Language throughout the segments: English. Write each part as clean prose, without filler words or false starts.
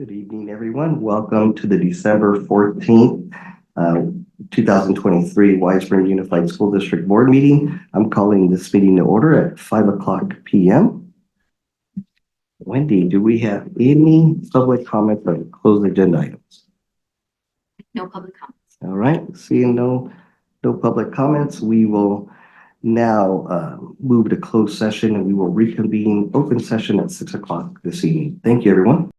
Good evening, everyone. Welcome to the December 14th, 2023 White Springs Unified School District Board meeting. I'm calling this meeting to order at 5 p.m. Wendy, do we have any public comments on closed agenda items? No public comments. All right, seeing no public comments, we will now move to closed session and we will reconvene open session at 6 o'clock this evening. Thank you, everyone.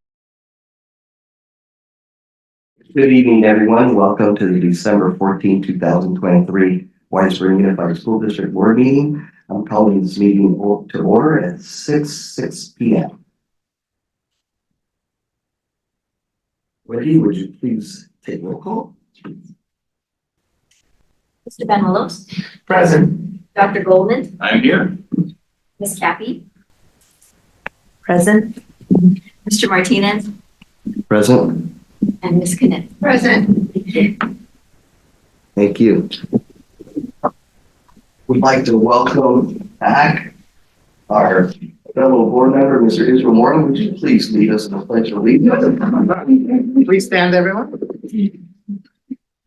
Good evening, everyone. Welcome to the December 14, 2023 White Springs Unified School District Board meeting. I'm calling this meeting to order at 6 p.m. Wendy, would you please take roll call? Mr. Benelos, Present. Dr. Goldman, I'm here. Ms. Cappy, Present. Mr. Martinez, Present. and Ms. Knipp. Present. Thank you. We'd like to welcome back our fellow board member, Mr. Israel Moore. Would you please lead us in the Pledge of Allegiance? Please stand, everyone.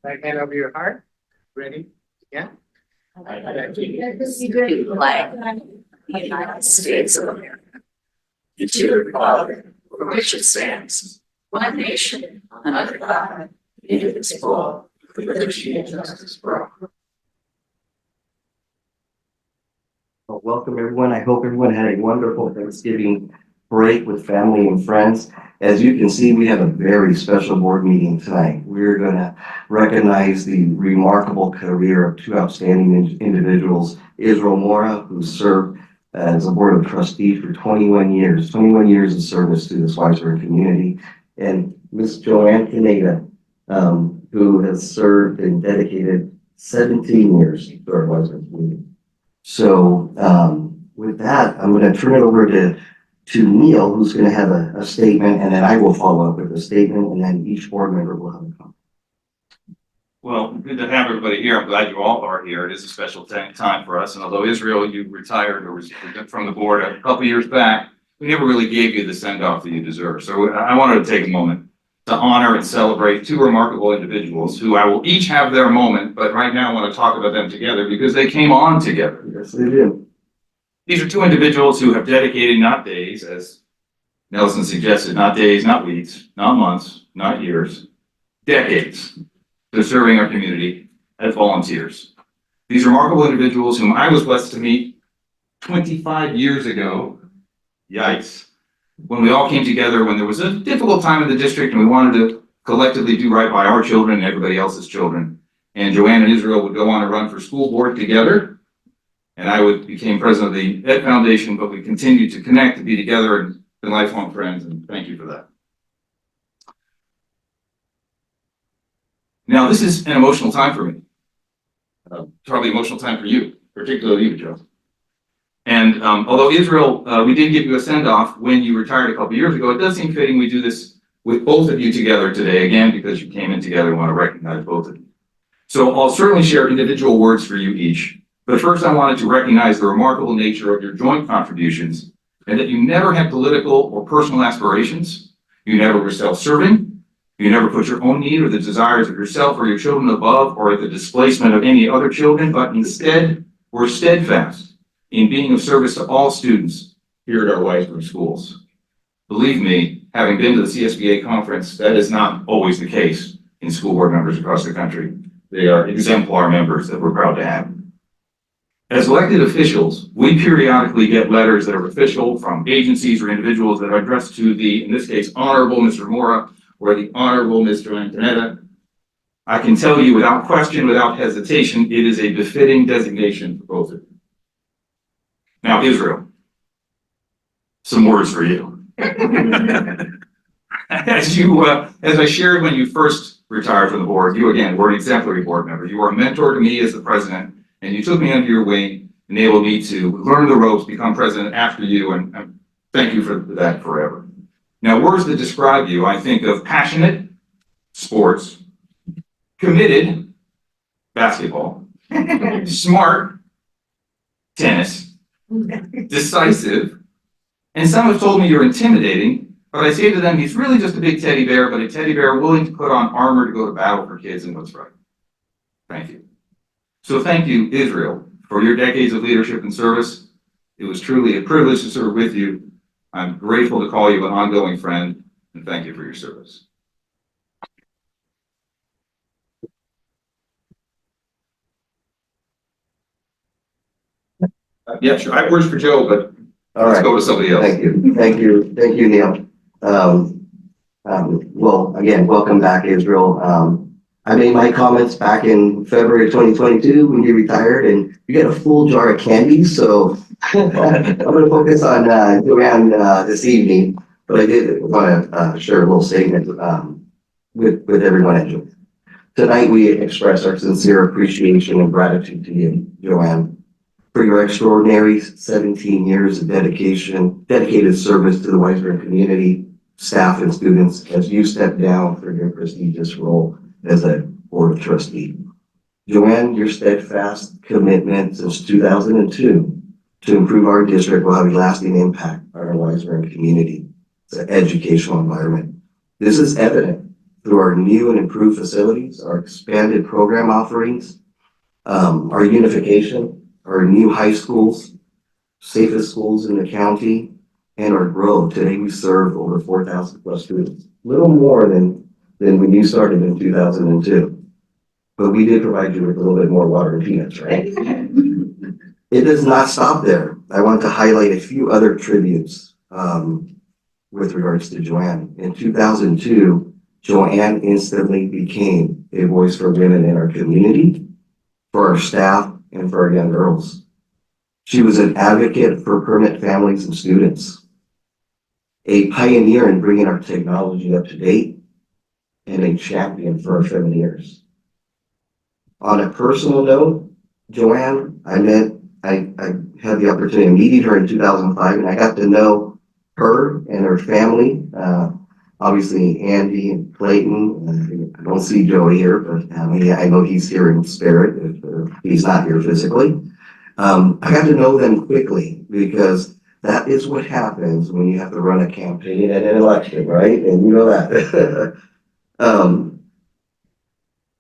Right hand over your heart. Ready? Yeah. The flag of the United States of America, and to the republic for which it stands, one nation, under God, indivisible, with liberty and justice for all. Well, welcome, everyone. I hope everyone had a wonderful Thanksgiving break with family and friends. As you can see, we have a very special board meeting tonight. We're going to recognize the remarkable career of two outstanding individuals, Israel Mora, who served as a board of trustees for 21 years of service to this White Springs community, and Miss Joanne Pineda, who has served and dedicated 17 years to our White Springs community. So with that, I'm going to turn it over to Neil, who's going to have a statement, and then I will follow up with a statement, and then each board member will have a comment. Well, good to have everybody here. I'm glad you all are here. It is a special time for us. And although Israel, you retired or was from the board a couple years back, we never really gave you the send-off that you deserve. So I wanted to take a moment to honor and celebrate two remarkable individuals who I will each have their moment, but right now I want to talk about them together because they came on together. Yes, they do. These are two individuals who have dedicated not days, as Nelson suggested, not days, not weeks, not months, not years, decades to serving our community as volunteers. These remarkable individuals whom I was blessed to meet 25 years ago, yikes, when we all came together when there was a difficult time in the district and we wanted to collectively do right by our children and everybody else's children. And Joanne and Israel would go on to run for school board together. And I became president of the Ed Foundation, but we continued to connect, to be together, and been lifelong friends, and thank you for that. Now, this is an emotional time for me. Probably emotional time for you, particularly you, Joe. And although Israel, we did give you a send-off when you retired a couple years ago, it does seem fitting we do this with both of you together today, again, because you came in together and want to recognize both of you. So I'll certainly share individual words for you each. But first, I wanted to recognize the remarkable nature of your joint contributions and that you never had political or personal aspirations. You never were self-serving. You never put your own need or the desires of yourself or your children above or at the displacement of any other children, but instead were steadfast in being of service to all students here at our White Springs schools. Believe me, having been to the CSBA conference, that is not always the case in school board members across the country. They are exemplar members that we're proud to have. As elected officials, we periodically get letters that are official from agencies or individuals that are addressed to the, in this case, Honorable Mr. Mora or the Honorable Mr. Antonetta. I can tell you without question, without hesitation, it is a befitting designation for both of you. Now, Israel, some words for you. As I shared when you first retired from the board, you again were an exemplary board member. You were a mentor to me as the president. And you took me under your wing, enabled me to learn the ropes, become president after you, and thank you for that forever. Now, words that describe you, I think of passionate, sports, committed, basketball, smart, tennis, decisive, and some have told me you're intimidating, But I say to them, he's really just a big teddy bear, but a teddy bear willing to put on armor to go to battle for kids and what's right. Thank you. So thank you, Israel, for your decades of leadership and service. It was truly a privilege to serve with you. I'm grateful to call you an ongoing friend, and thank you for your service. Yeah, sure. I have words for Joe, but All let's right. go to somebody else. Thank you, Neil. Well, again, welcome back, Israel. I made my comments back in February of 2022 when you retired, and you get a full jar of candy, so I'm gonna focus on Joanne this evening, but I did want to share a little statement with everyone at Joanne. Tonight, we express our sincere appreciation and gratitude to you, Joanne, for your extraordinary 17 years of dedicated service to the Weisberg community, staff, and students as you step down from your prestigious role as a board of trustee. Joanne, your steadfast commitment since 2002 to improve our district will have a lasting impact on our Weisberg community, the educational environment. This is evident through our new and improved facilities, our expanded program offerings, our unification, our new high schools, safest schools in the county, and our growth. Today we serve over 4,000 plus students, little more than when you started in 2002. But we did provide you with a little bit more water and peanuts, right? It does not stop there. I want to highlight a few other tributes with regards to Joanne. In 2002, Joanne instantly became a voice for women in our community, for our staff, and for our young girls. She was an advocate for permanent families and students, a pioneer in bringing our technology up to date, and a champion for our Femineers. On a personal note, Joanne, I had the opportunity of meeting her in 2005, and I got to know her and her family. Obviously, Andy and Clayton. I don't see Joey here, but I know he's here in spirit if he's not here physically. I got to know them quickly because that is what happens when you have to run a campaign and an election, right? And you know that.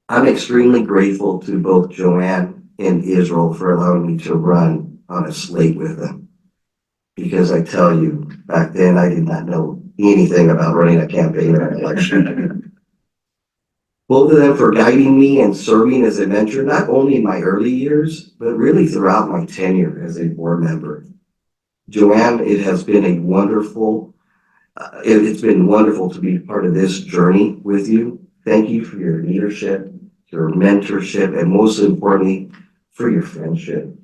I'm extremely grateful to both Joanne and Israel for allowing me to run on a slate with them. Because I tell you, back then I did not know anything about running a campaign or an election. Both of them for guiding me and serving as a mentor, not only in my early years, but really throughout my tenure as a board member. Joanne, it has been a wonderful, it's been wonderful to be part of this journey with you. Thank you for your leadership, your mentorship, and most importantly, for your friendship.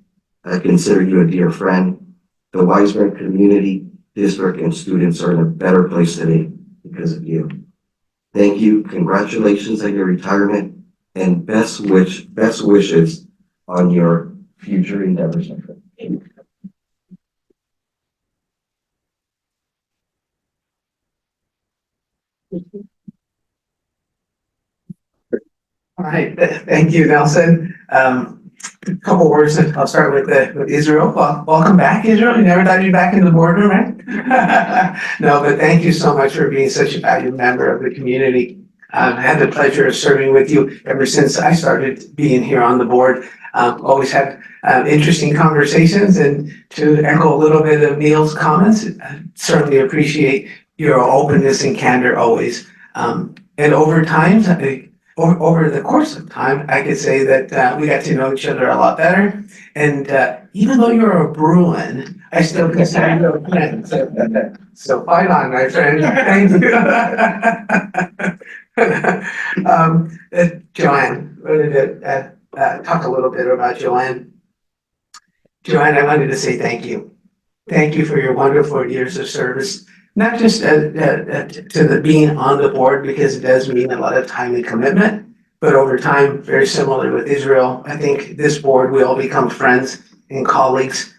I consider you a dear friend. The Weisberg community, district, and students are in a better place today because of you. Thank you. Congratulations on your retirement and best wishes on your future endeavors, my friend. All right, thank you, Nelson. A couple words, I'll start with Israel. Well, welcome back, Israel. You never thought you'd be back in the boardroom, right? No, but thank you so much for being such a valued member of the community. I've had the pleasure of serving with you ever since I started being here on the board. Always had interesting conversations, and to echo a little bit of Neil's comments, I certainly appreciate your openness and candor always. And over time, over the course of time, I could say that we got to know each other a lot better. And even though you're a Bruin, I still consider you a friend. So fight on, my friend. Thank you. Joanne, I wanted to talk a little bit about Joanne. Joanne, I wanted to say thank you. Thank you for your wonderful years of service. Not just to the being on the board, because it does mean a lot of time and commitment, but over time, very similar with Israel, I think this board, we all become friends and colleagues.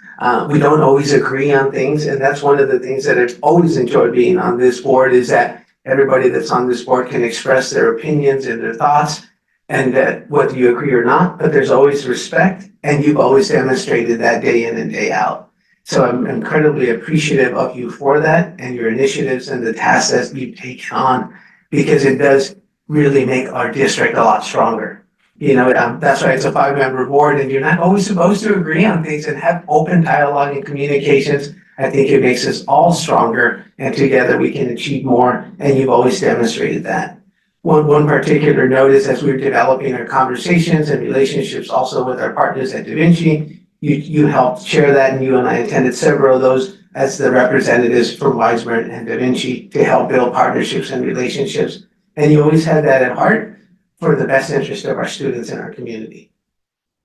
We don't always agree on things, and that's one of the things that I've always enjoyed being on this board, is that everybody that's on this board can express their opinions and their thoughts, and that whether you agree or not, but there's always respect, and you've always demonstrated that day in and day out. So I'm incredibly appreciative of you for that and your initiatives and the tasks that you take on, because it does really make our district a lot stronger. You know, that's why it's a 5-member board, and you're not always supposed to agree on things and have open dialogue and communications. I think it makes us all stronger, and together we can achieve more, and you've always demonstrated that. One particular note is, as we're developing our conversations and relationships also with our partners at Da Vinci, you helped chair that, and you and I attended several of those as the representatives from Weisburn and Da Vinci to help build partnerships and relationships. And you always had that at heart for the best interest of our students in our community.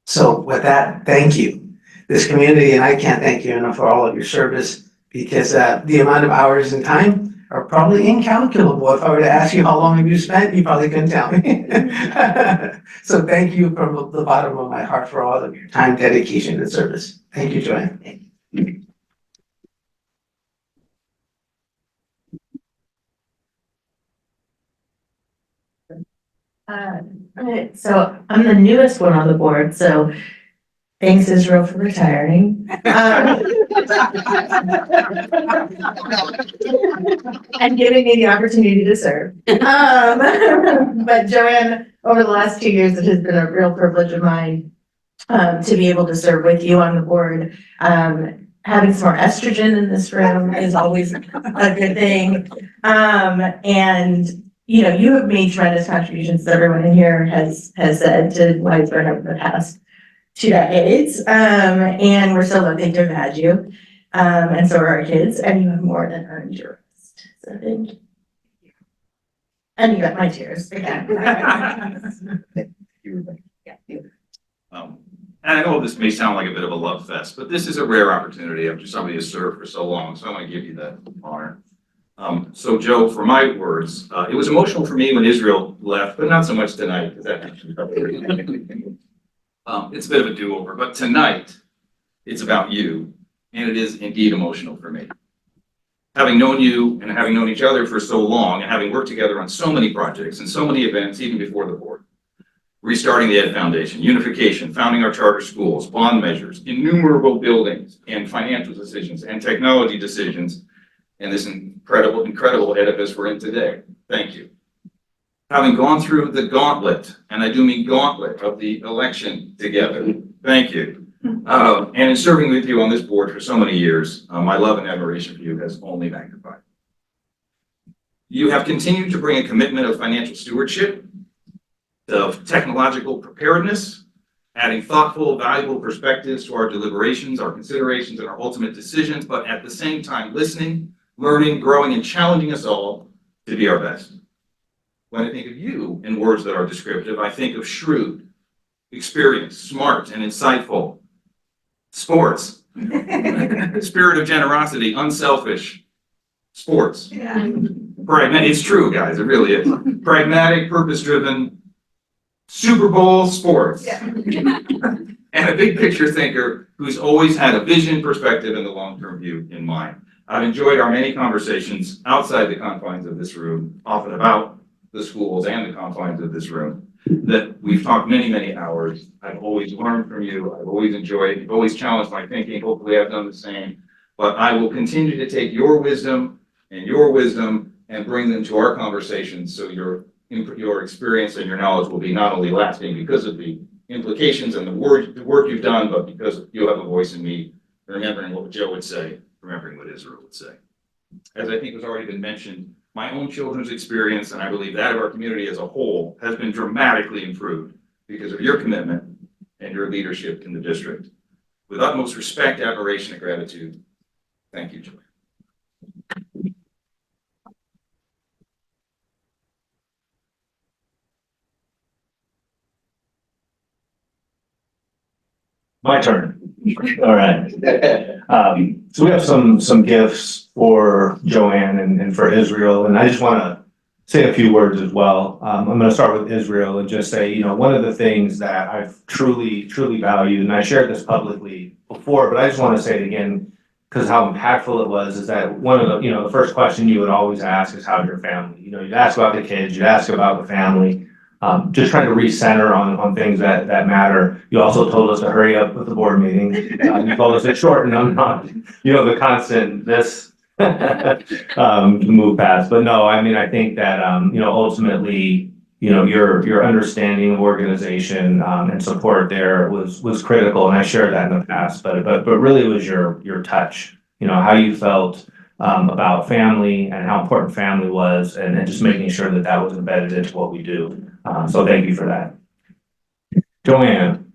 So with that, thank you. This community, and I can't thank you enough for all of your service, because the amount of hours and time are probably incalculable. If I were to ask you how long have you spent, you probably couldn't tell me. So thank you from the bottom of my heart for all of your time, dedication, and service. Thank you, Joanne. Alright, so I'm the newest one on the board, so thanks Israel for retiring. And giving me the opportunity to serve. But Joanne, over the last 2 years, it has been a real privilege of mine to be able to serve with you on the board. Having some more estrogen in this room is always a good thing. And you know, you have made tremendous contributions, as everyone in here has said, to Weisburn over the past 2 decades. And we're so lucky to have had you. And so are our kids, and you have more than earned your rest. So thank you. And you got my tears again. And I know this may sound like a bit of a love fest, but this is a rare opportunity after somebody has served for so long, so I want to give you that honor. So Joe, for my words, it was emotional for me when Israel left, but not so much tonight, because that it's a bit of a do-over, but tonight, it's about you, and it is indeed emotional for me. Having known you and having known each other for so long, and having worked together on so many projects and so many events, even before the board, restarting the Ed Foundation, unification, founding our charter schools, bond measures, innumerable buildings and financial decisions and technology decisions, and this incredible edifice we're in today. Thank you. Having gone through the gauntlet, and I do mean gauntlet, of the election together, thank you. And in serving with you on this board for so many years, my love and admiration for you has only magnified. You have continued to bring a commitment of financial stewardship, of technological preparedness, adding thoughtful, valuable perspectives to our deliberations, our considerations, and our ultimate decisions, but at the same time listening, learning, growing, and challenging us all to be our best. When I think of you in words that are descriptive, I think of shrewd, experienced, smart, and insightful, sports, spirit of generosity, unselfish, sports. Pragmatic, it's true, guys, it really is. Pragmatic, purpose-driven, Super Bowl sports. And a big picture thinker who's always had a vision, perspective, and the long-term view in mind. I've enjoyed our many conversations outside the confines of this room, often about the schools and the confines of this room, that we've talked many, many hours. I've always learned from you. I've always enjoyed, you've always challenged my thinking. Hopefully I've done the same, but I will continue to take your wisdom and bring them to our conversations. So your experience and your knowledge will be not only lasting because of the implications and the work you've done, but because you have a voice in me, remembering what Joe would say, remembering what Israel would say. As I think has already been mentioned, my own children's experience, and I believe that of our community as a whole, has been dramatically improved because of your commitment and your leadership in the district. With utmost respect, admiration, and gratitude, thank you, Joy. My turn. All right. So we have some gifts for Joanne and for Israel, and I just want to say a few words as well. I'm going to start with Israel and just say, you know, one of the things that I've truly valued, and I shared this publicly before, but I just want to say it again because how impactful it was, is that one of the first question you would always ask is how's your family? You know, you'd ask about the kids, you'd ask about the family. just trying to recenter on things that matter. You also told us to hurry up with the board meeting. You told us to shorten them, not, the constant this to move past. But no, I mean, I think that, ultimately, your understanding of organization, and support there was critical, and I shared that in the past, but really it was your touch, how you felt, about family and how important family was, and just making sure that that was embedded into what we do. So thank you for that. Joanne.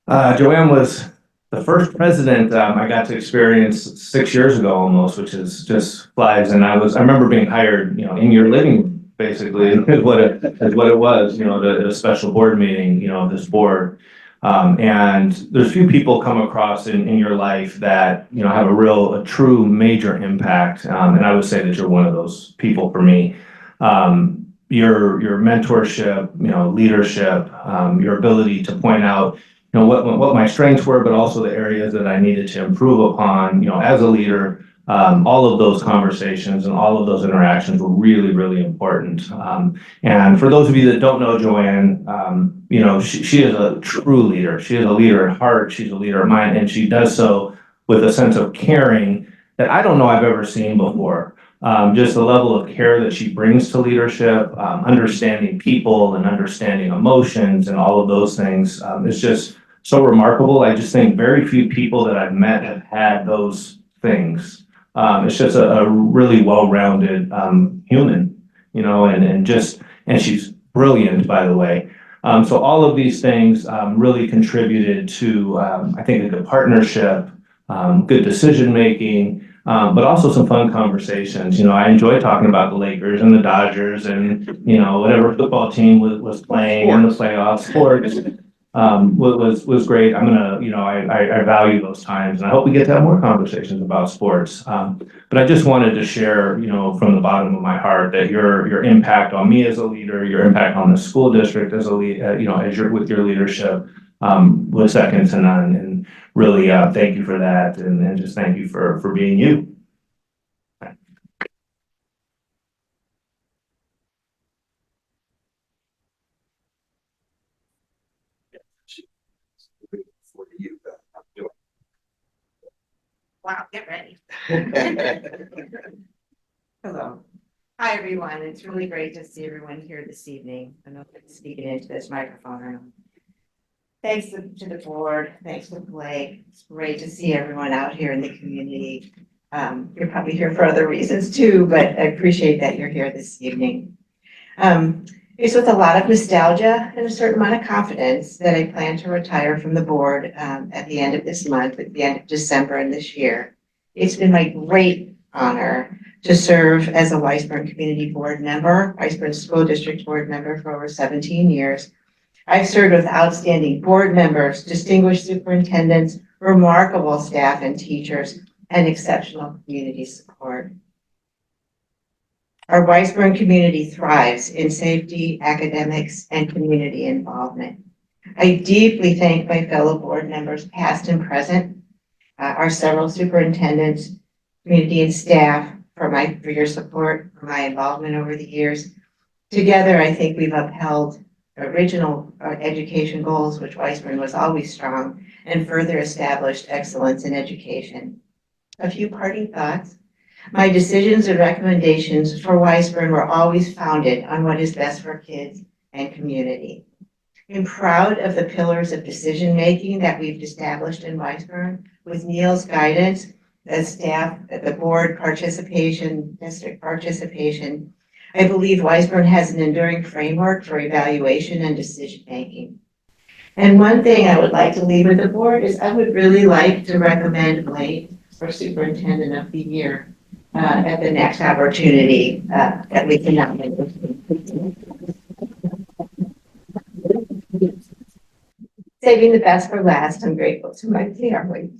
Joanne was the first president I got to experience 6 years ago almost, which is just flies. And I remember being hired, in your living room, basically, is what it was, the special board meeting, of this board. And there's few people come across in your life that, have a true major impact. And I would say that you're one of those people for me. Your mentorship, leadership, your ability to point out, what my strengths were, but also the areas that I needed to improve upon, as a leader. All of those conversations and all of those interactions were really, really important. And for those of you that don't know Joanne, she is a true leader. She is a leader at heart. She's a leader of mind, and she does so with a sense of caring that I don't know I've ever seen before. Just the level of care that she brings to leadership, understanding people and understanding emotions and all of those things, is just so remarkable. I just think very few people that I've met have had those things. It's just a really well-rounded human, and she's brilliant, by the way. So all of these things really contributed to, I think, a good partnership, good decision-making, but also some fun conversations. I enjoy talking about the Lakers and the Dodgers and, whatever football team was playing in the playoffs. Sports was great. I value those times, and I hope we get to have more conversations about sports. But I just wanted to share, from the bottom of my heart that your impact on me as a leader, your impact on the school district as a lead, with your leadership, was second to none. And really, thank you for that, and just thank you for being you. Wow, get ready. Hello. Hi, everyone. It's really great to see everyone here this evening. I know if I'm speaking into this microphone or not. Thanks to the board. Thanks to Blake. It's great to see everyone out here in the community. You're probably here for other reasons too, but I appreciate that you're here this evening. It's with a lot of nostalgia and a certain amount of confidence that I plan to retire from the board at the end of this month, at the end of December in this year. It's been my great honor to serve as a Weisburn Community Board member, Weisburn School District Board member for over 17 years. I've served with outstanding board members, distinguished superintendents, remarkable staff and teachers, and exceptional community support. Our Weisburn community thrives in safety, academics, and community involvement. I deeply thank my fellow board members, past and present, our several superintendents, community and staff for your support, for my involvement over the years. Together, I think we've upheld original education goals, which Weisburn was always strong, and further established excellence in education. A few parting thoughts. My decisions and recommendations for Weisburn were always founded on what is best for kids and community. I'm proud of the pillars of decision-making that we've established in Weisburn with Neil's guidance, the staff, the board participation, district participation. I believe Weisburn has an enduring framework for evaluation and decision-making. And one thing I would like to leave with the board is I would really like to recommend Blake for Superintendent of the Year at the next opportunity that we can nominate. Saving the best for last, I'm grateful to my family.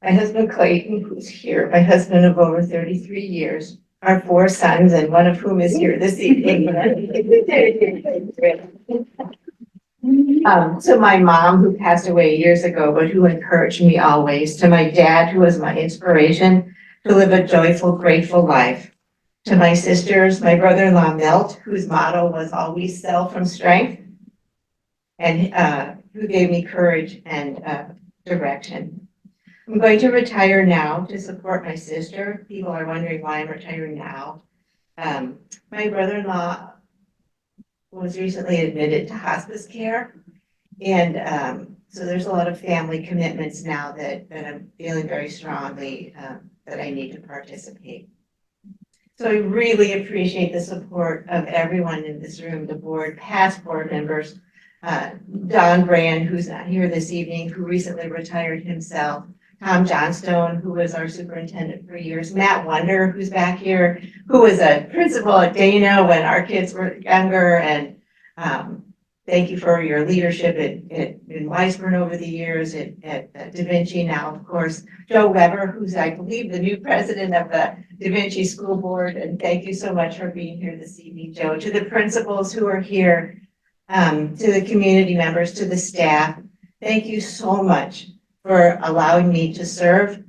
My husband Clayton, who's here, my husband of over 33 years, our 4 sons, and one of whom is here this evening. To my mom, who passed away years ago, but who encouraged me always. To my dad, who was my inspiration to live a joyful, grateful life. To my sisters, my brother-in-law Milt, whose motto was always sell from strength, and who gave me courage and direction. I'm going to retire now to support my sister. People are wondering why I'm retiring now. My brother-in-law was recently admitted to hospice care. And so there's a lot of family commitments now that I'm feeling very strongly that I need to participate. So I really appreciate the support of everyone in this room, the board, past board members, Don Brand, who's not here this evening, who recently retired himself, Tom Johnstone, who was our superintendent for years, Matt Wonder, who's back here, who was a principal at Dana when our kids were younger, and thank you for your leadership in Weisburn over the years, at Da Vinci now, of course. Joe Weber, who's, I believe, the new president of the Da Vinci School Board, and thank you so much for being here this evening, Joe. To the principals who are here, to the community members, to the staff, thank you so much for allowing me to serve,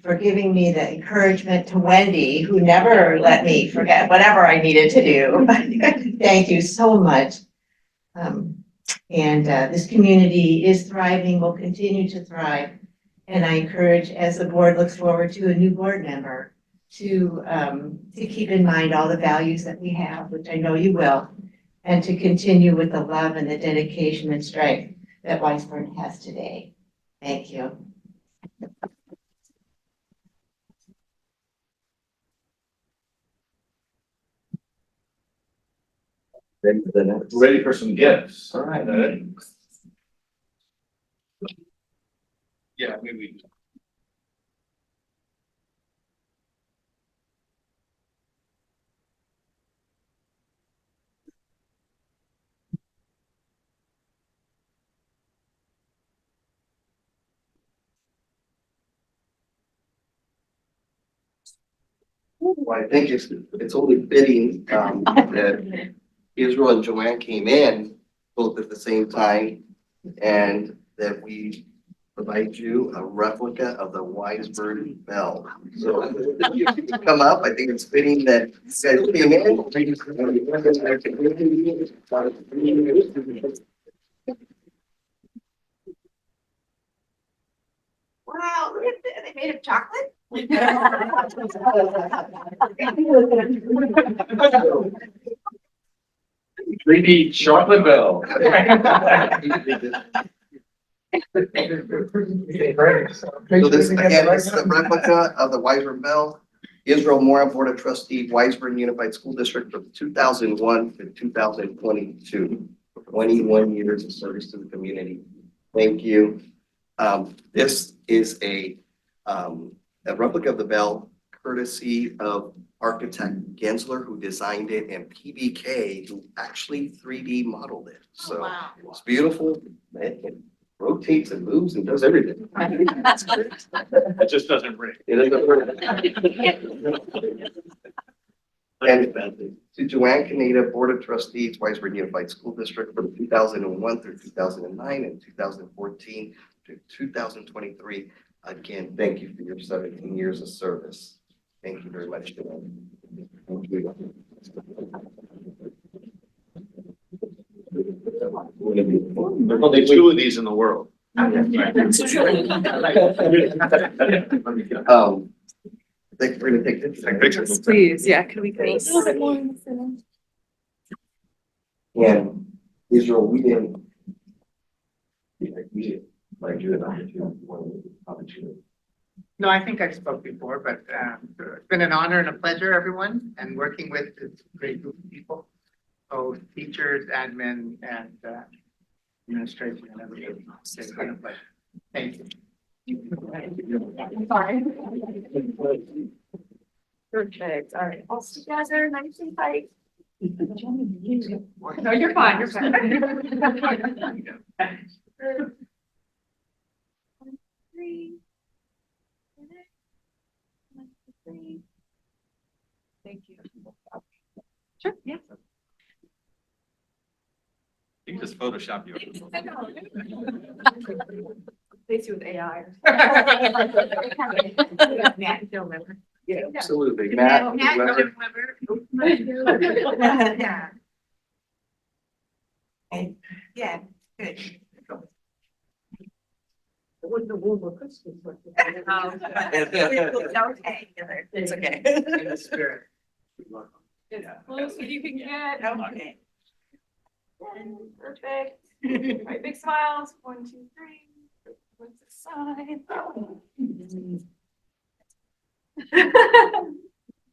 for giving me the encouragement, to Wendy, who never let me forget whatever I needed to do. Thank you so much. This community is thriving, will continue to thrive. And I encourage, as the board looks forward to a new board member, to keep in mind all the values that we have, which I know you will, and to continue with the love and the dedication and strength that Weisburn has today. Thank you. Ready for the next? Ready for some gifts. All right. Yeah, maybe. Well, I think it's only fitting, that Israel and Joanne came in both at the same time, and that we provide you a replica of the Weisburn Bell. So if you come up, I think it's fitting that you guys came in. Wow, look at that. They made of chocolate? 3D chocolate bell. So this, again, this is a replica of the Weisburn Bell. Israel Moran, Board of Trustee, Weisburn Unified School District from 2001 to 2022. 21 years of service to the community. Thank you. This is a replica of the bell courtesy of architect Gensler, who designed it, and PBK, who actually 3D modeled it. So it's beautiful. It rotates and moves and does everything. It just doesn't ring. It is And to Joanne Canada, Board of Trustees, Weisburn Unified School District from 2001 through 2009 and 2014 to 2023. Again, thank you for your 17 years of service. Thank you very much, Joanne. Thank you. There's only 2 of these in the world. I think we're gonna take pictures. Please, yeah, can we please? A little bit more in the center. And Israel, we didn't. We didn't, like you and I, opportunity. No, I think I spoke before, but it's been an honor and a pleasure, everyone, and working with this great group of people, both teachers, admin, and administration and everything. It's been a pleasure. Thank you. Sorry. Perfect, all right, all together, nice and tight. No, you're fine, you're fine. Thank you. Sure, yeah. You can just Photoshop you. I know. They do with AI. Matt, don't remember. Yeah, absolutely. Matt. Weber. Yeah, good. Okay. It's okay. In the spirit. As close as you can get. Okay. Perfect. All right, big smiles. 1, 2, 3. What's the sign?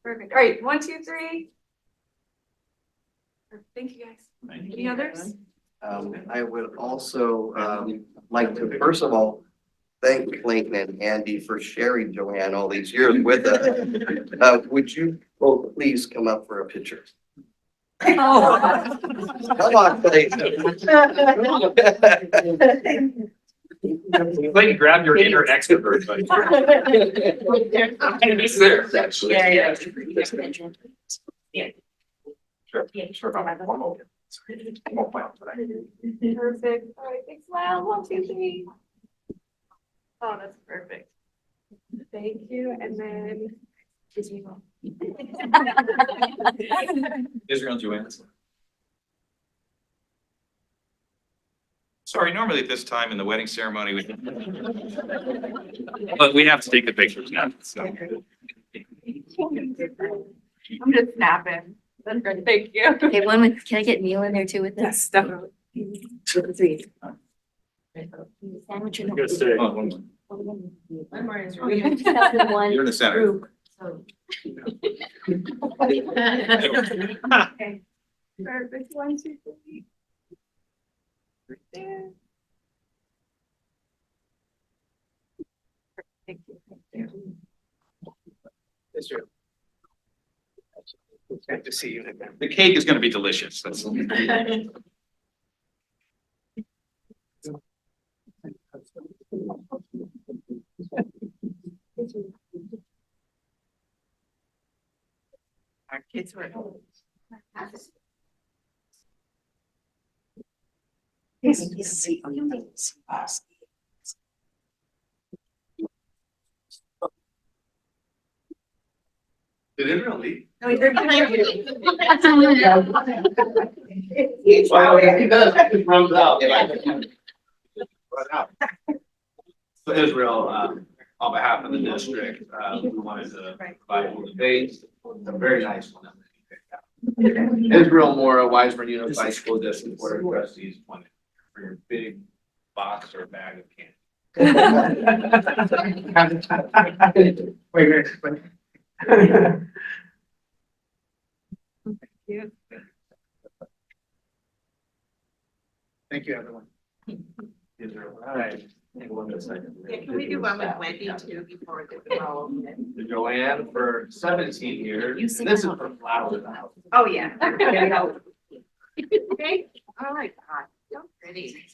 Perfect. All right, 1, 2, 3. Thank you, guys. Any others? I would also like to, first of all, thank Clayton and Andy for sharing Joanne all these years with us. Would you both please come up for a picture? Come on, Clayton. Clayton, grab your inner extrovert, buddy. It's there. Sure. Perfect. All right, big smile. 1, 2, 3. Oh, that's perfect. Thank you. And then. Israel and Joanne. Sorry, normally at this time in the wedding ceremony, but we have to take the pictures now, so. I'm just snapping. That's great. Thank you. Okay, one with, can I get Neil in there too with this? Yes, definitely. 2 and 3. Sandwich or no? Oh, one more. One more is. We just have the one You're in the center. group, so. Okay. Perfect. 1, 2, 3. Right there. Thank you. Thank you. Israel. It's good to see you again. The cake is gonna be delicious, that's. Our kids were. Did Israel leave? No, they're behind you. He does, it just runs out. Run out. So Israel, on behalf of the district, we wanted to provide you with a vase, a very nice one. That you picked out. Israel Mora, Wiseman Unified School District Board of Trustees, wanted for your big box or bag of candy. Wait. Thank you, everyone. Israel, all right. Can we do one with Wendy too before the roll? Joanne for 17 years. And this is for Flower House. Oh, yeah. Okay. All right. So pretty.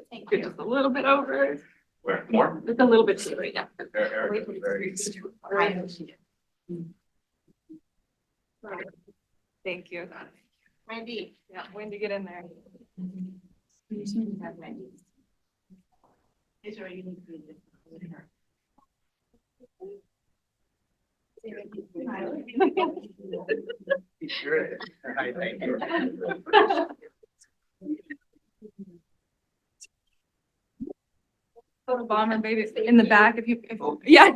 Thank Just a little bit over. Where, more? Just a little bit too right now. Eric was very. Thank you. Wendy. Yeah, when to get in there. Israel, you need to read this. Sure. Hi, thank you. Little bomber baby in the back if you, yeah.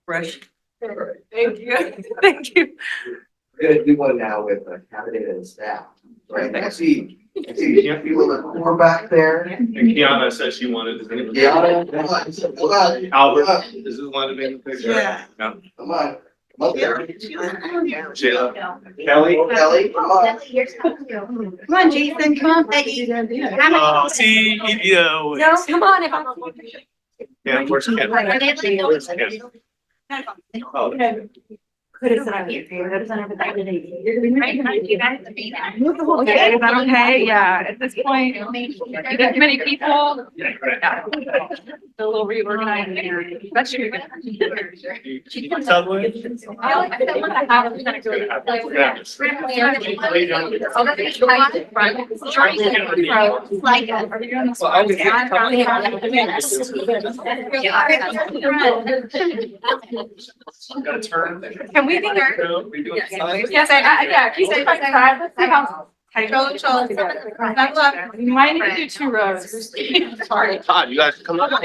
Brush. Thank you. Thank you. We're gonna do one now with the cabinet and staff. Right, I see people in the core back there. And Kiana said she wanted to. Deanna, come on, Albert, this is one to make a picture. Yeah. No. come on. Come up there. Shayla. Kelly. Kelly, come on. Come on, Jason, come on, Peggy. Oh, see, you know. No, come on. If I'm. Yeah, where's Ken? Are they like- Where's Ken? Oh, Could have said I'm here. Could have said Right, you guys to be there. Okay, is that okay? Yeah, at this point, this many people. Yeah. A little reorganized there. That's true. Subway? Got a turn. Can we be there? Yes, yeah, can you say five times? Let's see how. You might need to do 2 rows. Sorry. Todd, you guys come up. All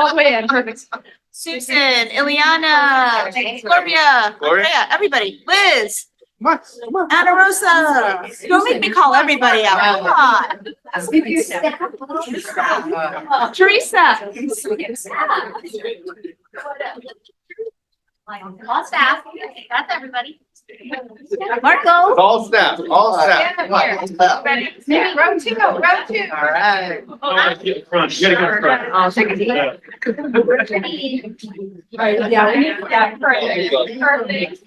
the way in, perfect. Susan, Ileana, Gloria, Andrea, everybody, Liz, Anna Rosa. Don't make me call everybody out. Come on. Teresa. All staff, that's everybody. Marco. All staff, all staff. Ready? Row 2, row 2. All right. You gotta go front. I'll take a seat. Right, yeah, we need, yeah, perfect. Perfect.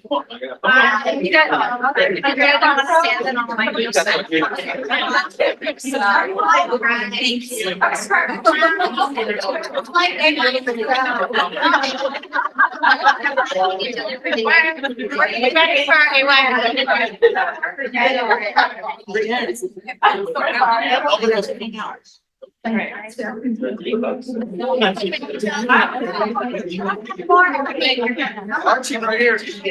You guys don't want to stand in on my group. Archie right here. You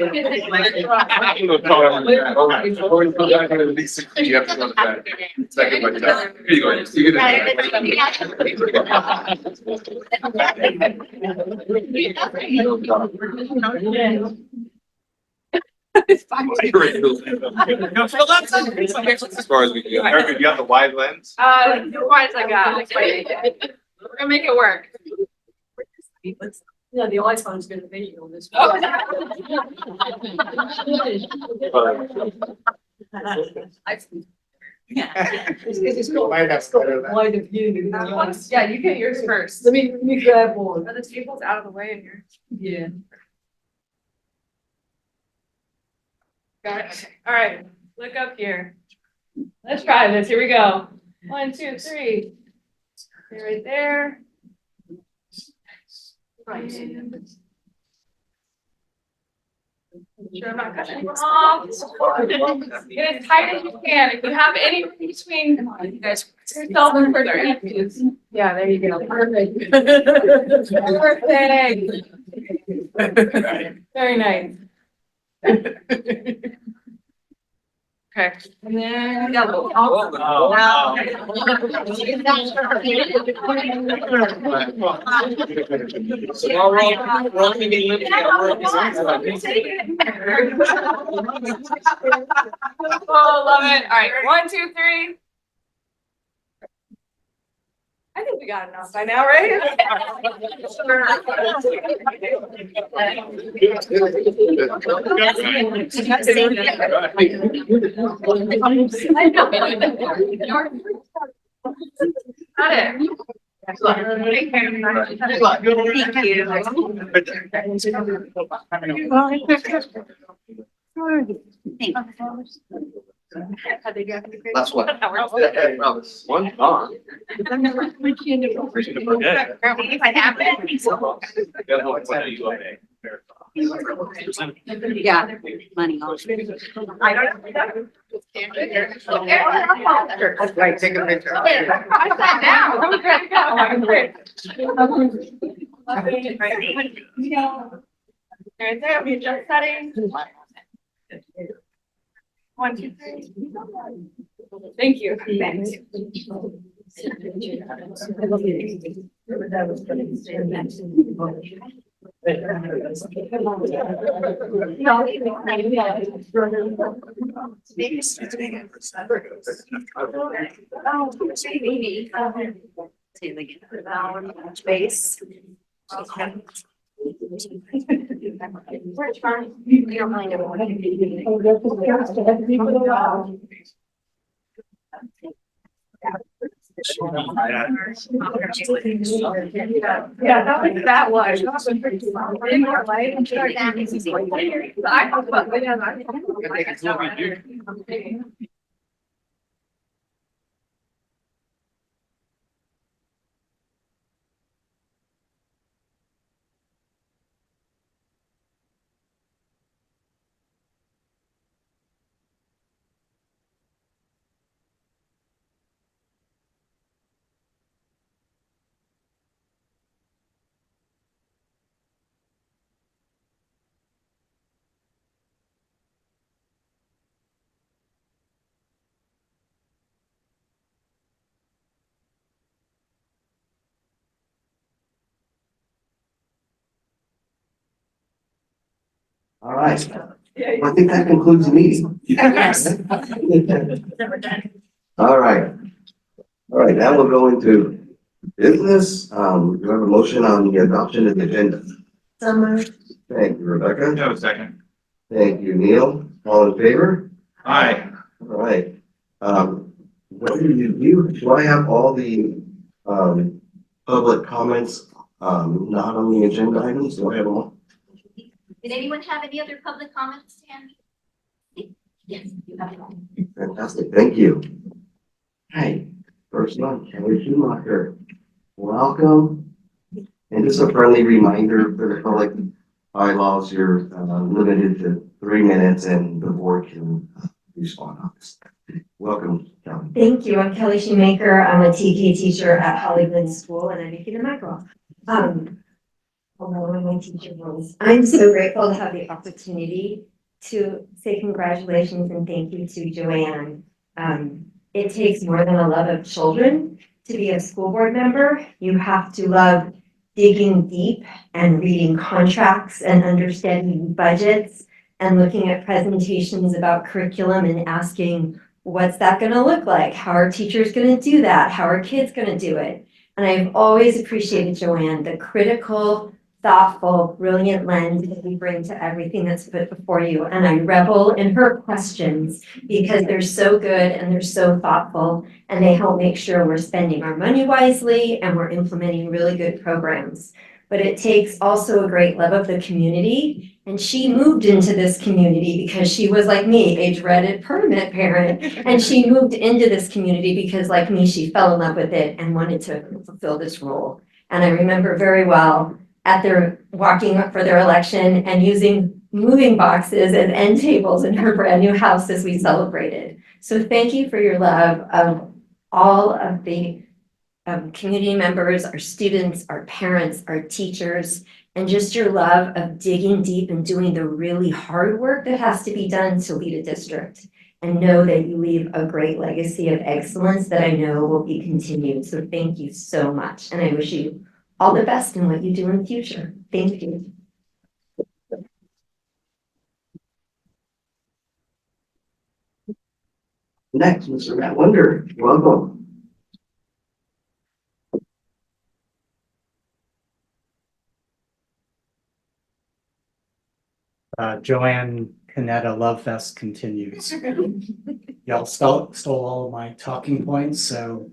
have to go to that. Second by time. Here you go. You As far as we can go. Erica, you have the wide lens? The ones I got. We're gonna make it work. Yeah, the iPhone's been visual on this. Wide of view. Yeah, you get yours first. Let me grab one. Are the tables out of the way in here? Yeah. Got it. All right, look up here. Let's try this. Here we go. 1, 2, 3. Stay right there. Sure, I'm not cutting anyone off. Get as tight as you can. If you have any between, you guys, yourself and further inches. Yeah, there you go. Perfect. Perfect. Very nice. Okay, and then double. So now we're all gonna be living at work. Oh, love it. All right, 1, 2, 3. I think we got enough by now, right? Got it. Last one. One on. If I have Yeah, money. I don't know. Like, take a picture. I sat down. I was ready to go. I'm great. Right there, we adjust settings. 1, 2, 3. Thank you. Thanks. Space. We don't really know what Yeah, that was. In more light, I'm sure I talked about, All right. Well, I think that concludes the meeting. Yes. All right. All right, now we'll go into business. We have a motion on the adoption of the agenda. Thank you, Rebecca. No, second. Thank you, Neil. All in favor? Aye. All right. What do I have all the, public comments, not on the agenda items? Do I have them all? Did anyone have any other public comments, Tammy? Yes, you have it all. Fantastic, thank you. Hey, first one, Kelly Schumacher. Welcome. And just a friendly reminder for the public, bylaws, you're limited to 3 minutes and the board can respond on this. Welcome, Kelly. Thank you. I'm Kelly Shoemaker. I'm a TK teacher at Hollywood School and I'm making a micro. Although my teacher was, I'm so grateful to have the opportunity to say congratulations and thank you to Joanne. It takes more than a love of children to be a school board member. You have to love digging deep and reading contracts and understanding budgets and looking at presentations about curriculum and asking, what's that going to look like? How are teachers going to do that? How are kids going to do it? And I've always appreciated, Joanne, the critical, thoughtful, brilliant lens that you bring to everything that's put before you. And I revel in her questions because they're so good and they're so thoughtful and they help make sure we're spending our money wisely and we're implementing really good programs. But it takes also a great love of the community. And she moved into this community because she was like me, a dreaded permanent parent. And she moved into this community because like me, she fell in love with it and wanted to fulfill this role. And I remember very well at their walking up for their election and using moving boxes and end tables in her brand new house as we celebrated. So thank you for your love of all of the community members, our students, our parents, our teachers, and just your love of digging deep and doing the really hard work that has to be done to lead a district. And know that you leave a great legacy of excellence that I know will be continued. So thank you so much. And I wish you all the best in what you do in the future. Thank you. Next, Mr. Matt Wonder, welcome. Joanne Canetta Love Fest continues. Y'all stole all of my talking points, so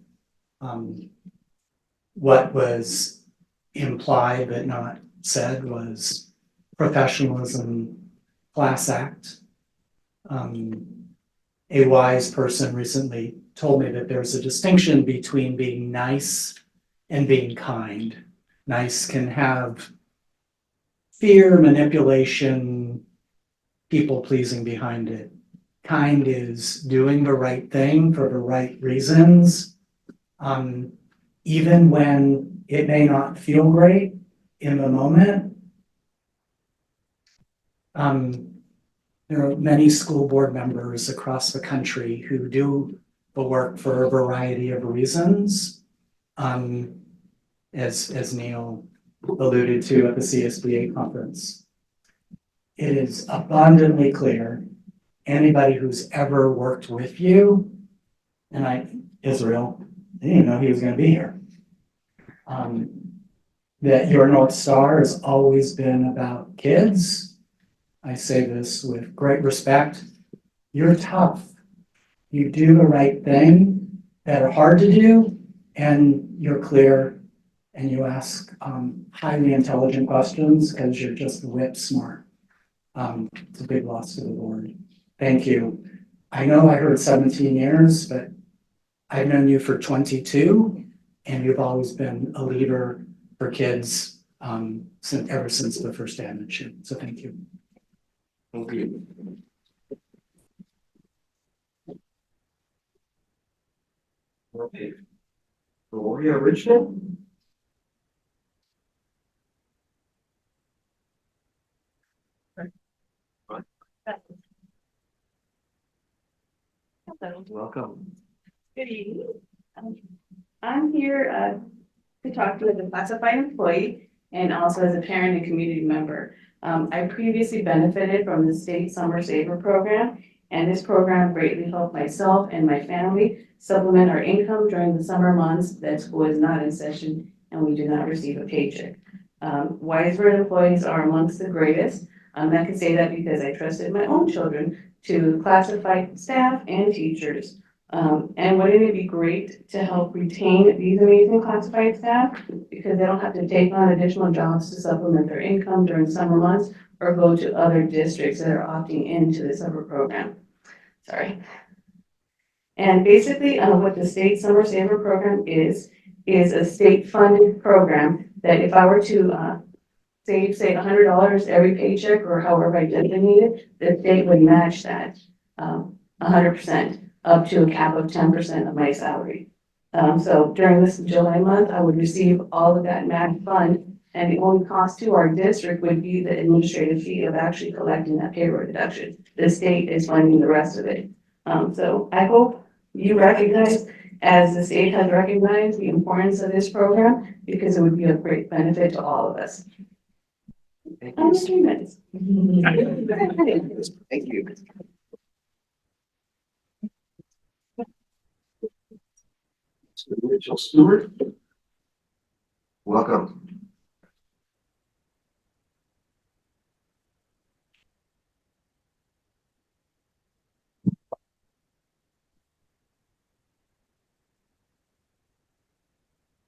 what was implied but not said was professionalism, class act. A wise person recently told me that there's a distinction between being nice and being kind. Nice can have fear, manipulation, people pleasing behind it. Kind is doing the right thing for the right reasons, even when it may not feel great in the moment. There are many school board members across the country who do the work for a variety of reasons. As Neil alluded to at the CSBA conference. It is abundantly clear, anybody who's ever worked with you, and Israel, I didn't know he was gonna be here. That your North Star has always been about kids. I say this with great respect. You're tough. You do the right thing that are hard to do, and you're clear and you ask highly intelligent questions because you're just whip smart. It's a big loss to the board. Thank you. I know I heard 17 years, but I've known you for 22, and you've always been a leader for kids ever since the first day I met you. So thank you. Thank you. Okay. Gloria Richmond? Welcome. Good evening. I'm here to talk to you as a classified employee and also as a parent and community member. I previously benefited from the state summer saver program, and this program greatly helped myself and my family supplement our income during the summer months that school is not in session and we do not receive a paycheck. Wiseburn employees are amongst the greatest. I can say that because I trusted my own children to classified staff and teachers. And wouldn't it be great to help retain these amazing classified staff because they don't have to take on additional jobs to supplement their income during summer months or go to other districts that are opting into the summer program. Sorry. And basically, what the state summer saver program is a state funded program that if I were to save, say $100 every paycheck or however I designate it, the state would match that 100%. Up to a cap of 10% of my salary. So during this July month, I would receive all of that match fund, and the only cost to our district would be the administrative fee of actually collecting that payroll deduction. The state is funding the rest of it. So I hope you recognize, as the state has recognized, the importance of this program because it would be a great benefit to all of us. Thank I'm you. 3 minutes. Thank you. Mr. Mitchell Stewart? Welcome.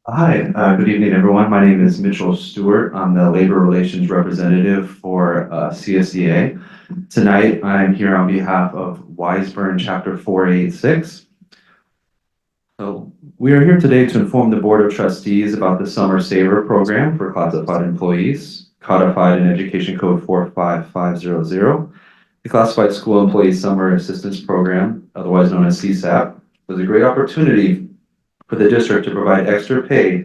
Hi, good evening, everyone. My name is Mitchell Stewart. I'm the Labor Relations Representative for CSEA. Tonight, I'm here on behalf of Wiseburn Chapter 486. So we are here today to inform the Board of Trustees about the Summer Saver Program for classified employees, codified in Education Code 45500. The Classified School Employee Summer Assistance Program, otherwise known as CSAP, was a great opportunity for the district to provide extra pay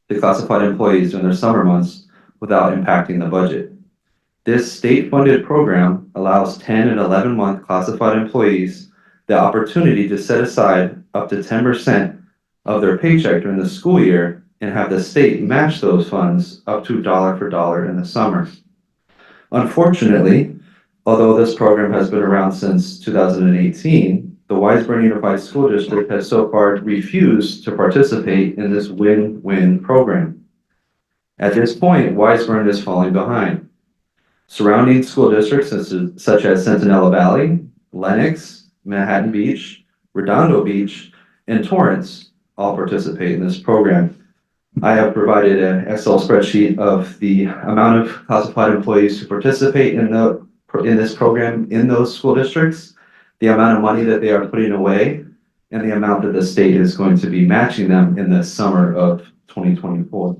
to classified employees during their summer months without impacting the budget. This state-funded program allows 10 and 11-month classified employees the opportunity to set aside up to 10% of their paycheck during the school year and have the state match those funds up to dollar for dollar in the summer. Unfortunately, although this program has been around since 2018, the Wiseburn Unified School District has so far refused to participate in this win-win program. At this point, Wiseburn is falling behind. Surrounding school districts such as Centinela Valley, Lenox, Manhattan Beach, Redondo Beach, and Torrance all participate in this program. I have provided an Excel spreadsheet of the amount of classified employees who participate in this program in those school districts, the amount of money that they are putting away, and the amount that the state is going to be matching them in the summer of 2024.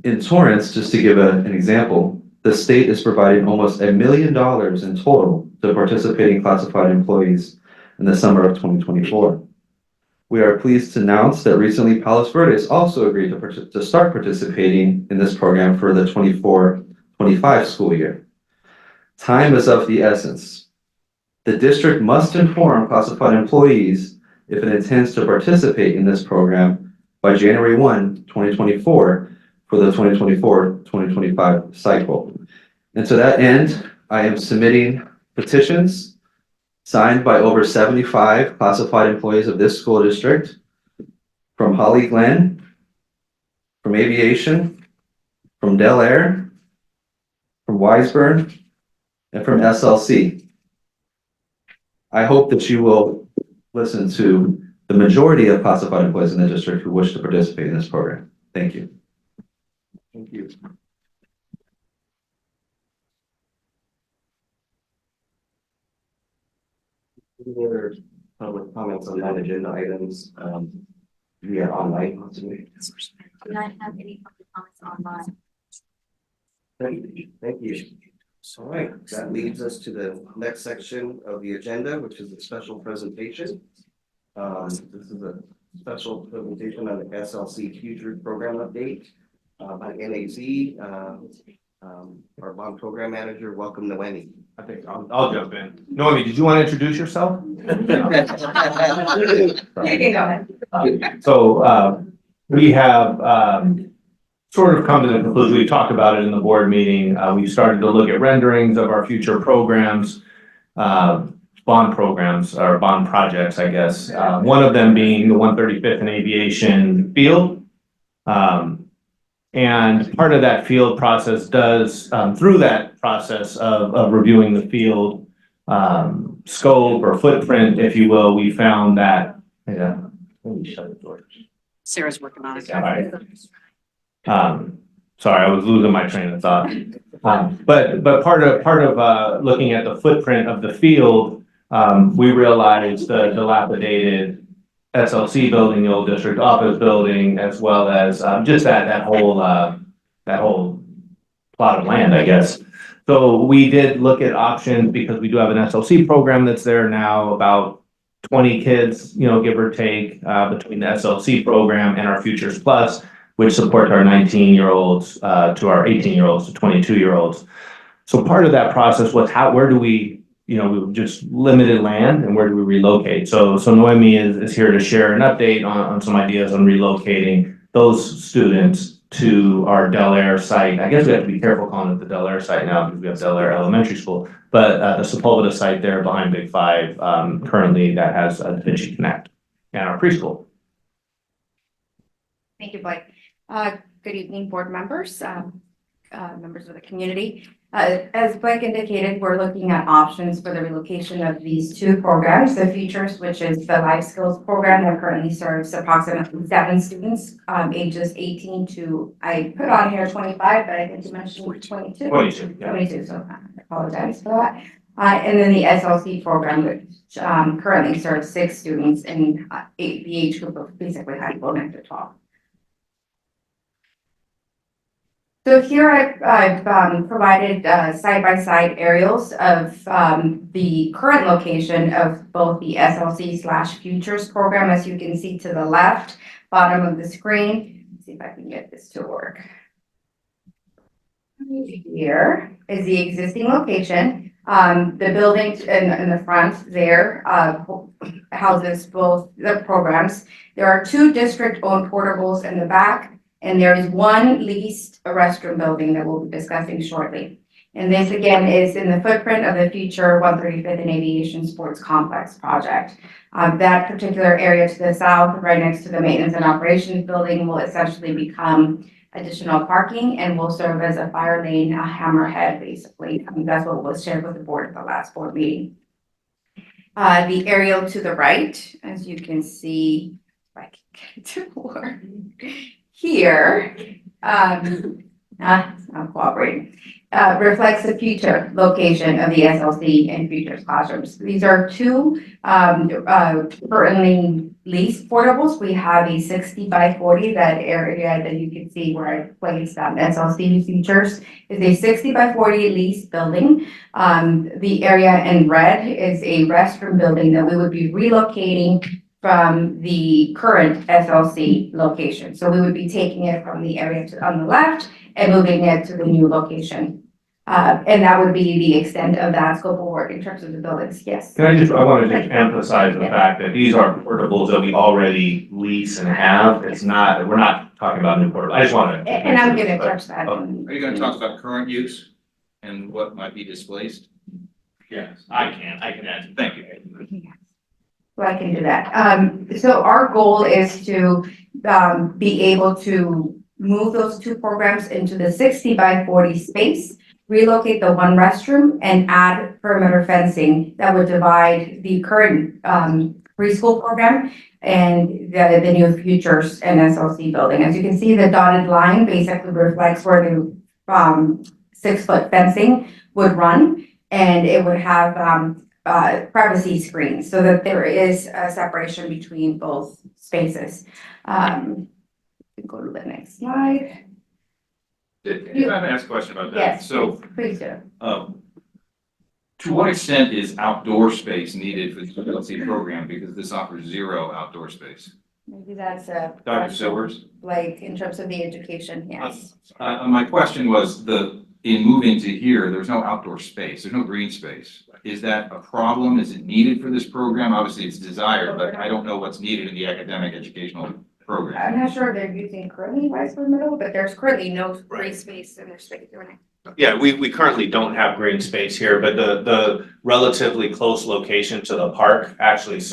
In Torrance, just to give an example, the state is providing almost $1 million in total to participating classified employees in the summer of 2024. We are pleased to announce that recently Palos Verdes also agreed to start participating in this program for the 24-25 school year. Time is of the essence. The district must inform classified employees if it intends to participate in this program by January 1, 2024 for the 2024-2025 cycle. And to that end, I am submitting petitions signed by over 75 classified employees of this school district from Holly Glen, from Aviation, from Del Air, from Wiseburn, and from SLC. I hope that you will listen to the majority of classified employees in the district who wish to participate in this program. Thank you. Thank you. Any other public comments on non-agenda items, via online? Do not have any public comments online. Thank you. All right, that leads us to the next section of the agenda, which is a special presentation. This is a special presentation on the SLC Future Program Update by NAZ. Our bond program manager, welcome Noemi. I think I'll jump in. Noemi, did you want to introduce yourself? You can go ahead. So, we have, sort of come to the conclusion, we talked about it in the board meeting. We started to look at renderings of our future programs, bond programs or bond projects, I guess. One of them being the 135th and Aviation Field. And part of that field process does, through that process of reviewing the field, scope or footprint, if you will, we found that, yeah, let me shut the door. Sarah's working on it. All right. Sorry, I was losing my train of thought. But part of looking at the footprint of the field, we realized the dilapidated SLC building, the old district office building, as well as just that whole plot of land, I guess. So we did look at options because we do have an SLC program that's there now, about 20 kids, give or take, between the SLC program and our Futures Plus, which supports our 19-year-olds to our 18-year-olds to 22-year-olds. So part of that process was where do we, we just limited land and where do we relocate? So Noemi is here to share an update on some ideas on relocating those students to our Del Air site. I guess we have to be careful calling it the Del Air site now because we have Del Air Elementary School, but the Sepulveda site there behind Big Five, currently that has a Da Vinci Connect and our preschool. Thank you, Blake. Good evening, board members, members of the community. As Blake indicated, we're looking at options for the relocation of these two programs, the Futures, which is the life skills program that currently serves approximately 7 students, ages 18 to, I put on here 25, but I think you mentioned 22. 22, so I apologize for that. And then the SLC program, which currently serves 6 students in the age group of basically high school 9 to 12. So here I've provided side-by-side aerials of the current location of both the SLC/Futures program, as you can see to the left, bottom of the screen. Let's see if I can get this to work. Here is the existing location. The building in the front there houses both the programs. There are 2 district-owned portables in the back, and there is 1 leased restroom building that we'll be discussing shortly. And this again is in the footprint of the future 135th and Aviation Sports Complex project. That particular area to the south, right next to the maintenance and operations building, will essentially become additional parking and will serve as a fire lane, a hammerhead, basically. That's what was shared with the board at the last board meeting. The aerial to the right, as you can see, if I can get it to work. Here, it's not cooperating, reflects the future location of the SLC and Futures classrooms. These are 2 currently leased portables. We have a 60 by 40, that area that you can see where I placed SLC Futures is a 60 by 40 leased building. The area in red is a restroom building that we would be relocating from the current SLC location. So we would be taking it from the area on the left and moving it to the new location. And that would be the extent of that scope of work in terms of the buildings, yes. I want to just emphasize the fact that these are portables that we already lease and have. We're not talking about new portables. I just want to. And I'm going to touch that. Are you going to talk about current use and what might be displaced? Yes, I can add. Thank you. So I can do that. So our goal is to be able to move those 2 programs into the 60 by 40 space, relocate the 1 restroom, and add perimeter fencing that would divide the current preschool program and the new Futures NSLC building. As you can see, the dotted line basically reflects where the 6-foot fencing would run, and it would have privacy screens so that there is a separation between both spaces. Go to the next slide. If I may ask a question about that? Yes, So, please do. to what extent is outdoor space needed for the PLC program? Because this offers 0 outdoor space. Maybe that's a. Dr. Silvers? Like in terms of the education, yes. My question was in moving to here, there's no outdoor space, there's no green space. Is that a problem? Is it needed for this program? Obviously, it's desired, but I don't know what's needed in the academic educational program. I'm not sure if they're using currently Weisberg Middle, but there's currently no green space in their space doing it. Yeah, we currently don't have green space here, but the relatively close location to the park actually is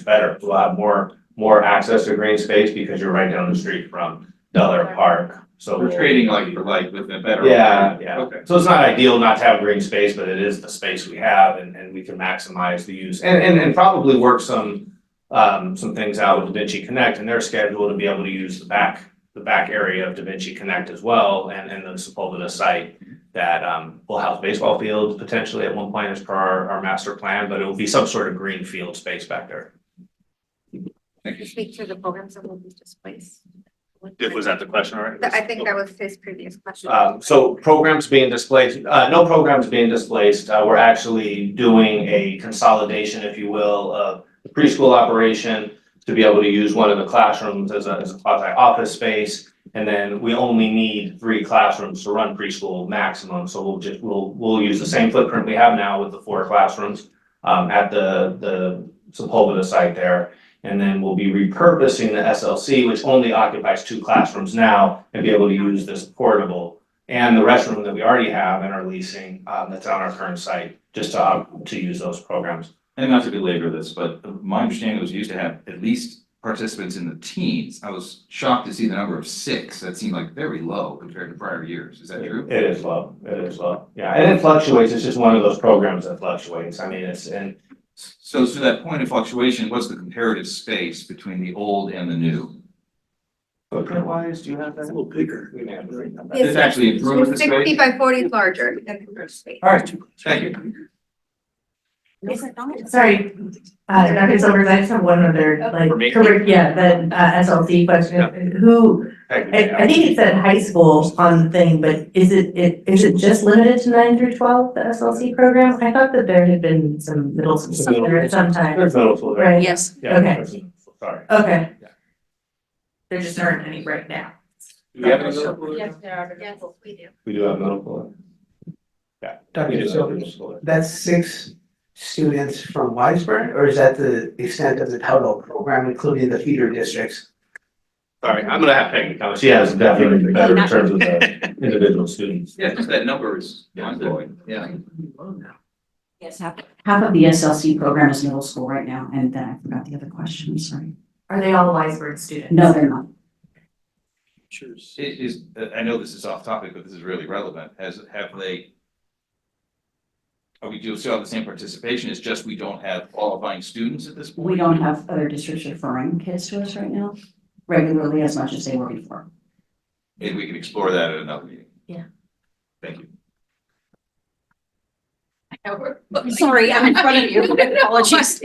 better. We'll have more access to green space because you're right down the street from Delaware Park. So We're trading like for like with a better. Yeah. Okay. So it's not ideal not to have green space, but it is the space we have and we can maximize the use and probably work some things out with DaVinci Connect and their schedule to be able to use the back area of DaVinci Connect as well and the Sepulveda site that will house baseball fields potentially at one point as per our master plan, but it will be some sort of green field space back there. Thank you. Speak to the programs that will be displaced. Was that the question already? I think that was his previous question. So programs being displaced, no programs being displaced. We're actually doing a consolidation, if you will, of the preschool operation to be able to use one of the classrooms as a quasi office space. And then we only need 3 classrooms to run preschool maximum. So we'll use the same footprint we have now with the 4 classrooms at the Sepulveda site there. And then we'll be repurposing the SLC, which only occupies 2 classrooms now, and be able to use this portable and the restroom that we already have and are leasing that's on our current site, just to use those programs. And not to belabor this, but my understanding was used to have at least participants in the teens. I was shocked to see the number of 6. That seemed like very low compared to prior years. Is that true? It is low. It is low. Yeah, and it fluctuates. It's just one of those programs that fluctuates. I mean, So to that point of fluctuation, what's the comparative space between the old and the new? footprint wise, do you have that? It's a little bigger. It's actually improved the space? 60 by 40 is larger than the first space. All right, thank you. Sorry, Dr. Silvers, I just have one other, like, the SLC question. Who, I think it said high school on the thing, but is it just limited to 9 through 12, the SLC program? I thought that there had been some middle school there at some time. There's middle school there. Right. Yes. Yeah, Okay. there's middle school, sorry. Okay. There just aren't any right now. Do we have any middle school? Yes, there are. Yes, we do. We do have middle school. Yeah. we Dr. do have middle Silvers, school. that's 6 students from Weisberg, or is that the extent of the total program, including the feeder districts? Sorry, I'm gonna have Peggy comment. She has definitely better in terms of the individual students. Yeah, just that number is mind-blowing, yeah. Yes, half of the SLC program is middle school right now, and then I forgot the other question, sorry. Are they all Weisberg students? No, they're not. It is, I know this is off topic, but this is really relevant. Are we still have the same participation? It's just we don't have qualifying students at this point? We don't have other districts referring kids to us right now regularly as much as they were before. Maybe we can explore that at another meeting. Yeah. Thank you. Sorry, I'm in front of you. Apologies.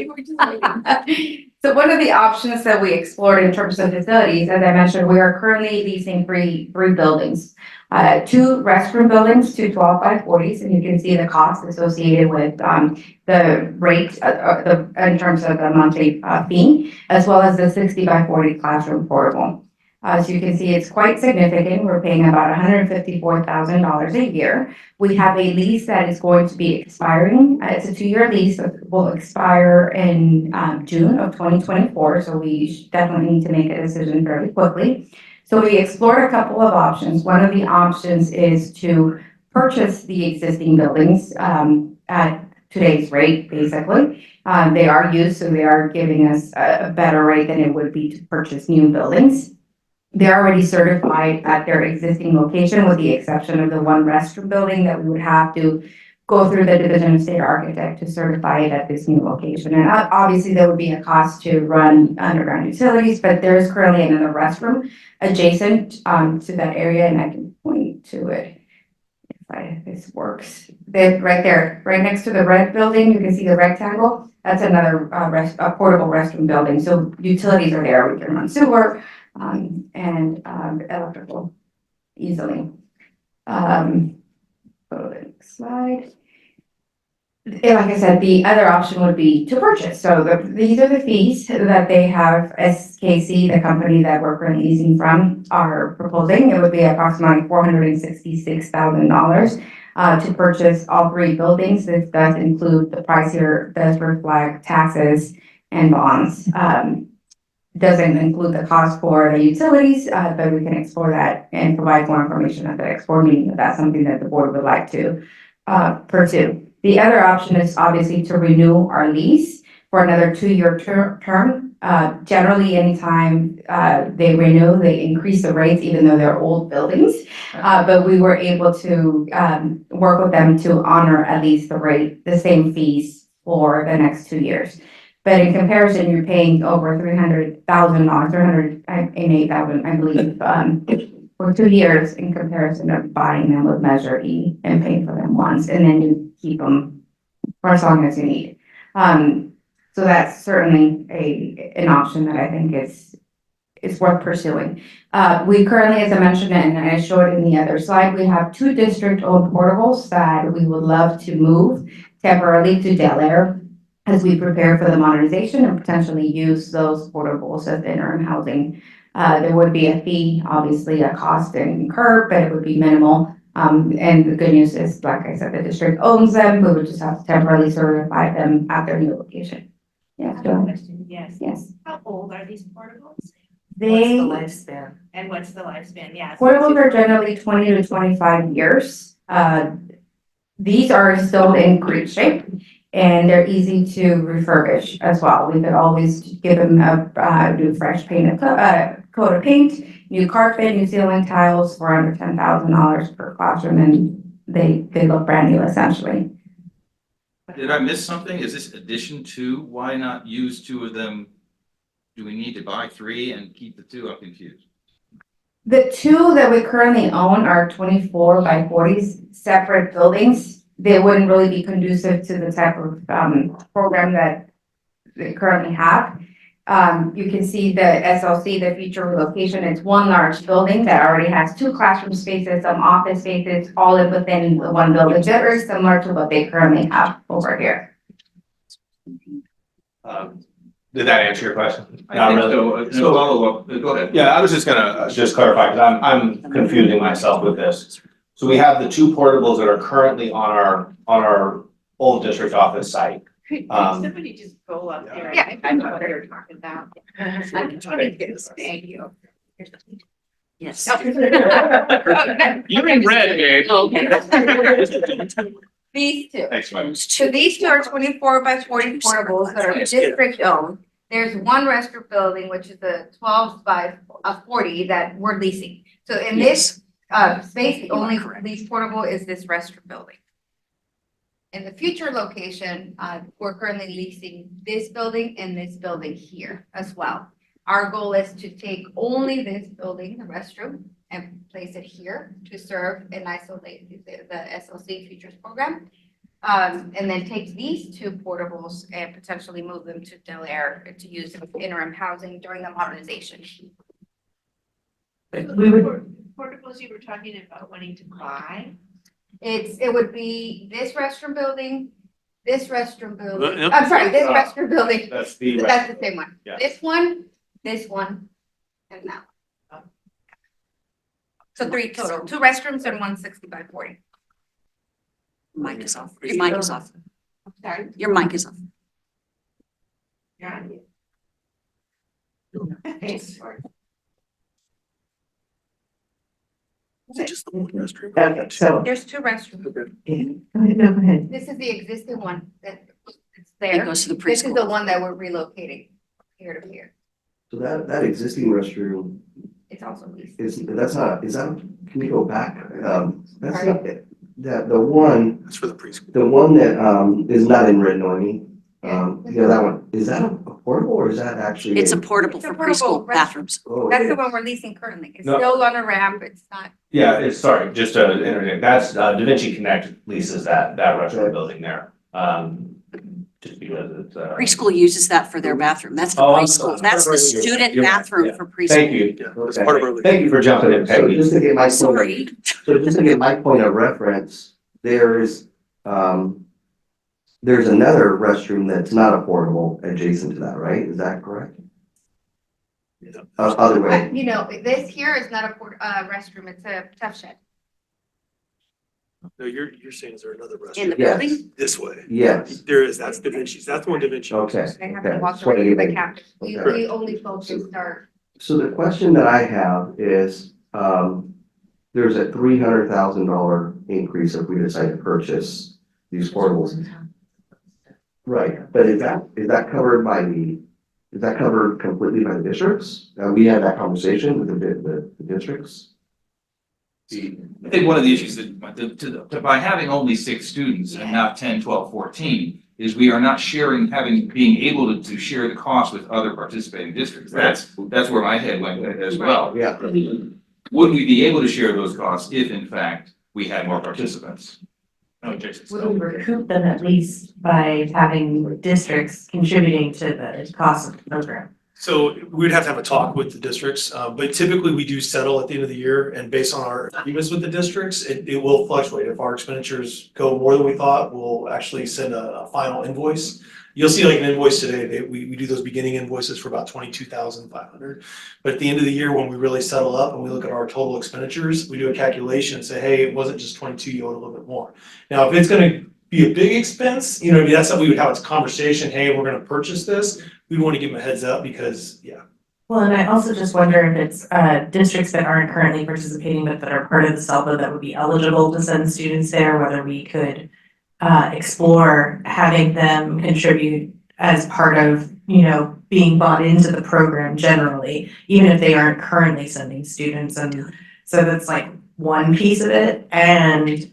So one of the options that we explored in terms of facilities, as I mentioned, we are currently leasing three buildings. 2 restroom buildings, 2 12 by 40s, and you can see the costs associated with the rate in terms of the monthly fee, as well as the 60 by 40 classroom portable. As you can see, it's quite significant. We're paying about $154,000 a year. We have a lease that is going to be expiring. It's a 2-year lease that will expire in June of 2024. So we definitely need to make a decision very quickly. So we explored a couple of options. One of the options is to purchase the existing buildings at today's rate, basically. They are used, so they are giving us a better rate than it would be to purchase new buildings. They're already certified at their existing location with the exception of the 1 restroom building that we would have to go through the Division of State Architect to certify it at this new location. And obviously, there would be a cost to run underground utilities, but there is currently another restroom adjacent to that area, and I can point to it if this works. Right there, right next to the red building, you can see the rectangle. That's another a portable restroom building. So utilities are there. We can run sewer and electrical easily. Go to the next slide. And like I said, the other option would be to purchase. So these are the fees that they have, SKC, the company that we're currently leasing from, are proposing. It would be approximately $466,000 to purchase all three buildings. This does include, the price here does reflect taxes and bonds. Doesn't include the cost for the utilities, but we can explore that and provide more information at the explore meeting if that's something that the board would like to pursue. The other option is obviously to renew our lease for another 2-year term. Generally, anytime they renew, they increase the rates, even though they're old buildings. But we were able to work with them to honor at least the same fees for the next 2 years. But in comparison, you're paying over $300,000, $308,000, I believe, for 2 years in comparison of buying them with Measure E and paying for them once, and then you keep them for as long as you need. So that's certainly an option that I think is worth pursuing. We currently, as I mentioned, and I showed in the other slide, we have 2 district-owned portables that we would love to move temporarily to Del Air as we prepare for the modernization and potentially use those portables as interim housing. There would be a fee, obviously a cost incurred, but it would be minimal. And the good news is, like I said, the district owns them. We would just have to temporarily certify them at their new location. Yes, go ahead. Yes. Yes. How old are these portables? They, lifespan? And what's the lifespan? Yeah. portables are generally 20 to 25 years. These are still in great shape, and they're easy to refurbish as well. We could always give them a new fresh paint, coat of paint, new carpet, new ceiling tiles for under $10,000 per classroom, and they look brand new essentially. Did I miss something? Is this addition to, why not use 2 of them? Do we need to buy 3 and keep the 2? I'm confused. The 2 that we currently own are 24 by 40 separate buildings. They wouldn't really be conducive to the type of program that they currently have. You can see the SLC, the future relocation. It's one large building that already has 2 classroom spaces, some office spaces, all within the one building. They're very similar to what they currently have over here. Did that answer your question? I think so. And a follow-up, go ahead. Yeah, I was just gonna clarify, because I'm confusing myself with this. So we have the 2 portables that are currently on our old district office site. Could somebody just go up there? Yeah. I know what they're talking about. I'm trying to get a video. Yes. You're in red, babe. These 2. Thanks, Mike. So these 2 are 24 by 40 portables that are district owned. There's one restroom building, which is a 12 by 40 that we're leasing. So in this space, the only lease portable is this restroom building. In the future location, we're currently leasing this building and this building here as well. Our goal is to take only this building, the restroom, and place it here to serve and isolate the SLC Futures program. And then take these 2 portables and potentially move them to Del Air to use as interim housing during the modernization. We would, Portables you were talking about wanting to buy? It would be this restroom building, this restroom building. Yep. I'm sorry, this restroom building. That's the. That's the same one. Yeah. This one, and that one. So 3 total, 2 restrooms and 1 60 by 40. Mic is off. Your mic is off. Sorry. Your mic is off. You're on mute. okay, so, There's 2 restrooms. go ahead. This is the existing one that's It there. goes to the This is the preschool. one that we're relocating here to here. So that existing restroom It's also leased. is, can we go back? That's not, the one, That's for the preschool. the one that, is not in red Noemi, yeah, that one, is that a portable or is that actually? It's a portable It's a for portable preschool bathrooms. Oh, That's it the is. one we're leasing currently. It's No. still on a ramp. It's not. Yeah, it's, sorry, just to interject, that's, Da Vinci Connect leases that restroom building there. Just because it's, Preschool uses that for their bathroom. That's for Oh, I'm preschool. sorry. That's the student You're right, bathroom yeah. for preschool. Thank you. Yeah, that's part of our. Thank you for jumping in, So Peggy. just to get my point Sorry. so just to get my point of reference, there's another restroom that's not a portable adjacent to that, right? Is that correct? Other way. You know, this here is not a restroom. It's a tough shed. No, you're saying is there another In the restroom Yes. building? this way? Yes. There is, that's Da Vinci's, that's the one Da Vinci. Okay. They have Okay. to walk Just wanted around to the get- campus. We Okay. only focused our. So the question that I have is, there's a $300,000 increase if we decide to purchase these portables. Right, but is that covered by is that covered completely by the districts? We had that conversation with the districts. I think one of the issues that by having only 6 students and not 10, 12, 14, is we are not sharing, being able to share the cost with other participating districts. That's where my head went as well. Yeah. Would we be able to share those costs if in fact we had more participants? No, Jason. Would we recoup them at least by having districts contributing to the cost of the program? So we'd have to have a talk with the districts, but typically we do settle at the end of the year, and based on our agreements with the districts, it will fluctuate. If our expenditures go more than we thought, we'll actually send a final invoice. You'll see like an invoice today, we do those beginning invoices for about 22,500. But at the end of the year, when we really settle up and we look at our total expenditures, we do a calculation and say, hey, it wasn't just 22, you owed a little bit more. Now, if it's gonna be a big expense, you know, that's something we would have, it's a conversation, hey, we're gonna purchase this. We want to give them a heads up because, yeah. Well, and I also just wonder if it's districts that aren't currently participating, but that are part of the SELBA that would be eligible to send students there, whether we could explore having them contribute as part of, you know, being bought into the program generally, even if they aren't currently sending students. And so that's like one piece of it. And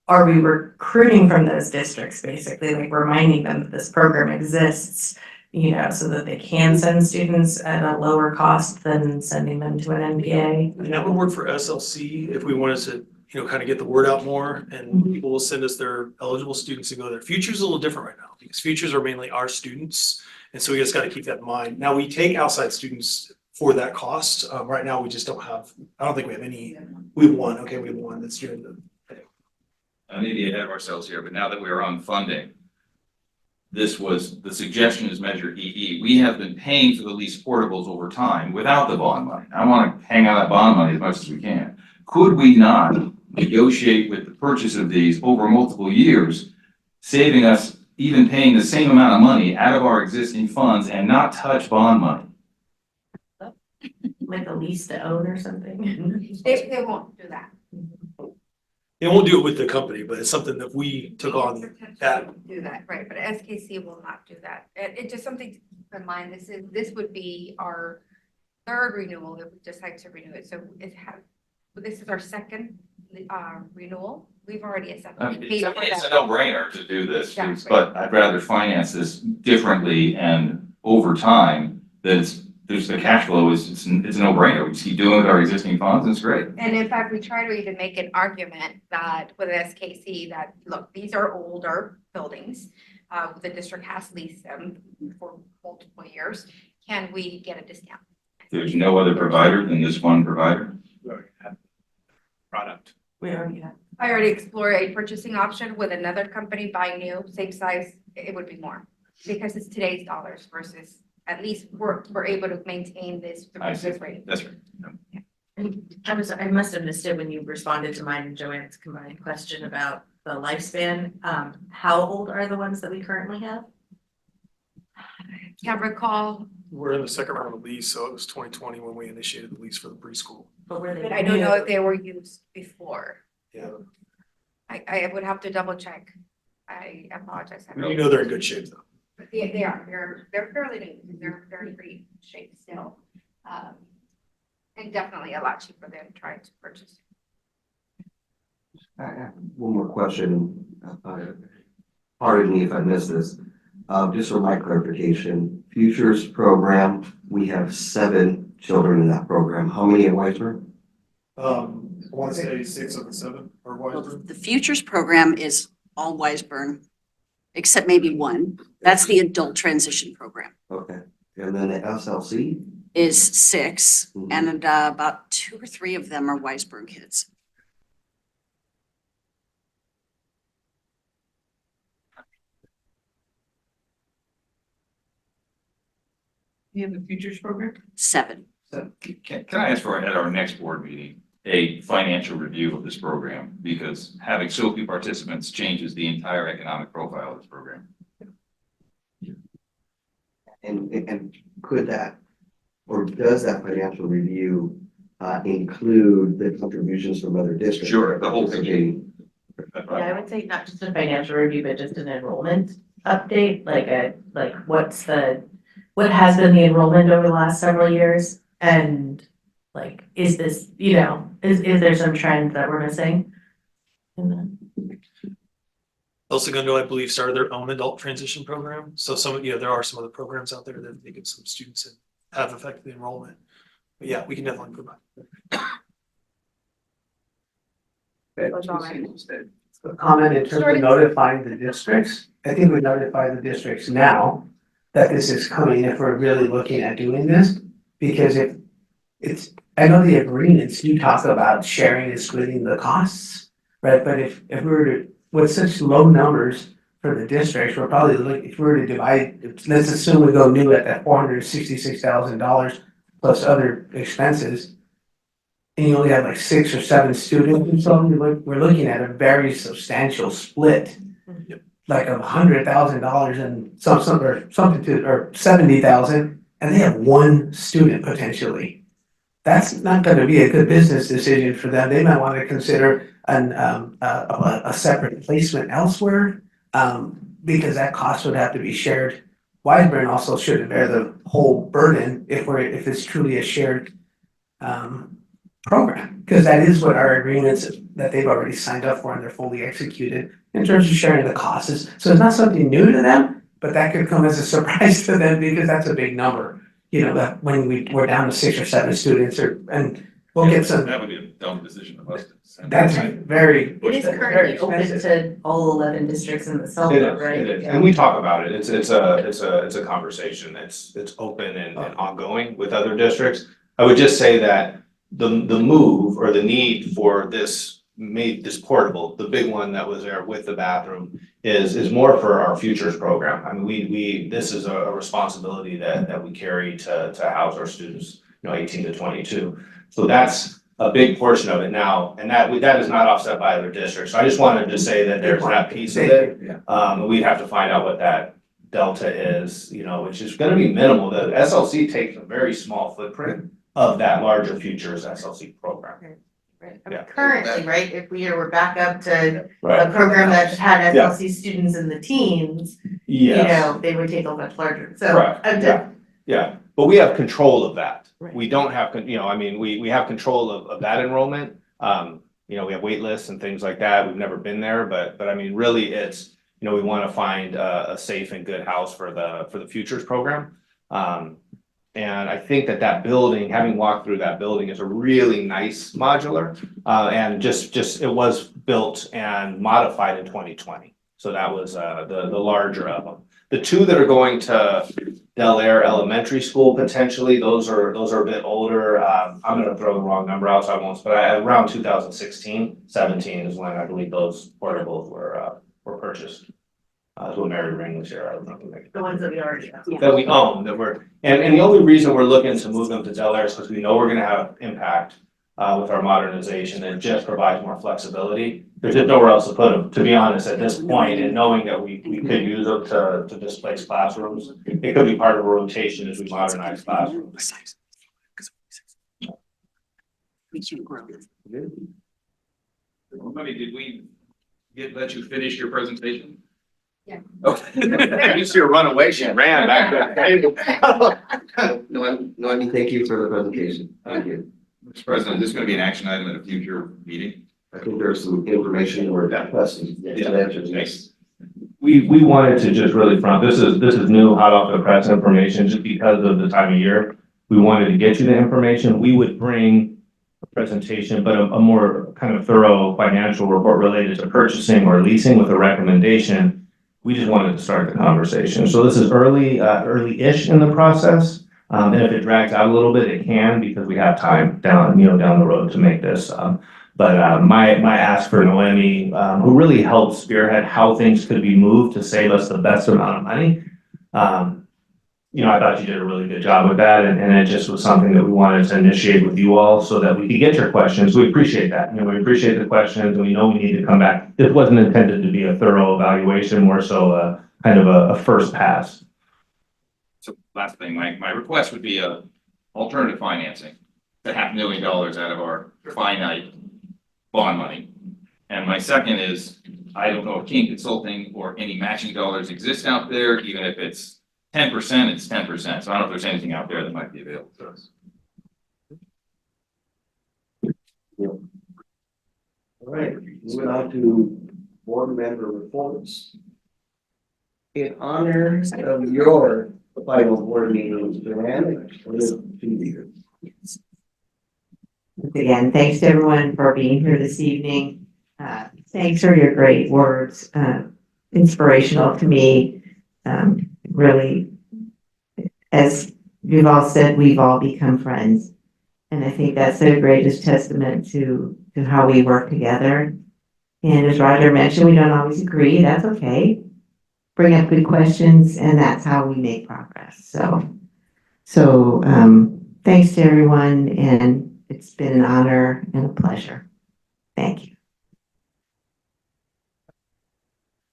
are we recruiting from those districts, basically, like reminding them that this program exists, you know, so that they can send students at a lower cost than sending them to an MBA? And that would work for SLC if we wanted to, you know, kind of get the word out more, and people will send us their eligible students to go there. Futures is a little different right now because futures are mainly our students. And so we just got to keep that in mind. Now we take outside students for that cost. Right now, we just don't have, I don't think we have any, we have one, okay, we have one that's doing the. I may be ahead of ourselves here, but now that we are on funding, the suggestion is Measure EE. We have been paying for the leased portables over time without the bond money. I want to hang on that bond money as much as we can. Could we not negotiate with the purchase of these over multiple years, saving us even paying the same amount of money out of our existing funds and not touch bond money? Like a lease to own or something? They won't do that. They won't do it with the company, but it's something that we took on that. Do that, right, but SKC will not do that. It's just something to keep in mind. This would be our third renewal if we decide to renew it. So this is our second renewal. We've already accepted. It's a no-brainer to do this, Yeah, but I'd rather finance this differently and over time. There's the cash flow it's a no-brainer. We just keep doing it with our existing funds, and it's great. And in fact, we try to even make an argument that with SKC that, look, these are older buildings. The district has leased them for multiple years. Can we get a discount? There's no other provider than this one provider. Product. We already have. I already explored a purchasing option with another company buying new, same size, it would be more. Because it's today's dollars versus, at least we're able to maintain this rate. That's right. I must have missed it when you responded to mine and Joanne's combined question about the lifespan. How old are the ones that we currently have? Can't recall, We're in the second round of lease, so it was 2020 when we initiated the lease for the preschool. But were they? but I don't know if they were used before. Yeah, I would have to double check. I apologize. you know they're in good shape though. But they are, they're fairly new, they're in great shape still. And definitely a lot cheaper than trying to purchase. I have one more question. Pardon me if I missed this. Just for my clarification, Futures program, we have 7 children in that program. How many at Whitesburg? I want to say 6 of the 7 or Well, Wiseburg. the Futures program is all Wiseburn, except maybe one. That's the adult transition program. Okay. And then the SLC? Is 6, Mhm. and about 2 or 3 of them are Wiseburn kids. You have the futures program? 7. Can I ask for at our next board meeting, a financial review of this program? Because having so few participants changes the entire economic profile of this program. And could that, or does that financial review include the contributions from other districts? Sure, the whole thing. Yeah, I would say not just a financial review, but just an enrollment update, like what has been the enrollment over the last several years? And like, is this, is there some trend that we're missing? El Segundo, I believe, started their own adult transition program. So there are some other programs out there that they get some students and have affected the enrollment. But yeah, we can definitely provide. A comment in terms of notifying the districts. I think we notify the districts now that this is coming if we're really looking at doing this. Because if it's, I know the agreements, you talk about sharing and splitting the costs, right? But if we were to, with such low numbers for the districts, we're probably looking, if we were to divide, let's assume we go new at that $466,000 plus other expenses. And you only have like 6 or 7 students or something, we're looking at a very substantial split. Like of $100,000 and something or 70,000, and they have 1 student potentially. That's not gonna be a good business decision for them. They might want to consider a separate placement elsewhere, because that cost would have to be shared. Wiseburn also shouldn't bear the whole burden if it's truly a shared program, because that is what our agreements that they've already signed up for and they're fully executed in terms of sharing the costs. So it's not something new to them, but that could come as a surprise to them because that's a big number. That when we're down to 6 or 7 students and we'll get some. That would be a dumb decision of us to send. That's very. It is currently open to all 11 districts in the South, right? It is, and we talk about it, it's a conversation, it's open and ongoing with other districts. I would just say that the move or the need for this made this portable, the big one that was there with the bathroom is more for our futures program. I mean, this is a responsibility that we carry to house our students, 18 to 22. So that's a big portion of it now, and that is not offset by other districts. So I just wanted to say that there's that piece of it. We'd have to find out what that delta is, which is gonna be minimal. The SLC takes a very small footprint of that larger futures SLC program. Right. Yeah. Currently, right, if we were back up to a Right. program that had Yeah. SLC students in the teens, Yes. they would take a much larger, so. Correct. I'm Yeah. Yeah, but we have control of that. Right. We don't have, we have control of that enrollment. We have wait lists and things like that. We've never been there, but I mean, really it's, we want to find a safe and good house for the futures program. And I think that building, having walked through that building, is a really nice modular. And just it was built and modified in 2020. So that was the larger of them. The 2 that are going to Del Air Elementary School potentially, those are a bit older. I'm gonna throw the wrong number out, so I won't, but around 2016, 17 is when I believe those portables were purchased. That's when Mary Ring was here, I don't know. The ones that we already have. That we own, and the only reason we're looking to move them to Del Air is because we know we're gonna have impact with our modernization, and it just provides more flexibility. There's just nowhere else to put them, to be honest, at this point, and knowing that we could use them to displace classrooms. It could be part of a rotation as we modernize classrooms. Money, did we let you finish your presentation? Yeah. Okay. You see her run away, she ran back there. Noemi, thank you for the presentation. Thank you. Mr. President, this is going to be an action item at a future meeting. I think there's some information or questions. Yes. We wanted to just really this is new, hot off the press information, just because of the time of year. We wanted to get you the information. We would bring a presentation, but a more kind of thorough financial report related to purchasing or leasing with a recommendation. We just wanted to start the conversation. So this is early-ish in the process. And if it drags out a little bit, it can, because we have time down the road to make this. But my ask for Noemi, who really helped spearhead how things could be moved to save us the best amount of money. I thought you did a really good job with that, and it just was something that we wanted to initiate with you all so that we could get your questions. We appreciate that. We appreciate the questions, and we know we need to come back. This wasn't intended to be a thorough evaluation, more so kind of a first pass. So last thing, my request would be a alternative financing, $500,000 out of our finite bond money. And my second is, I don't know if King Consulting or any matching dollars exist out there. Even if it's 10%, it's 10%. So I don't know if there's anything out there that might be available to us. All right, moving on to board member reports. In honor of your final board meeting, Joanne, what is it to you? Again, thanks to everyone for being here this evening. Thanks for your great words, inspirational to me. Really, as you've all said, we've all become friends. And I think that's the greatest testament to how we work together. And as Roger mentioned, we don't always agree. That's okay. Bring up good questions, and that's how we make progress. So thanks to everyone, and it's been an honor and a pleasure. Thank you.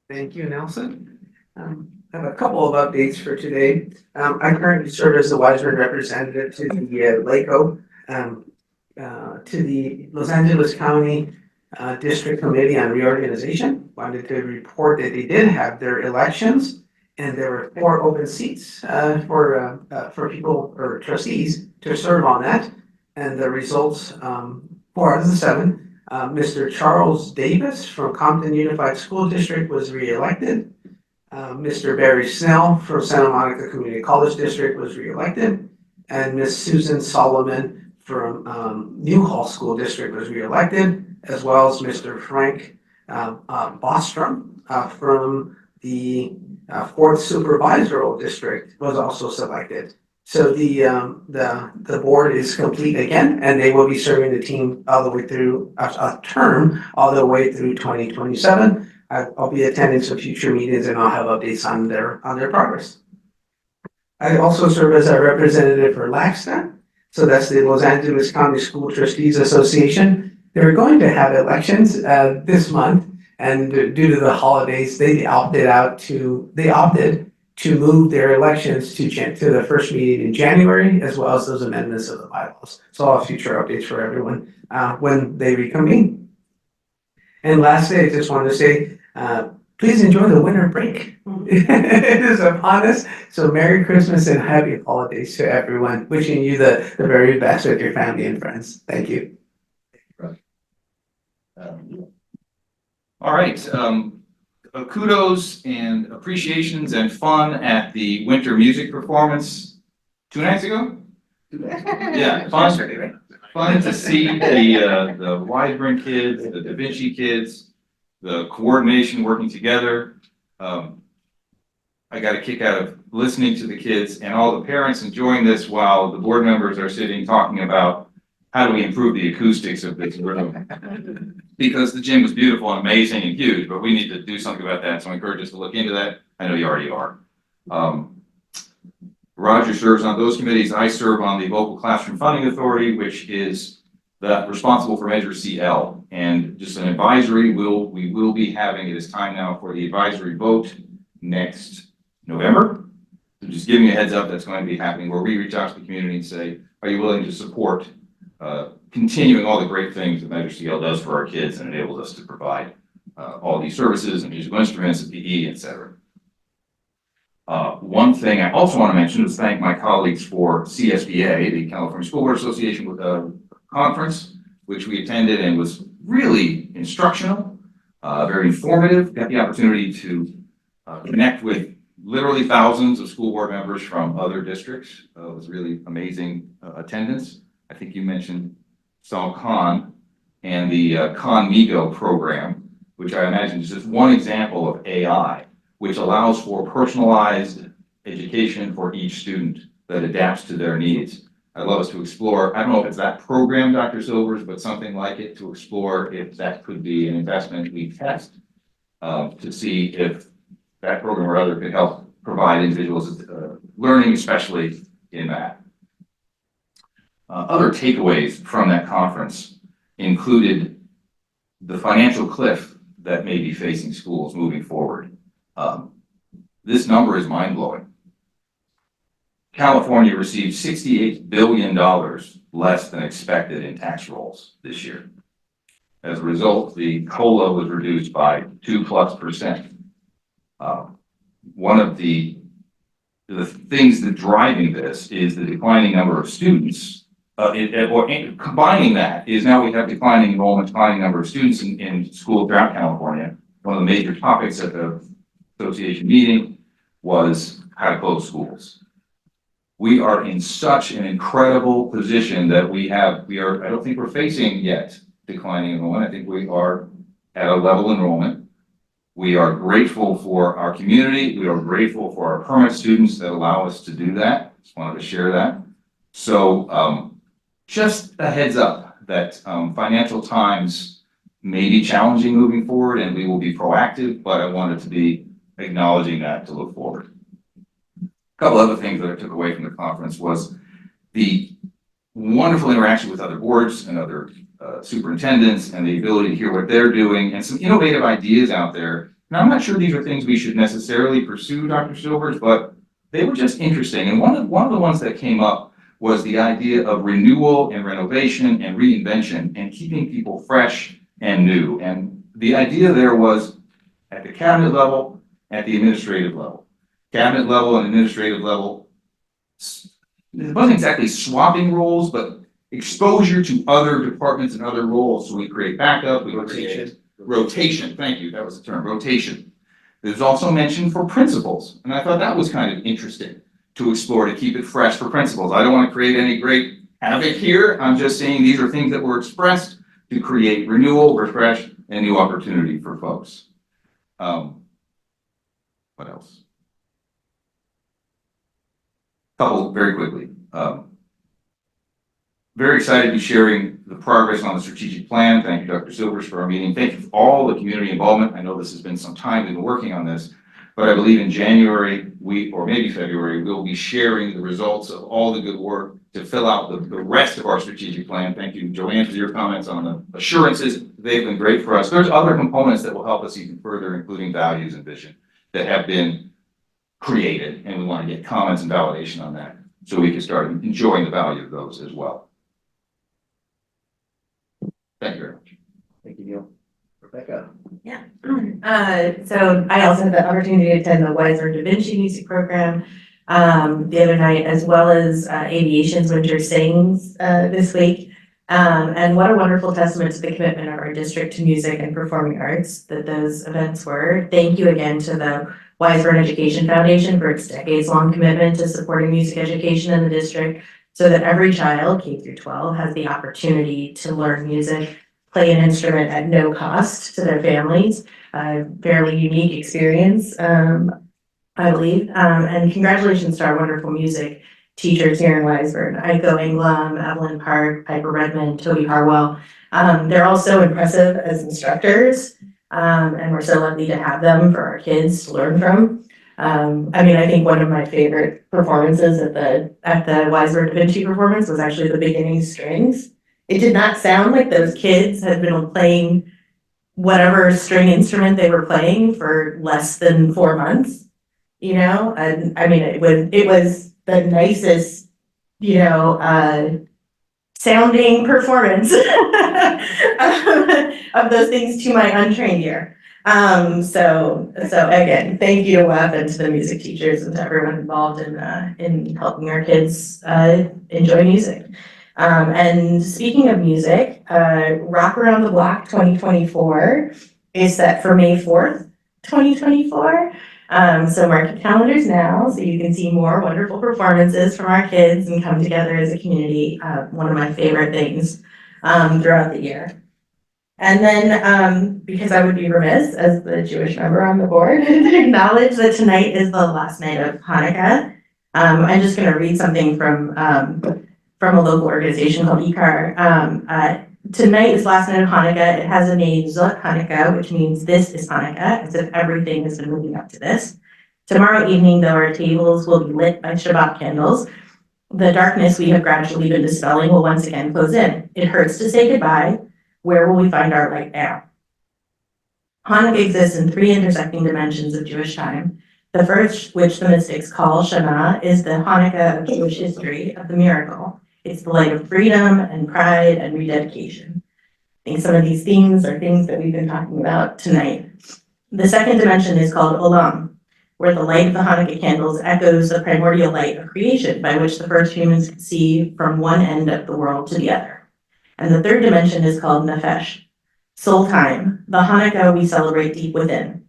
Thank you, Nelson. I have a couple of updates for today. I currently serve as the Wiseman representative to the LACO, to the Los Angeles County District Committee on Reorganization. Wanted to report that they did have their elections, and there were 4 open seats for people or trustees to serve on that. And the results, 4 out of the 7. Mr. Charles Davis from Compton Unified School District was reelected. Mr. Barry Snell from Santa Monica Community College District was reelected. And Ms. Susan Solomon from Newhall School District was reelected, as well as Mr. Frank Bostrom from the 4th Supervisoral District was also selected. So the board is complete again, and they will be serving the team all the way through a term all the way through 2027. I'll be attending some future meetings, and I'll have updates on their progress. I also serve as a representative for LACSTA. So that's the Los Angeles County School Trustees Association. They're going to have elections this month, and due to the holidays, they opted to move their elections to the first meeting in January, as well as those amendments of the bylaws. So I'll have future updates for everyone when they reconvene. And lastly, I just wanted to say, please enjoy the winter break. It is upon us. So Merry Christmas and Happy Holidays to everyone. Wishing you the very best with your family and friends. Thank you. All right. Kudos and appreciations and fun at the winter music performance 2 nights ago. Yeah, fun to see the Wiseburn kids, the Da Vinci kids, the coordination working together. I got a kick out of listening to the kids and all the parents enjoying this while the board members are sitting talking about how do we improve the acoustics of this room. Because the gym was beautiful and amazing and huge, but we need to do something about that. So I encourage us to look into that. I know you already are. Roger serves on those committees. I serve on the Local Classroom Funding Authority, which is responsible for Measure CL. And just an advisory, we will be having, it is time now for the advisory vote next November. So just giving you a heads up, that's going to be happening, where we reach out to the community and say, are you willing to support continuing all the great things that Measure CL does for our kids and enables us to provide all these services and musical instruments and PE, et cetera. One thing I also want to mention is thank my colleagues for CSBA, the California School Board Association, with a conference, which we attended and was really instructional, very informative, got the opportunity to connect with literally thousands of school board members from other districts. It was really amazing attendance. I think you mentioned Sal Khan and the ConMigo program, which I imagine is just one example of AI, which allows for personalized education for each student that adapts to their needs. I'd love us to explore, I don't know if it's that program, Dr. Silvers, but something like it, to explore if that could be an investment we test to see if that program or other could help provide individuals learning, especially in that. Other takeaways from that conference included the financial cliff that may be facing schools moving forward. This number is mind-blowing. California received $68 billion less than expected in tax rolls this year. As a result, the COLA was reduced by 2+%. One of the things that driving this is the declining number of students. Combining that is now we have declining enrollment, declining number of students in schools throughout California. One of the major topics at the association meeting was how to close schools. We are in such an incredible position that I don't think we're facing yet declining enrollment. I think we are at a level enrollment. We are grateful for our community. We are grateful for our permanent students that allow us to do that. Just wanted to share that. So just a heads up that financial times may be challenging moving forward, and we will be proactive, but I wanted to be acknowledging that to look forward. A couple other things that I took away from the conference was the wonderful interaction with other boards and other superintendents, and the ability to hear what they're doing, and some innovative ideas out there. And I'm not sure these are things we should necessarily pursue, Dr. Silvers, but they were just interesting. And one of the ones that came up was the idea of renewal and renovation and reinvention and keeping people fresh and new. And the idea there was at the cabinet level, at the administrative level. Cabinet level and administrative level, it wasn't exactly swapping roles, but exposure to other departments and other roles. So we create backup, we create rotation. Thank you, that was the term, rotation. There's also mention for principals, and I thought that was kind of interesting to explore, to keep it fresh for principals. I don't want to create any great havoc here. I'm just saying these are things that were expressed to create renewal, refresh, and new opportunity for folks. What else? Couple very quickly. Very excited to be sharing the progress on the strategic plan. Thank you, Dr. Silvers, for our meeting. Thank you for all the community involvement. I know this has been some time we've been working on this, but I believe in January, or maybe February, we'll be sharing the results of all the good work to fill out the rest of our strategic plan. Thank you, Joanne, for your comments on the assurances. They've been great for us. There's other components that will help us even further, including values and vision that have been created, and we want to get comments and validation on that so we can start enjoying the value of those as well. Thank you very much. Thank you, Neil. Rebecca. Yeah. So I also had the opportunity to attend the Weiser Da Vinci music program the other night, as well as Aviation's Winter Sings this week. And what a wonderful testament to the commitment of our district to music and performing arts that those events were. Thank you again to the Weisburn Education Foundation for its decades-long commitment to supporting music education in the district, so that every child, K through 12, has the opportunity to learn music, play an instrument at no cost to their families. A fairly unique experience, I believe. And congratulations to our wonderful music teachers here in Weisburn, Aiko Englum, Evelyn Park, Piper Redmond, Toby Harwell. They're all so impressive as instructors, and we're so lucky to have them for our kids to learn from. I mean, I think one of my favorite performances at the Weiser Da Vinci performance was actually the beginning strings. It did not sound like those kids had been playing whatever string instrument they were playing for less than 4 months, you know? And I mean, it was the nicest, you know, sounding performance of those things to my untrained ear. So again, thank you to WEP and to the music teachers and to everyone involved in helping our kids enjoy music. And speaking of music, Rock Around the Block 2024 is set for May 4th, 2024. So mark your calendars now so you can see more wonderful performances from our kids and come together as a community. One of my favorite things throughout the year. And then, because I would be remiss as the Jewish member on the board to acknowledge that tonight is the last night of Hanukkah. I'm just going to read something from a local organization called IKAR. Tonight is last night of Hanukkah. It has a name, Zot Hanukkah, which means this is Hanukkah, as if everything has been moving up to this. Tomorrow evening, though, our tables will be lit by Shabbat candles. The darkness we have gradually been dispelling will once again close in. It hurts to say goodbye. Where will we find our light now? Hanukkah exists in 3 intersecting dimensions of Jewish time. The first, which the mystics call Shana, is the Hanukkah of Jewish history, of the miracle. It's the light of freedom and pride and rededication. I think some of these themes are things that we've been talking about tonight. The second dimension is called Olam, where the light of the Hanukkah candles echoes the primordial light of creation by which the first humans could see from one end of the world to the other. And the third dimension is called Nefesh, soul time, the Hanukkah we celebrate deep within.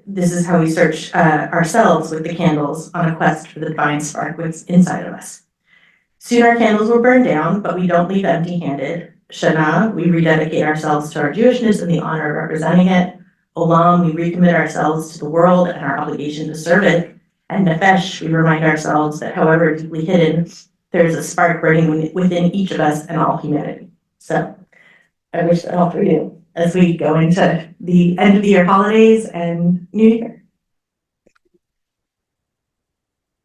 This is how we search ourselves with the candles on a quest for the divine spark what's inside of us. Soon our candles will burn down, but we don't leave empty-handed. Shana, we rededicate ourselves to our Jewishness and the honor of representing it. Olam, we recommit ourselves to the world and our obligation to serve it. And Nefesh, we remind ourselves that however deeply hidden, there is a spark burning within each of us and all humanity. So I wish that all for you as we go into the end of the year holidays and New Year.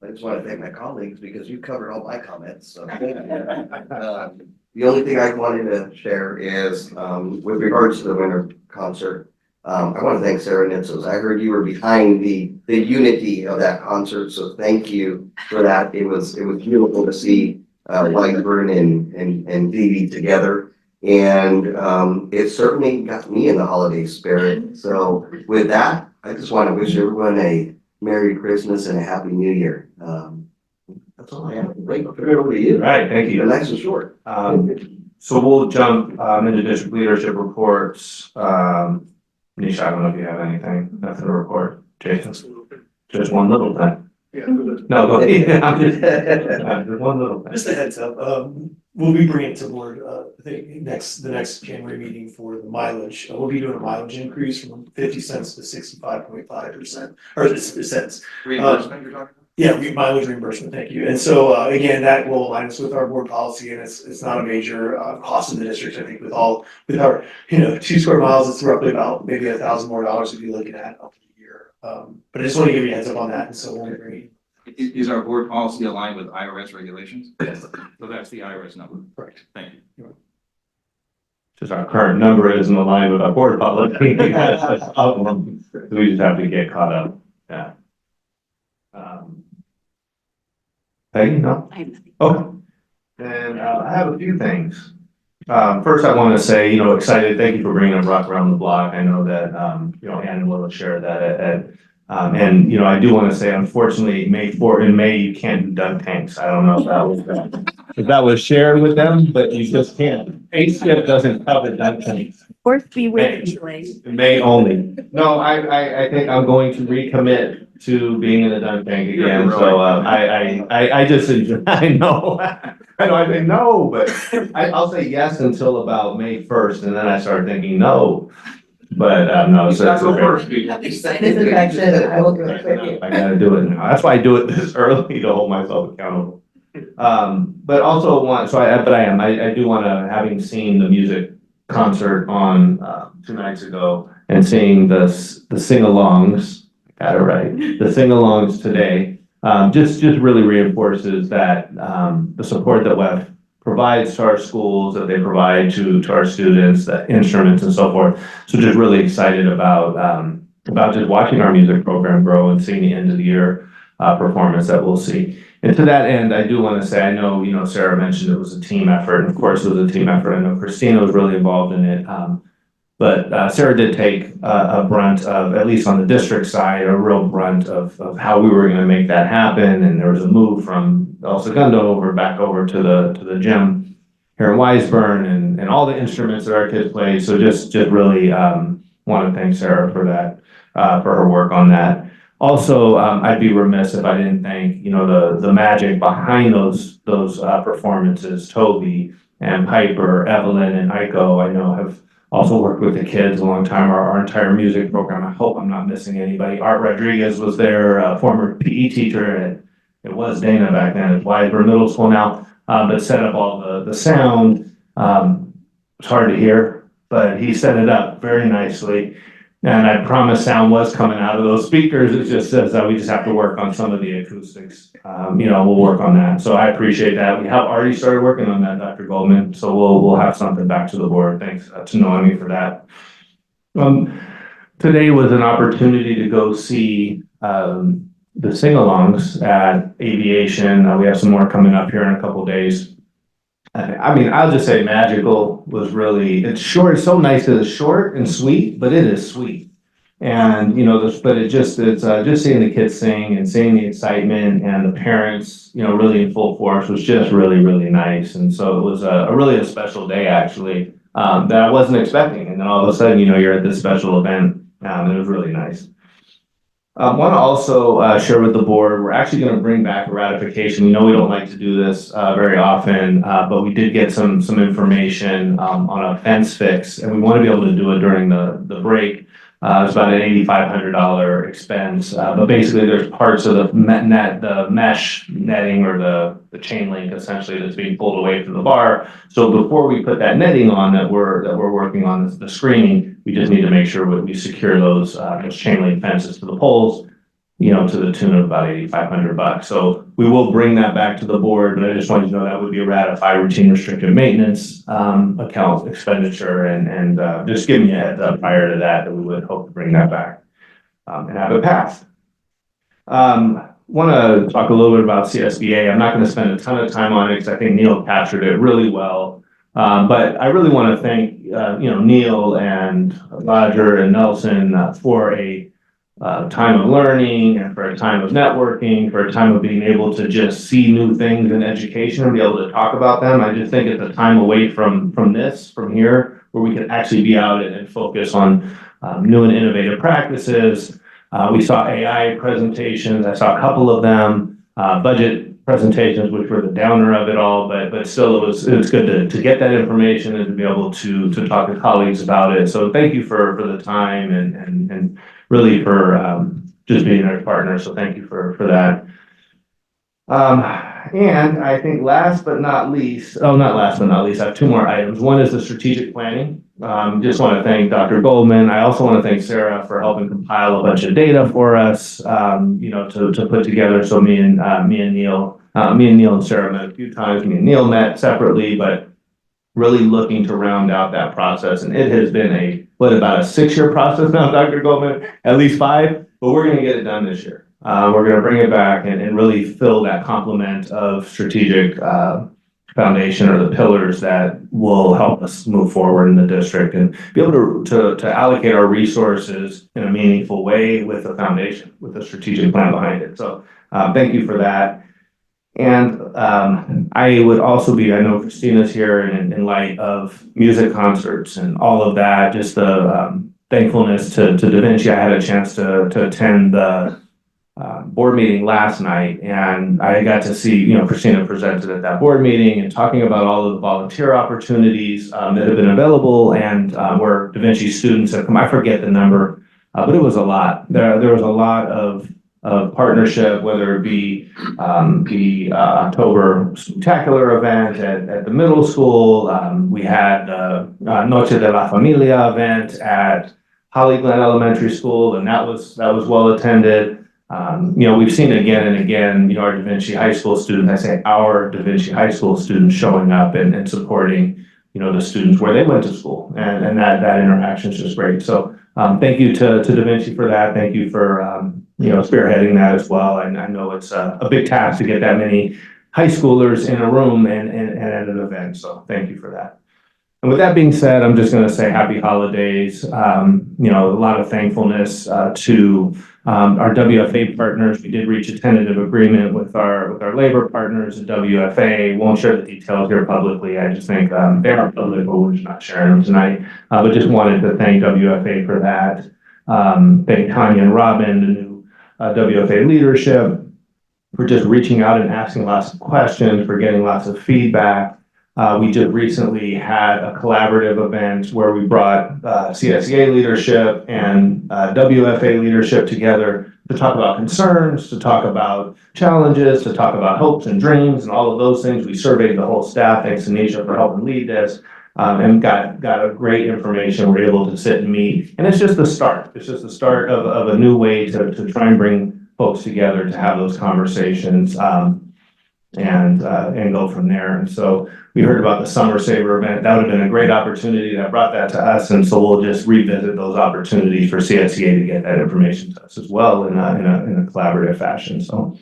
I just want to thank my colleagues because you covered all my comments, so. The only thing I wanted to share is, with regards to the winter concert, I want to thank Sarah Nitzos. I heard you were behind the unity of that concert, so thank you for that. It was beautiful to see Whiteburn and Vivi together. And it certainly got me in the holiday spirit. So with that, I just want to wish everyone a Merry Christmas and a Happy New Year. That's all I have. Wait, I'll turn it over to you. Right, thank you. Nice and short. So we'll jump into district leadership reports. Nisha, I don't know if you have anything, nothing to report. Jason? Just one little thing. Yeah. No, go ahead. I'm just one little thing. Just a heads up, we'll be bringing it to board, I think the next January meeting for the mileage. We'll be doing a mileage increase from 50 cents to 65.5%, or cents. Reimbursement you're talking about? Yeah, mileage reimbursement, thank you. And so, again, that will align us with our board policy, and it's not a major cost in the district. I think with our, 2 square miles, it's roughly about maybe $1,000 more to be looking at up to the year. But I just want to give you a heads up on that, and so we'll bring Is our board policy aligned with IRS regulations? Yes. So that's the IRS number. Correct. Thank you. Just our current number isn't aligned with our board policy. We just have to get caught up. Yeah. Peggy, no? I have nothing. Okay. And I have a few things. First, I want to say, excited. Thank you for bringing up Rock Around the Block. I know that, Ann and Will shared that and I do want to say, unfortunately, in May, you can't do dunk tanks. I don't know if that was shared with them, but you just can't. ACF doesn't cover dunk tanks. Fourth be with you. May only. No, I think I'm going to recommit to being in the dunk tank again. So, I just enjoy, I know. I say no, but I'll say yes until about May 1st, and then I start thinking no. But, no, so it's okay. Disinfection, I will do it with you. I gotta do it now. That's why I do it this early, to hold myself accountable. But also I do wanna, having seen the music concert on 2 nights ago and seeing the sing-alongs, got it right, the sing-alongs today, just really reinforces that the support that WEF provides to our schools, that they provide to our students, the instruments and so forth. So just really excited about just watching our music program grow and seeing the end of the year performance that we'll see. And to that end, I do want to say, I know, Sarah mentioned it was a team effort, and of course it was a team effort. I know Christina was really involved in it. But Sarah did take a brunt of, at least on the district side, a real brunt of how we were going to make that happen. And there was a move from El Segundo over, back over to the gym here in Wiseburn and all the instruments that our kids play. So just really, want to thank Sarah for that, for her work on that. Also, I'd be remiss if I didn't thank, the magic behind those performances. Toby and Piper, Evelyn and Aiko, I know have also worked with the kids a long time, our entire music program. I hope I'm not missing anybody. Art Rodriguez was their former PE teacher it was Dana back then, it's Wiseburn Middle School now, but set up all the sound. It's hard to hear, but he set it up very nicely. And I promise sound was coming out of those speakers. It just says that we just have to work on some of the acoustics. We'll work on that. So I appreciate that. We have already started working on that, Dr. Goldman. So we'll have something back to the board. Thanks to Noemi for that. Today was an opportunity to go see the sing-alongs at Aviation. We have some more coming up here in a couple days. I'll just say Magical was really, it's short, it's so nice that it's short and sweet, but it is sweet. And, it's just seeing the kids sing and seeing the excitement and the parents, really in full force was just really, really nice. And so it was a really special day actually, that I wasn't expecting. And then all of a sudden, you're at this special event, and it was really nice. I want to also share with the board, we're actually going to bring back a ratification. We know we don't like to do this very often, but we did get some information on a fence fix, and we want to be able to do it during the break. It's about an $8,500 expense, but basically there's parts of the mesh netting or the chain link essentially that's being pulled away from the bar. So before we put that netting on that we're working on the screening, we just need to make sure we secure those chain link fences to the poles, to the tune of about $8,500. So we will bring that back to the board, but I just wanted to know that would be a ratified routine restricted maintenance account expenditure, and just giving you a heads up prior to that we would hope to bring that back and have it passed. Want to talk a little bit about CSBA. I'm not going to spend a ton of time on it because I think Neil captured it really well. But I really want to thank, Neil and Roger and Nelson for a time of learning and for a time of networking, for a time of being able to just see new things in education and be able to talk about them. I just think it's a time away from here, where we can actually be out and focus on new and innovative practices. We saw AI presentations. I saw a couple of them, budget presentations, which were the downer of it all, but still it was good to get that information and to be able to talk to colleagues about it. So thank you for the time and really for just being our partner. So thank you for that. And I think last but not least, I have two more items. One is the strategic planning. Just want to thank Dr. Goldman. I also want to thank Sarah for helping compile a bunch of data for us, to put together. So me and Neil and Sarah met a few times. Me and Neil met separately, but really looking to round out that process. And it has been about a 6-year process now, Dr. Goldman, at least 5, but we're going to get it done this year. We're going to bring it back and really fill that complement of strategic foundation or the pillars that will help us move forward in the district and be able to allocate our resources in a meaningful way with a foundation, with a strategic plan behind it. So thank you for that. And I would also I know Christina's here, and in light of music concerts and all of that, just the thankfulness to Da Vinci. I had a chance to attend the board meeting last night, and I got to see, Christina presented at that board meeting and talking about all of the volunteer opportunities that have been available and where Da Vinci students have come. I forget the number, but it was a lot. There was a lot of partnership, whether it be the October Spectacular event at the middle school. We had Noche de la Familia event at Holly Glen Elementary School, and that was well attended. We've seen again and again, our Da Vinci High School students, I say our Da Vinci High School students showing up and supporting, the students where they went to school, and that interaction is just great. So thank you to Da Vinci for that. Thank you for, spearheading that as well. And I know it's a big task to get that many high schoolers in a room and at an event. So thank you for that. And with that being said, I'm just going to say happy holidays. You know, a lot of thankfulness to our WFA partners. We did reach a tentative agreement with our labor partners at WFA. Won't share the details here publicly. I just think they are public, but we're just not sharing them tonight. But just wanted to thank WFA for that. Thank Tanya and Robin, the new WFA leadership, for just reaching out and asking lots of questions, for getting lots of feedback. We just recently had a collaborative event where we brought CSEA leadership and WFA leadership together to talk about concerns, to talk about challenges, to talk about hopes and dreams and all of those things. We surveyed the whole staff. Thanks to Nisha for helping lead this, and got a great information. We're able to sit and meet. And it's just the start. It's just the start of a new way to try and bring folks together to have those conversations and go from there. And so we heard about the Summer Saver event. That would have been a great opportunity that brought that to us. And so we'll just revisit those opportunities for CSEA to get that information to us as well in a collaborative fashion. So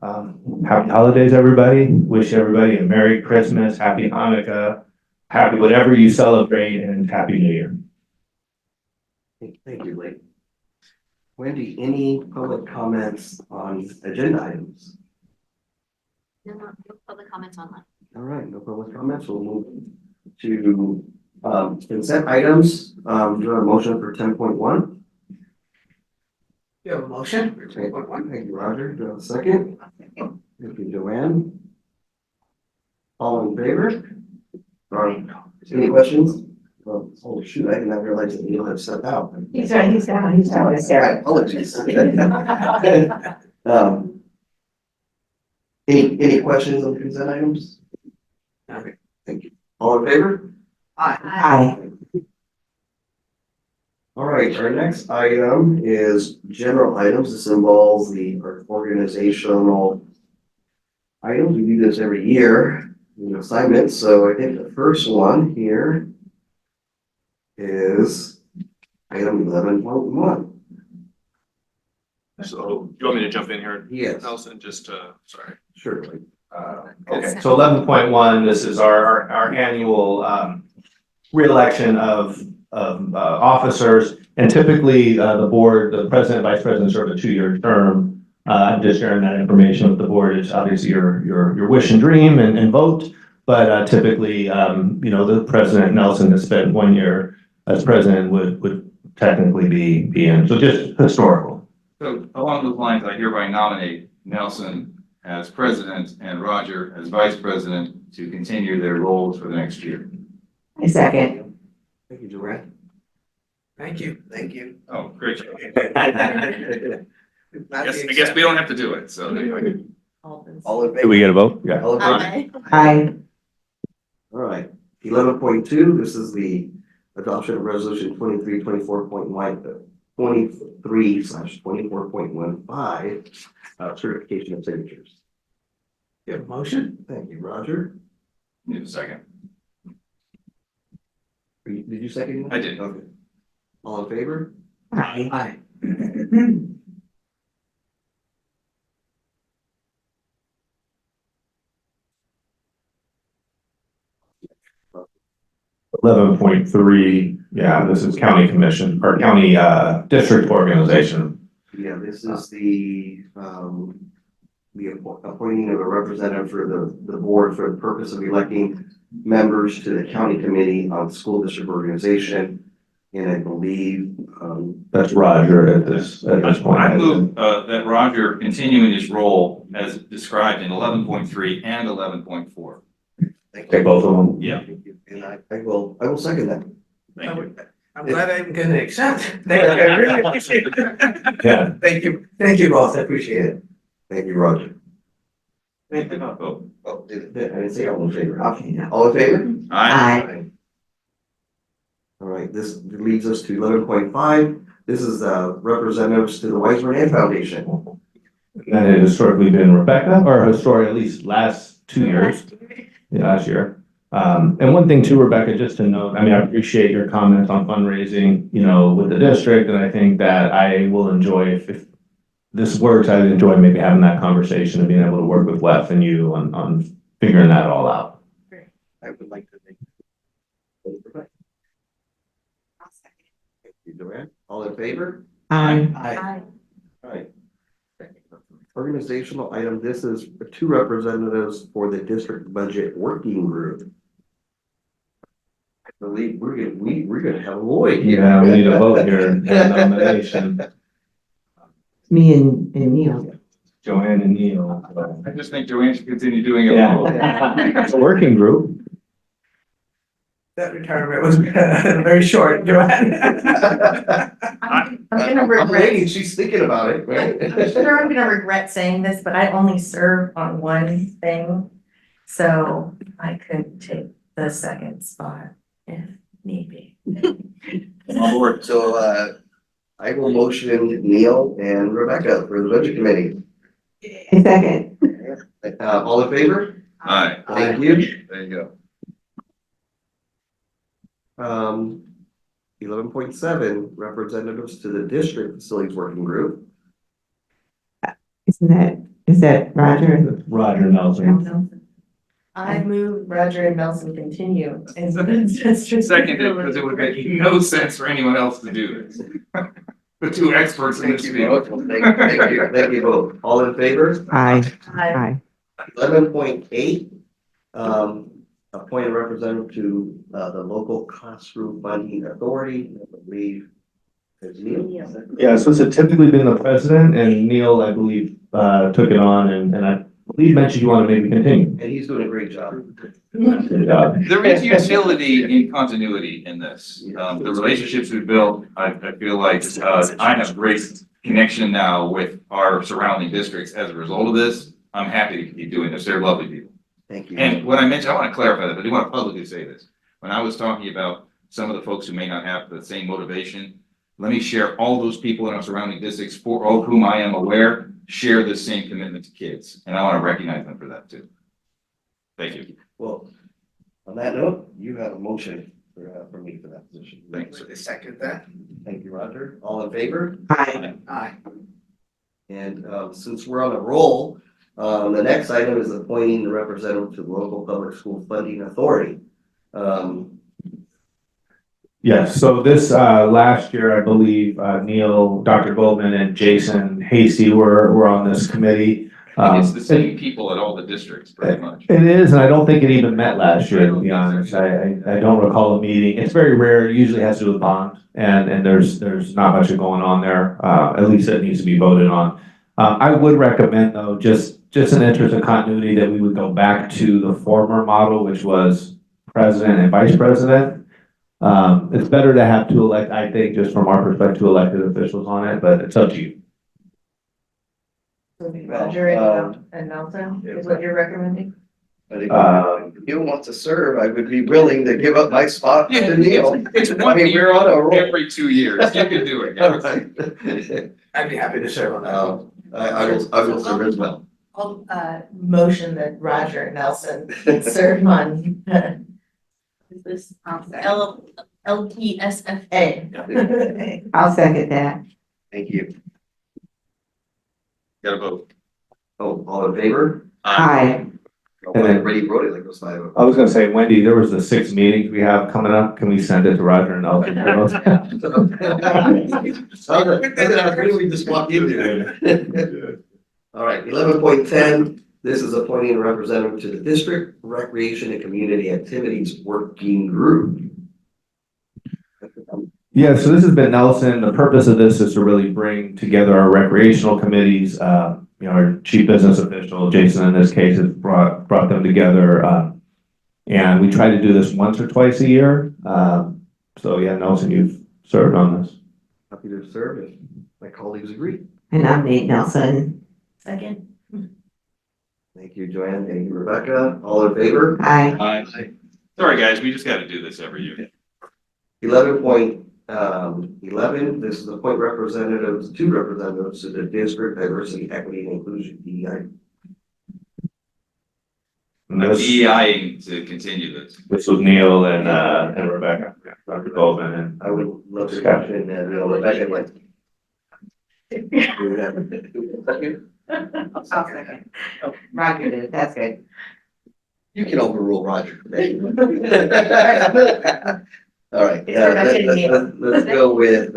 happy holidays, everybody. Wish everybody a Merry Christmas, Happy Hanukkah, happy whatever you celebrate, and Happy New Year. Thank you, Lee. Wendy, any public comments on agenda items? No public comments online. All right, no public comments. We'll move to consent items. Do you have a motion for 10.1? You have a motion? Thank you, Roger. Do you have a second? Thank you, Joanne. All in favor? Any questions? Oh shoot, I did not realize that Neil had stepped out. He's down. My apologies. Any questions on consent items? Okay, thank you. All in favor? Aye. All right, our next item is general items. This involves our organizational items. We do this every year, assignments. So I think the first one here is item 11.1. So you want me to jump in here? Yes. Nelson, just sorry. Sure. Okay, so 11.1, this is our annual reelection of officers. And typically the board, the president, vice president serve a 2-year term. I'm just sharing that information with the board. It's obviously your wish and dream and vote. But typically, the president, Nelson, has spent 1 year as president would technically be in. So just historical. So along those lines, I hereby nominate Nelson as president and Roger as vice president to continue their roles for the next year. I second. Thank you, Joanne. Thank you. Thank you. Oh, great job. I guess we don't have to do it, so. All in favor? Do we get a vote? Yeah. All in favor? Aye. All right, 11.2, this is the adoption of resolution 23/24.15, certification of signatures. You have a motion? Thank you, Roger. Need a second. Did you second? I did. Okay. All in favor? Aye. 11.3, yeah, this is county commission or county district organization. Yeah, this is the appointing of a representative for the board for the purpose of electing members to the county committee on school district organization. And I believe, That's Roger at this point. I move that Roger continue in his role as described in 11.3 and 11.4. Take both of them. Yeah. Thank you. And I will second that. Thank you. I'm glad I'm gonna accept. Thank you. I really appreciate it. Yeah. Thank you. Thank you both. I appreciate it. Thank you, Roger. Thank you. Vote. Oh, I didn't say all in favor. Okay, all in favor? Aye. All right, this leads us to 11.5. This is representatives to the Weisman Inn Foundation. That had historically been Rebecca, or historically at least last 2 years. Yeah, last year. And one thing too, Rebecca, just to note, I mean, I appreciate your comments on fundraising, with the district. And I think that I will enjoy, if this works, I'd enjoy maybe having that conversation and being able to work with Wes and you on figuring that all out. I would like to thank Thank you, Joanne. All in favor? Aye. All right. Organizational item, this is two representatives for the district budget working group. I believe we're gonna have Lloyd here. Yeah, we need a vote here, and a nomination, Me and Neil. Joanne and Neil. I just think Joanne should continue doing it. Yeah, it's a working group. That retirement was very short, Joanne. I'm gonna I'm regret, waiting, she's thinking about it, right? I'm sure I'm gonna regret saying this, but I only serve on one thing. So I could take the second spot if need be. On board. So, I will motion Neil and Rebecca for the budget committee. Second. All in favor? Aye. Thank you. There you go. 11.7, representatives to the district facilities working group. Is that Roger? Roger Nelson. I move Roger and Nelson continue. Seconded, because it would make no sense for anyone else to do this. The two experts in this Thank you field. both. Thank you both. All in favor? Aye. Aye. 11.8, appoint a representative to, the local classroom funding authority, I believe. Is Neil? Yeah, so it's typically been the president, and Neil, I believe, took it on, and I believe mentioned you want to maybe continue. And he's doing a great job. Good job. There is utility in continuity in this. The relationships we've built, I feel like, I have great connection now with our surrounding districts as a result of this. I'm happy to keep doing this. They're lovely people. Thank you. And what I mentioned, I want to clarify that, but I do want to publicly say this. When I was talking about some of the folks who may not have the same motivation, let me share all those people in our surrounding districts, for all whom I am aware, share the same commitment to kids. And I want to recognize them for that too. Thank you. Well, on that note, you have a motion for me for that position. Thanks. I second that. Thank you, Roger. All in favor? Aye. Aye. And since we're on a roll, the next item is appointing the representative to the local public school funding authority. Yes, so this, last year, I believe, Neil, Dr. Goldman, and Jason Hasty were on this committee. It's the same people at all the districts, pretty much. It is, and I don't think it even met last year, to be honest. I don't recall a meeting. It's very rare. It usually has to do with bond, and there's not much going on there. At least it needs to be voted on. I would recommend, though, just in the interest of continuity, that we would go back to the former model, which was president and vice president. It's better to have two I think, just from our perspective, two elected officials on it, but it's up to you. Roger and Nelson is what you're recommending? But if Neil wants to serve, I would be willing to give up my spot to Neil. It's I one mean, year we're on a roll. every 2 years. You can do it. All guys. right. I'd be happy to serve on that. I will serve as well. I'll motion that Roger and Nelson serve on this LTSFA. I'll second that. Thank you. Got a vote. Oh, all in favor? Aye. Oh, everybody wrote it like it was 5-0. I was gonna say, Wendy, there was the 6 meetings we have coming up. Can we send it to Roger and Nelson? We just walked in there. All right, 11.10, this is appointing a representative to the district recreation and community activities working group. Yeah, so this has been Nelson. The purpose of this is to really bring together our recreational committees. Our chief business official, Jason, in this case, has brought them together. And we try to do this once or twice a year. So yeah, Nelson, you've served on this. Happy to serve if my colleagues agree. I nominate Nelson. Second. Thank you, Joanne. Thank you, Rebecca. All in favor? Aye. Sorry, guys, we just got to do this every year. 11.11, this is appoint two representatives to the district diversity, equity, and inclusion DEI. And I'm this DEI-ing to continue this. was Neil and Rebecca, Dr. Goldman, and I would love to mention that Rebecca went. I'll second. Roger did, that's good. You can overrule Roger today. All right, It's Rebecca and Neil. let's go with,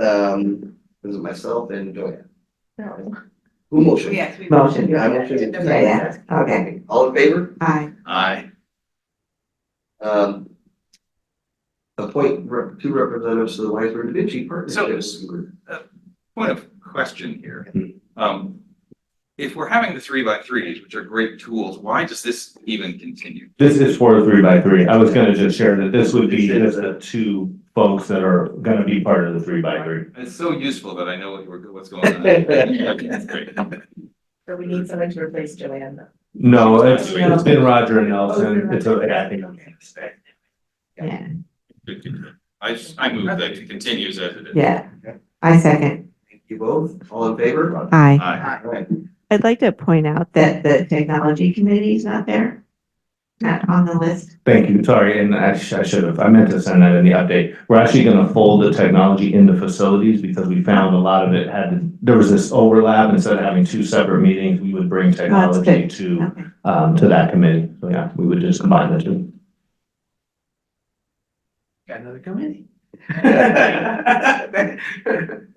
is it myself and Joanne? No. Who motioned? Yes, we Motion. I motioned. Yeah, okay. All in favor? Aye. Aye. Appoint two representatives to the Weisberg Da Vinci Partnerships Group. Point of question here. If we're having the 3x3s, which are great tools, why does this even continue? This is for 3x3. I was gonna just share that this would be just the two folks that are gonna be part of the 3x3. It's so useful that I know what's going on. That's great. So we need someone to replace Joanne though. No, it's been Roger and Nelson. It's a, I think. Yeah, I move that it continues as it is. yeah. I second. Thank you both. All in favor? Aye. Aye. All right. I'd like to point out that the technology committee is not there, not on the list. Thank you, sorry, and I should have, I meant to send that in the update. We're actually gonna fold the technology into facilities because we found a lot of it there was this overlap. Instead of having two separate meetings, we would bring technology to that committee. So yeah, we would just combine the two. Got another committee.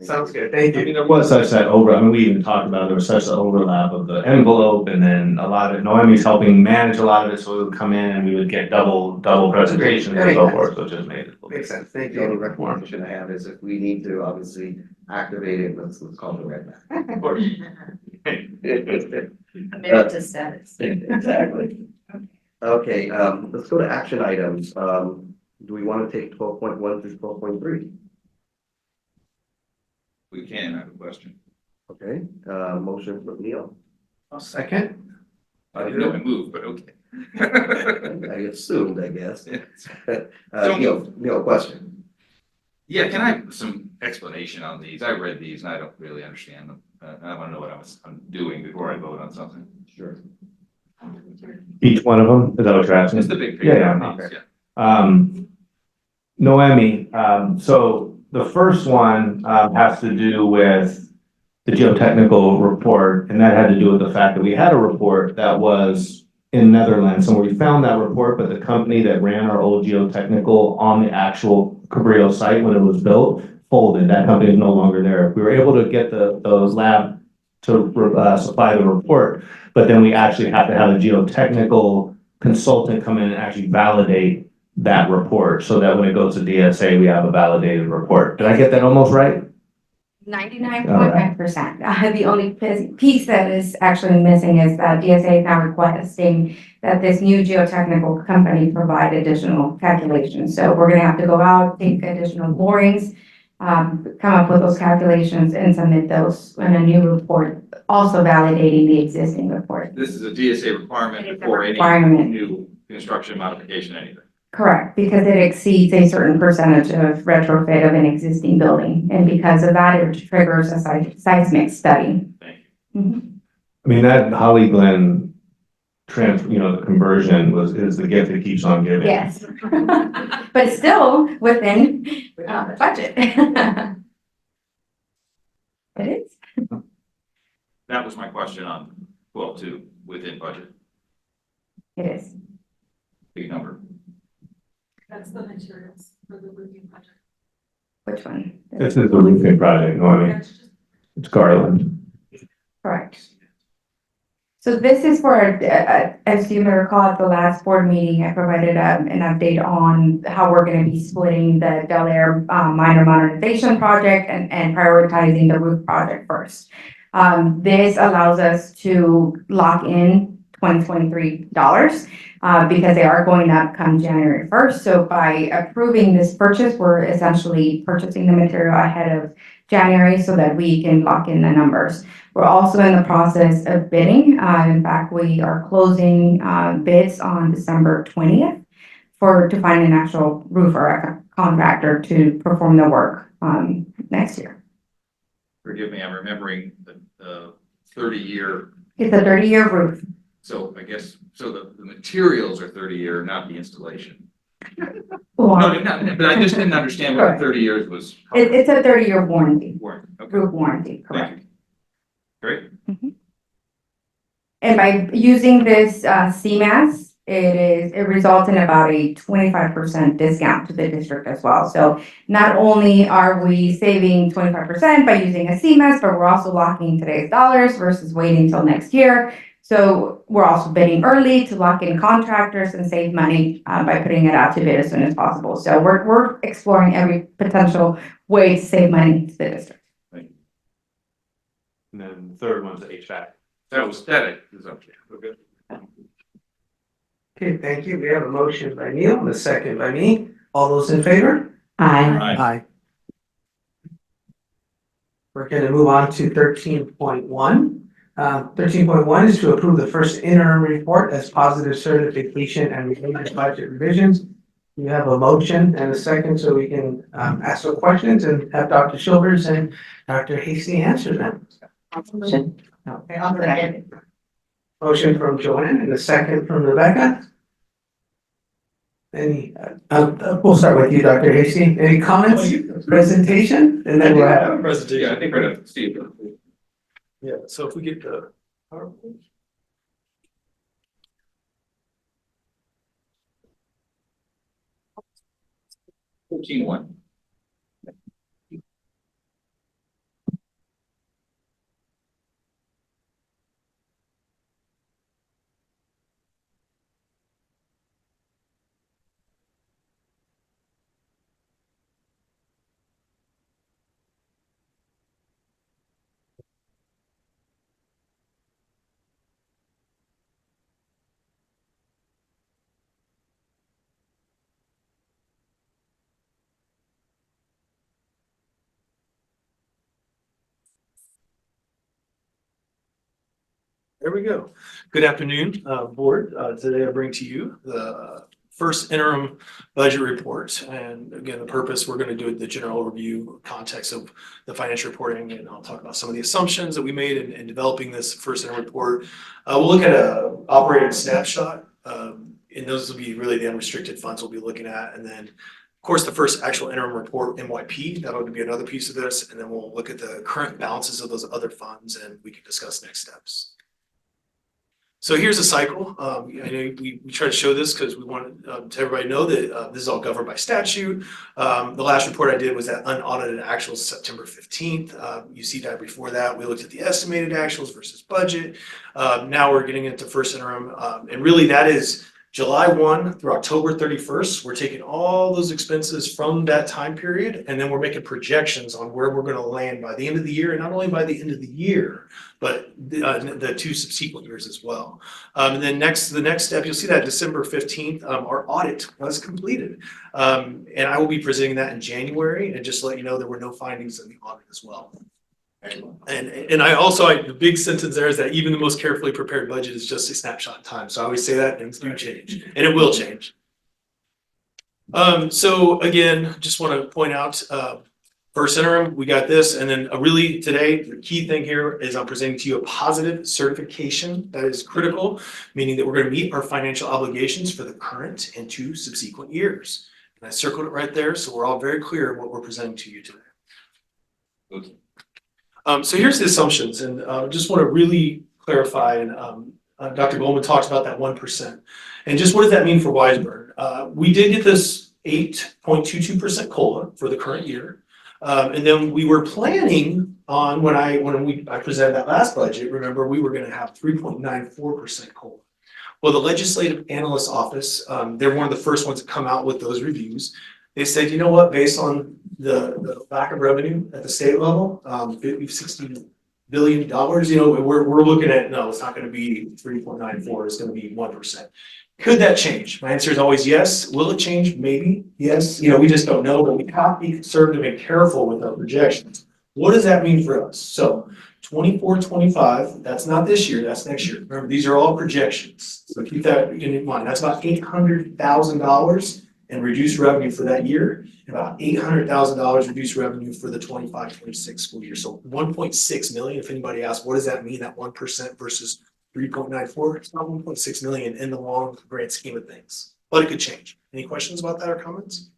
Sounds good, thank I you. mean, there was such that we even talked about, there was such an overlap of the envelope and then a lot of, Noemi's helping manage a lot of it, so we would come in and we would get double presentations and so forth, so it just made it. Makes sense, thank The only you. recommendation I have is if we need to obviously activate it, let's call it right back. Of course. Committed to status. Exactly. Okay, let's go to action items. Do we want to take 12.1 through 12.3? We can, I have a question. Okay, motion from Neil. I'll second. I didn't know I moved, but okay. I assumed, I guess. So- Neil, question. Yeah, can I have some explanation on these? I read these and I don't really understand them. I want to know what I'm doing before I vote on something. Sure. Each one of them, is that what you're asking? Just the big picture. Yeah, on yeah. these, yeah. Noemi, so the first one has to do with the geotechnical report, and that had to do with the fact that we had a report that was in Netherlands, and we found that report, but the company that ran our old geotechnical on the actual Cabrillo site when it was built folded. That company is no longer there. We were able to get those lab to supply the report, but then we actually have to have a geotechnical consultant come in and actually validate that report so that when it goes to DSA, we have a validated report. Did I get that almost right? 99.9%. The only piece that is actually missing is that DSA is now requesting that this new geotechnical company provide additional calculations. So we're gonna have to go out, take additional borings, come up with those calculations and submit those in a new report, also validating the existing report. This is a DSA requirement It is a before any requirement. new construction, modification, anything. Correct, because it exceeds a certain percentage of retrofit of an existing building. And because of that, it triggers a seismic study. Thank Mhm. I mean, that Holly Glen the conversion is the gift that keeps on giving. Yes. But still within budget. It is. That was my question on 12.2 within budget, It is. big number. That's the materials for the roofing project. Which one? This is the roofing project, Noemi. It's Garland. Correct. So this is for, as you may recall at the last board meeting, I provided an update on how we're gonna be splitting the Del Air minor modernization project and prioritizing the roof project first. This allows us to lock in 2023 dollars because they are going up come January 1st. So by approving this purchase, we're essentially purchasing the material ahead of January so that we can lock in the numbers. We're also in the process of bidding. In fact, we are closing bids on December 20th to find an actual roofer, a contractor to perform the work next year. Forgive me, I'm remembering the 30-year, It's a 30-year roof. so I guess, so the materials are 30-year, not the installation. Well, But I just didn't understand what Correct. 30 years was. It's a 30-year warranty, Warranty. Okay, roof warranty, correct. thank you. Great. And by using this CMAS, it results in about a 25% discount to the district as well. So not only are we saving 25% by using a CMS, but we're also locking in today's dollars versus waiting till next year. So we're also bidding early to lock in contractors and save money by putting it out to bid as soon as possible. So we're exploring every potential way to save money to the district. And then the third one's HVAC. That was static. Is okay. We're good. Okay, thank you. We have a motion by Neil and a second by me. All those in favor? Aye. Aye. We're gonna move on to 13.1. 13.1 is to approve the first interim report as positive certification and related budget revisions. You have a motion and a second, so we can ask some questions and have Dr. Childers and Dr. Hasty answer them. Motion. Okay, I'll second. Motion from Joanne and a second from Rebecca. Any, we'll start with you, Dr. Hasty. Any comments, presentation, and then we'll have. a presentation. Yeah, I think we're gonna see it. Yeah, so if we get the PowerPoint. 14-1. There we go. Good afternoon, board. Today I bring to you the first interim budget report. And again, the purpose, we're going to do the general overview context of the financial reporting, and I'll talk about some of the assumptions that we made in developing this first interim report. We'll look at a operating snapshot, and those will be really the unrestricted funds we'll be looking at. And then, of course, the first actual interim report, MYP, that'll be another piece of this. And then we'll look at the current balances of those other funds, and we can discuss next steps. So here's a cycle. I know we try to show this because we want to everybody know that this is all governed by statute. The last report I did was that unaudited actuals September 15th. You see that before that, we looked at the estimated actuals versus budget. Now we're getting into first interim. And really that is July 1 through October 31st. We're taking all those expenses from that time period, and then we're making projections on where we're going to land by the end of the year, and not only by the end of the year, but the two subsequent years as well. And then the next step, you'll see that December 15th, our audit was completed. And I will be presenting that in January, and just to let you know, there were no findings in the audit as well. And I also, the big sentence there is that even the most carefully prepared budget is just a snapshot in time. So I always say that things do change, and it will change. So again, just want to point out, first interim, we got this, and then really today, the key thing here is I'm presenting to you a positive certification that is critical, meaning that we're going to meet our financial obligations for the current and two subsequent years. And I circled it right there, so we're all very clear what we're presenting to you today. Okay. So here's the assumptions, and just want to really clarify, and Dr. Goldman talks about that 1%. And just what does that mean for Wiseburn? We did get this 8.22% COLA for the current year. And then we were planning on, when I presented that last budget, remember, we were going to have 3.94% COLA. Well, the Legislative Analyst Office, they're one of the first ones to come out with those reviews. They said, you know what, based on the lack of revenue at the state level, $60 billion, you know, we're looking at, no, it's not going to be 3.94, it's going to be 1%. Could that change? My answer is always yes. Will it change? Maybe, yes. You know, we just don't know, but we have to be conservative and careful with our projections. What does that mean for us? So 24, 25, that's not this year, that's next year. Remember, these are all projections. So keep that in mind. That's about $800,000 in reduced revenue for that year, and about $800,000 reduced revenue for the 25-26 school year. So 1.6 million, if anybody asks, what does that mean, that 1% versus 3.94? It's not 1.6 million in the long grand scheme of things, but it could change. Any questions about that or comments?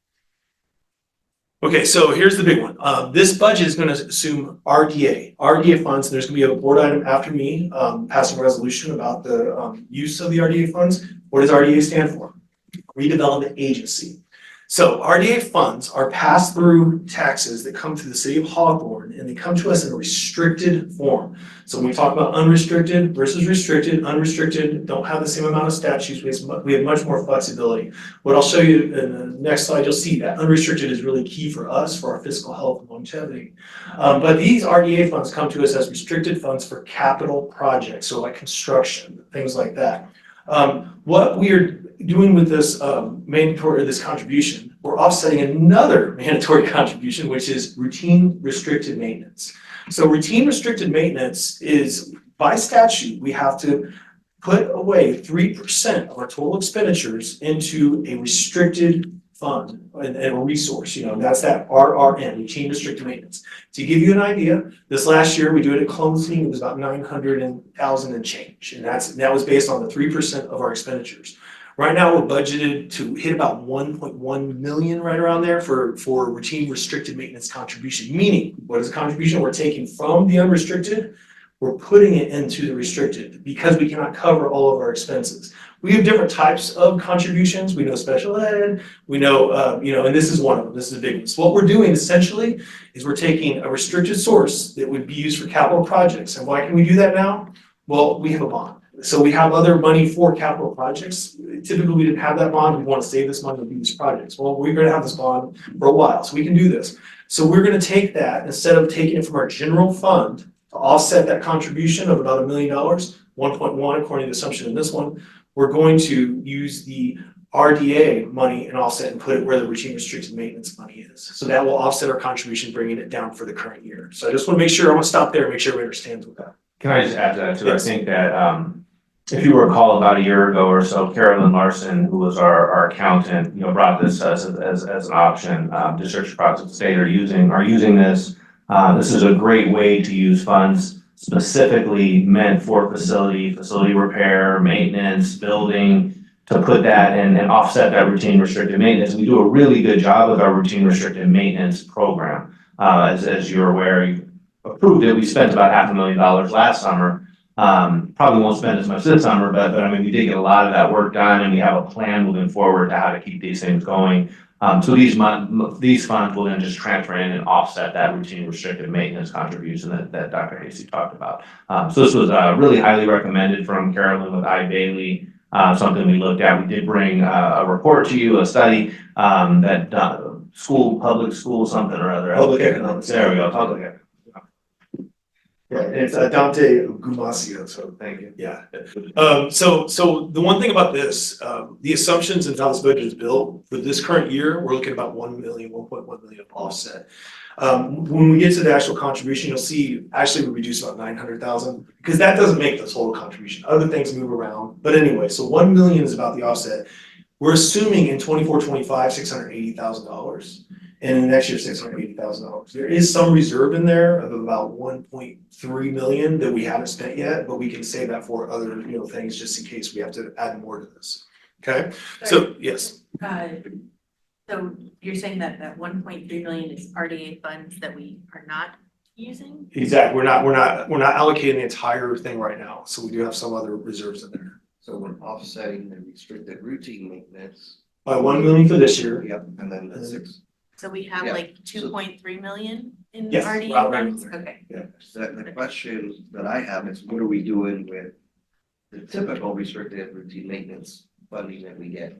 Okay, so here's the big one. This budget is gonna assume RDA funds. There's gonna be a board item after me, passing a resolution about the, use of the RDA funds. What does RDA stand for? Redevelopment Agency. So RDA funds are pass-through taxes that come to the city of Hawthorne, and they come to us in a restricted form. So when we talk about unrestricted versus restricted, unrestricted don't have the same amount of statutes, we have much more flexibility. What I'll show you in the next slide, you'll see that unrestricted is really key for us, for our fiscal health and longevity. But these RDA funds come to us as restricted funds for capital projects, so like construction, things like that. What we are doing with this mandatory, this contribution, we're offsetting another mandatory contribution, which is routine restricted maintenance. So routine restricted maintenance is, by statute, we have to put away 3% of our total expenditures into a restricted fund and a resource, that's that RRM, routine restricted maintenance. To give you an idea, this last year we do it at closing, it was about 900,000 and change. And that was based on the 3% of our expenditures. Right now, we're budgeted to hit about 1.1 million, right around there, for routine restricted maintenance contribution. Meaning, what is a contribution? We're taking from the unrestricted, we're putting it into the restricted because we cannot cover all of our expenses. We have different types of contributions. We know special ed, we know, and this is one of them, this is a big one. So what we're doing essentially is we're taking a restricted source that would be used for capital projects. And why can we do that now? Well, we have a bond. So we have other money for capital projects. Typically, we didn't have that bond. We want to save this money to do these projects. Well, we're going to have this bond for a while, so we can do this. So we're going to take that, instead of taking it from our general fund to offset that contribution of about $1 million, 1.1 according to the assumption in this one, we're going to use the RDA money and offset and put it where the routine restricted maintenance money is. So that will offset our contribution, bringing it down for the current year. So I just want to make sure, I'm going to stop there and make sure everybody understands what that. Can I just add to that too? Yes. I think that, if you recall about a year ago or so, Carolyn Larson, who was our accountant, brought this as an option. Districts across the state are using this. This is a great way to use funds specifically meant for facility repair, maintenance, building, to put that and offset that routine restricted maintenance. We do a really good job with our routine restricted maintenance program. As you're aware, you approved it. We spent about $500,000 last summer. Probably won't spend as much this summer, but I mean, we did get a lot of that work done, and we have a plan moving forward to how to keep these things going. So these funds will then just transfer in and offset that routine restricted maintenance contribution that Dr. Hasty talked about. So this was really highly recommended from Carolyn with I. Bailey, something we looked at. We did bring a report to you, a study that public school something or other. Public economics. There we go, public economics. Yeah, it's Dante Gumasio, so thank you. Yeah. So the one thing about this, the assumptions and how this budget is built for this current year, we're looking at about 1.1 million of offset. When we get to the actual contribution, you'll see actually we reduce about 900,000 because that doesn't make the total contribution. Other things move around. But anyway, so 1 million is about the offset. We're assuming in 24-25, $680,000. And in the next year, $680,000. There is some reserve in there of about 1.3 million that we haven't spent yet, but we can save that for other, things just in case we have to add more to this. Okay, so yes. So you're saying that 1.3 million is RDA funds that we are not using? Exactly. We're not allocating the entire thing right now. So we do have some other reserves in there. So we're offsetting the restricted routine maintenance. By 1 million for this year. Yep, and then the 6. So we have Yeah. like 2.3 million in Yes, RDA right, funds? right. Okay. Yeah, so the question that I have is, what are we doing with the typical restricted routine maintenance funding that we get?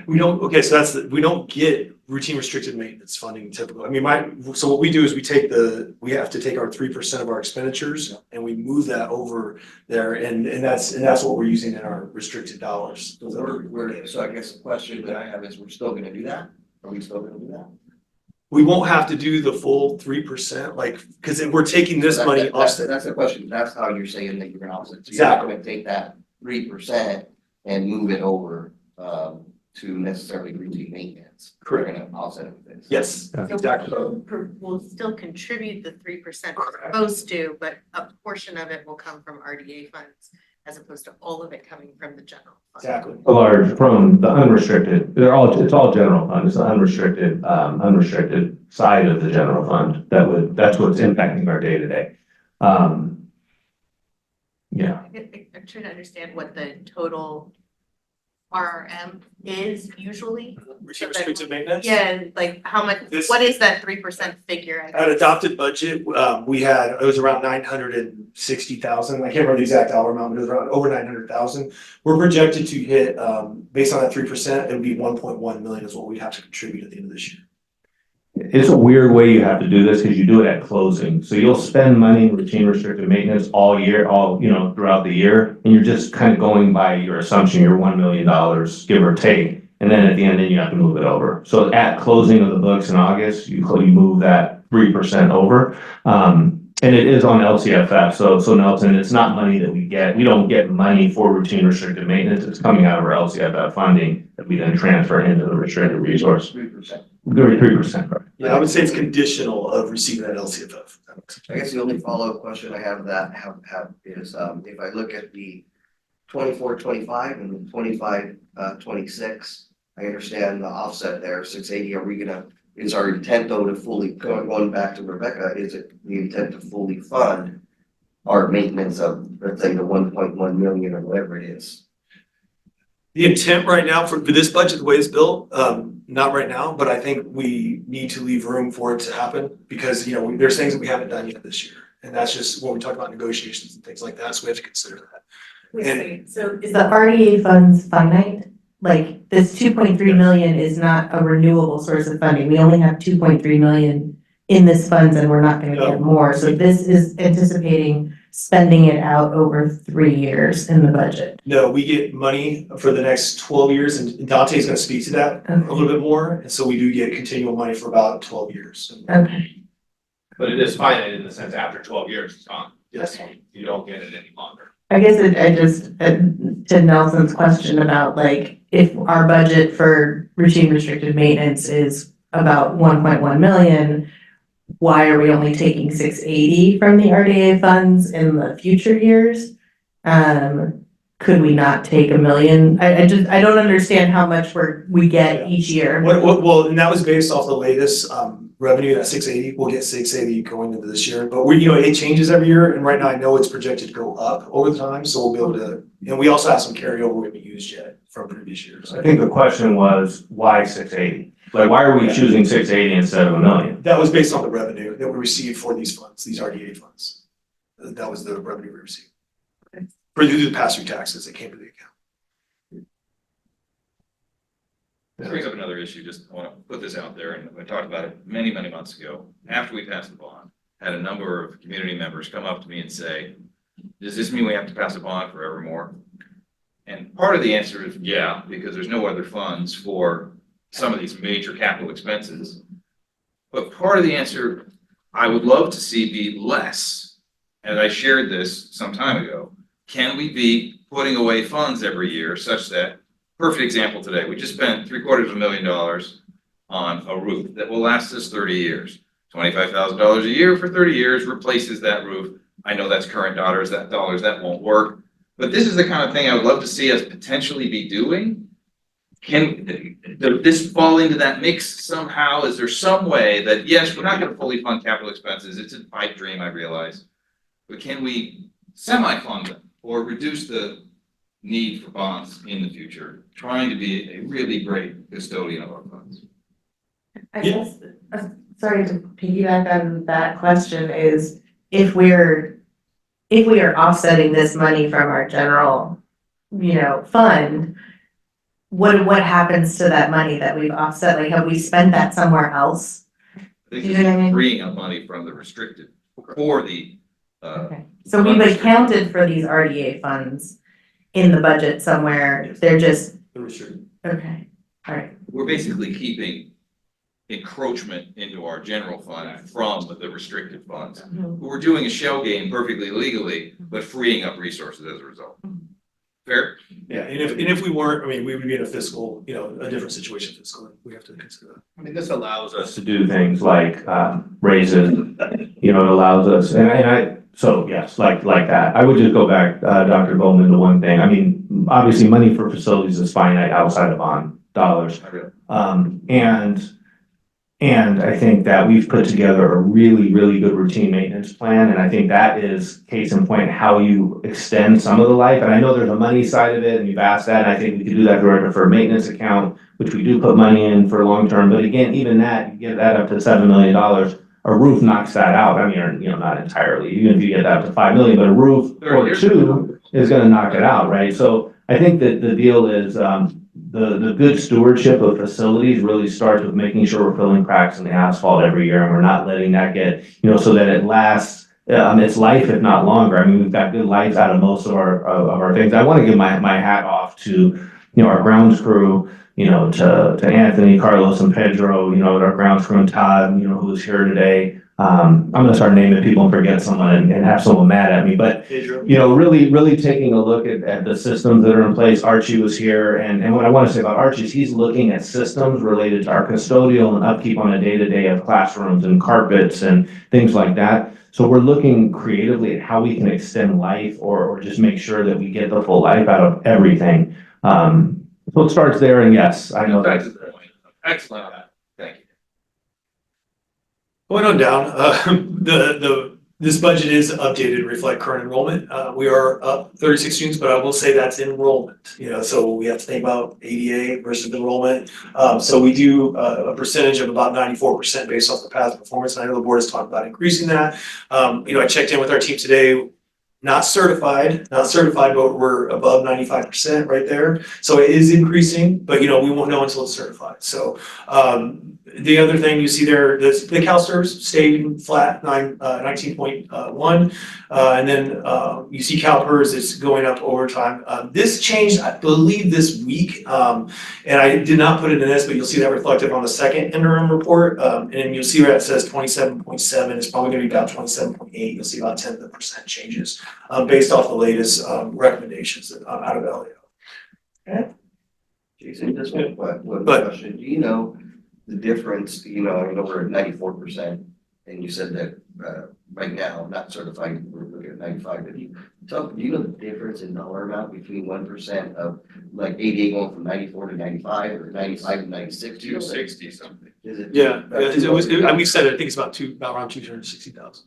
We don't, okay, so we don't get routine restricted maintenance funding typically. I mean, so what we do is we have to take our 3% of our expenditures and we move that over there, and that's what we're using in our restricted dollars. So I guess the question that I have is, we're still gonna do that? Are we still gonna do that? We won't have to do the full 3%, because we're taking this money offset. That's the question. That's how you're saying that you're gonna offset. So Exactly. you're not gonna take that 3% and move it over to necessarily routine maintenance. Correct. We're gonna offset it with this. Yes, exactly. We'll still contribute the 3% we're supposed to, but a portion of it will come from RDA funds as opposed to all of it coming from the general fund. Exactly. A large from the unrestricted, it's all general fund, it's the unrestricted side of the general fund that's what's impacting our day to day. Yeah, I'm trying to understand what the total RRM is usually. Restricted maintenance? Yeah, like how much, This- what is that 3% figure? At adopted budget, it was around 960,000. I can't remember the exact dollar amount, but it was around over 900,000. We're projected to hit, based on that 3%, it would be 1.1 million is what we have to contribute at the end of this year. it's a weird way you have to do this because you do it at closing. So you'll spend money in routine restricted maintenance all year, throughout the year. And you're just kind of going by your assumption, your $1 million, give or take. And then at the end, then you have to move it over. So at closing of the books in August, you move that 3% over. And it is on LCFF. So Nelson, it's not money that we get. We don't get money for routine restricted maintenance. It's coming out of our LCFF funding that we then transfer into the restricted resource. 3%. 3%, right? Yeah, I would say it's conditional of receiving that LCFF. I guess the only follow-up question I have is, if I look at the 24-25 and the 25-26, I understand the offset there, 680, is our intent though to fully, going back to Rebecca, is it the intent to fully fund our maintenance of, let's say, the 1.1 million or whatever it is? The intent right now for this budget, the way it's built, not right now, but I think we need to leave room for it to happen because, there's things that we haven't done yet this year. And that's just when we talk about negotiations and things like that, so we have to consider that. Wait a second, so is the RDA funds finite? Like this 2.3 million is not a renewable source of funding. We only have 2.3 million in this funds and we're not gonna get more. So this is anticipating spending it out over 3 years in the budget. No, we get money for the next 12 years and Dante's gonna speak to that a little bit more. And so we do get continual money for about 12 years. Okay. But it is finite in the sense after 12 years, it's gone. Yes. You don't get it any longer. I guess I just, to Nelson's question about like, if our budget for routine restricted maintenance is about 1.1 million, why are we only taking 680 from the RDA funds in the future years? Could we not take $1 million? I don't understand how much we get each year. Well, and that was based off the latest revenue, that 680, we'll get 680 going into this year. But it changes every year, and right now I know it's projected to go up over time, so we'll be able to, and we also have some carryover we haven't used yet from previous years. I think the question was, why 680? Like, why are we choosing 680 instead of $1 million? That was based on the revenue that we received for these funds, these RDA funds. That was the revenue we received. For the pass-through taxes that came to the account. This brings up another issue, just I want to put this out there, and we talked about it many, many months ago. After we passed the bond, had a number of community members come up to me and say, does this mean we have to pass a bond forevermore? And part of the answer is yeah, because there's no other funds for some of these major capital expenses. But part of the answer I would love to see be less, and I shared this some time ago. Can we be putting away funds every year such that, perfect example today, we just spent $750,000 on a roof that will last us 30 years. $25,000 a year for 30 years replaces that roof. I know that's current dollars, that won't work. But this is the kind of thing I would love to see us potentially be doing. Does this fall into that mix somehow? Is there some way that, yes, we're not going to fully fund capital expenses. It's a pipe dream, I realize. But can we semi-fund them or reduce the need for bonds in the future, trying to be a really great custodian of our funds? I guess, sorry to piggyback on that question is, if we are offsetting this money from our general, fund, what happens to that money that we've offset? Like, have we spent that somewhere else? I think it's freeing up money from the restricted for the. Okay. So we've accounted for these RDA funds in the budget somewhere. They're just. Okay, all right. We're basically keeping encroachment into our general fund from the restricted funds. We're doing a shell game perfectly legally, but freeing up resources as a result. Fair? Yeah, and if we weren't, we would be in a fiscal, a different situation fiscally. We have to consider that. This allows us to do things like raises, it allows us, and So yes, like that. I would just go back, Dr. Bowman, to one thing. I mean, obviously, money for facilities is finite outside of bond dollars. And I think that we've put together a really, really good routine maintenance plan, and I think that is case in point how you extend some of the life. And I know there's a money side of it, and you've asked that, and I think we could do that through our deferred maintenance account, which we do put money in for long term. But again, even that, you get that up to $7 million. A roof knocks that out. I mean, you know, not entirely, even if you get that up to 5 million, but a roof or two is gonna knock it out, right? So I think that the deal is, the good stewardship of facilities really starts with making sure we're filling cracks in the asphalt every year, and we're not letting that get, you know, so that it lasts, its life, if not longer. I mean, we've got good lives out of most of our things. I wanna give my hat off to, you know, our grounds crew, you know, to Anthony, Carlos, and Pedro, you know, our grounds crew, and Todd, you know, who's here today. I'm gonna start naming people and forget someone and have someone mad at me, but, you know, really taking a look at the systems that are in place. Archie was here, and what I wanna say about Archie is he's looking at systems related to our custodial and upkeep on a day-to-day of classrooms and carpets and things like that. So we're looking creatively at how we can extend life or just make sure that we get the full life out of everything. So it starts there, and yes, I know that. Excellent. Thank you. Going on down, this budget is updated to reflect current enrollment. We are up 36 students, but I will say that's enrollment, you know, so we have to think about ADA versus enrollment. So we do a percentage of about 94% based off the past performance, and I know the board has talked about increasing that. You know, I checked in with our team today. Not certified, but we're above 95% right there. So it is increasing, but you know, we won't know until it's certified. So the other thing you see there, the CalSTRS stayed flat, 19.1. And then you see CalPERS is going up over time. This changed, I believe, this week. And I did not put it in this, but you'll see that reflected on the second interim report. And you'll see where it says 27.7. It's probably gonna be about 27.8. You'll see about 10% changes based off the latest recommendations out of LAO. Okay. Jason, just one question. Do you know the difference, you know, I know we're at 94%, and you said that right now, not certified, we're looking at 95, but do you know the difference in dollar amount between 1% of like ADA going from 94 to 95 or 95 to 96? 260 something. Is it? Yeah, we said it, I think it's about around 260,000.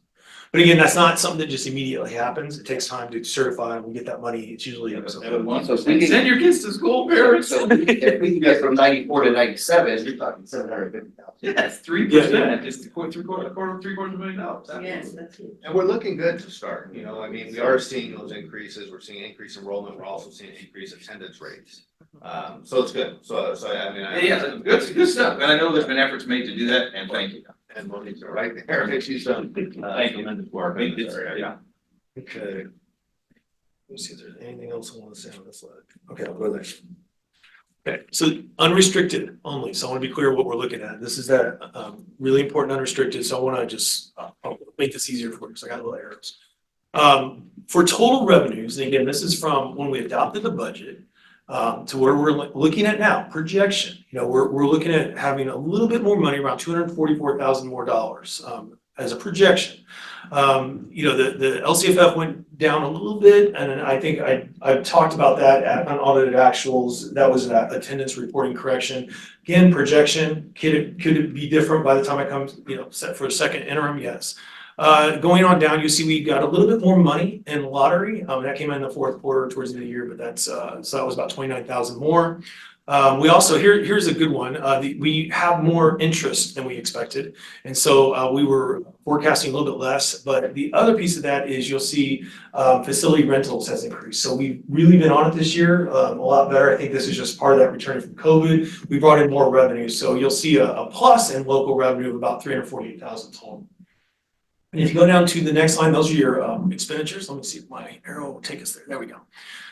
But again, that's not something that just immediately happens. It takes time to certify, and we get that money. It's usually. So send your kids to school, parents. So if we can get from 94 to 97, you're talking 750,000. Yes, 3%, it's $750,000. Yes, that's huge. And we're looking good to start, you know, I mean, we are seeing those increases, we're seeing increased enrollment, we're also seeing increased attendance rates. So it's good, so I mean. Yeah, good stuff, and I know there's been efforts made to do that, and thank you. And Monique's right there, she's done. Thank you. Tremendous work in this area. Yeah. Okay. Let me see if there's anything else I want to say on this slide. Okay, I'll go there. Okay, so unrestricted only. So I want to be clear what we're looking at. This is that really important unrestricted. So I want to just I'll make this easier for you because I got little arrows. For total revenues, and again, this is from when we adopted the budget to where we're looking at now, projection. You know, we're looking at having a little bit more money, around $244,000 more dollars as a projection. You know, the LCFF went down a little bit, and I think I've talked about that at unaudited actuals. That was an attendance reporting correction. Again, projection, could it be different by the time it comes, you know, set for a second interim? Yes. Going on down, you see we got a little bit more money in lottery. That came in the fourth quarter towards the end of the year, but that's so that was about 29,000 more. We also here's a good one. We have more interest than we expected, and so we were forecasting a little bit less. But the other piece of that is you'll see facility rentals has increased. So we've really been on it this year, a lot better. I think this is just part of that returning from COVID. We brought in more revenue, so you'll see a plus in local revenue of about 348,000 total. And if you go down to the next line, those are your expenditures. Let me see if my arrow will take us there. There we go.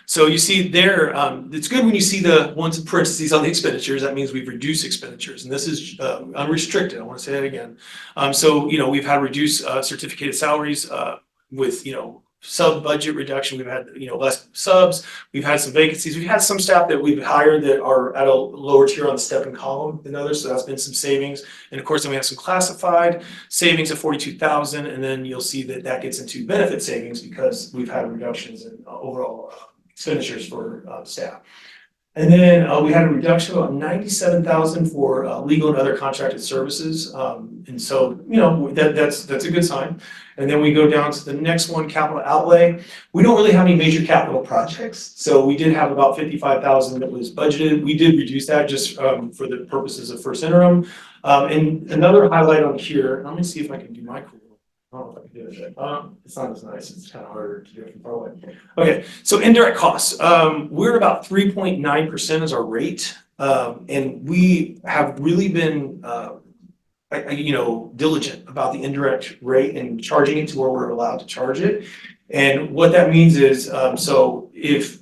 So you see there, it's good when you see the ones in parentheses on the expenditures. That means we've reduced expenditures, and this is unrestricted. I want to say that again. So, you know, we've had reduced certificated salaries with, you know, sub budget reduction. We've had, less subs. We've had some vacancies. We've had some staff that we've hired that are at a lower tier on the step and column than others. So that's been some savings. And of course, then we have some classified savings of 42,000. And then you'll see that that gets into benefit savings because we've had reductions in overall expenditures for staff. And then we had a reduction of about 97,000 for legal and other contracted services. And so, that's a good sign. And then we go down to the next one, capital outlay. We don't really have any major capital projects. So we did have about 55,000 that was budgeted. We did reduce that just for the purposes of first interim. And another highlight on here, let me see if I can do my cool. I don't know if I can do it. It's not as nice. It's kind of harder to do it from far away. Okay, so indirect costs. We're about 3.9% as our rate. And we have really been diligent about the indirect rate and charging it to where we're allowed to charge it. And what that means is, so if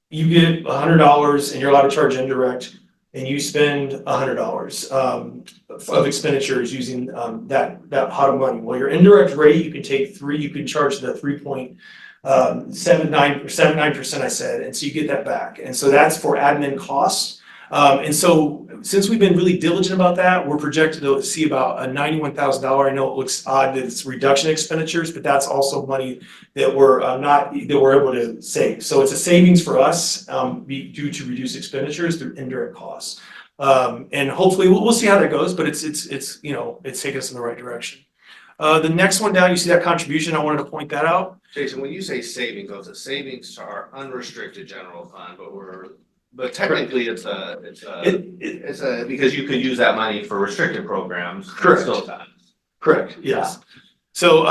you get $100 and you're allowed to charge indirect, and you spend $100 of expenditures using that pot of money. Well, your indirect rate, you can charge the 3.79% I said, and so you get that back. And so that's for admin costs. And so since we've been really diligent about that, we're projected to see about a $91,000. I know it looks odd that it's reduction expenditures, but that's also money that we're able to save. So it's a savings for us due to reduced expenditures through indirect costs. And hopefully we'll see how that goes, but it's taking us in the right direction. The next one down, you see that contribution. I wanted to point that out. Jason, when you say savings, it's a savings to our unrestricted general fund, but technically it's because you could use that money for restricted programs. Correct. Correct. Yes. So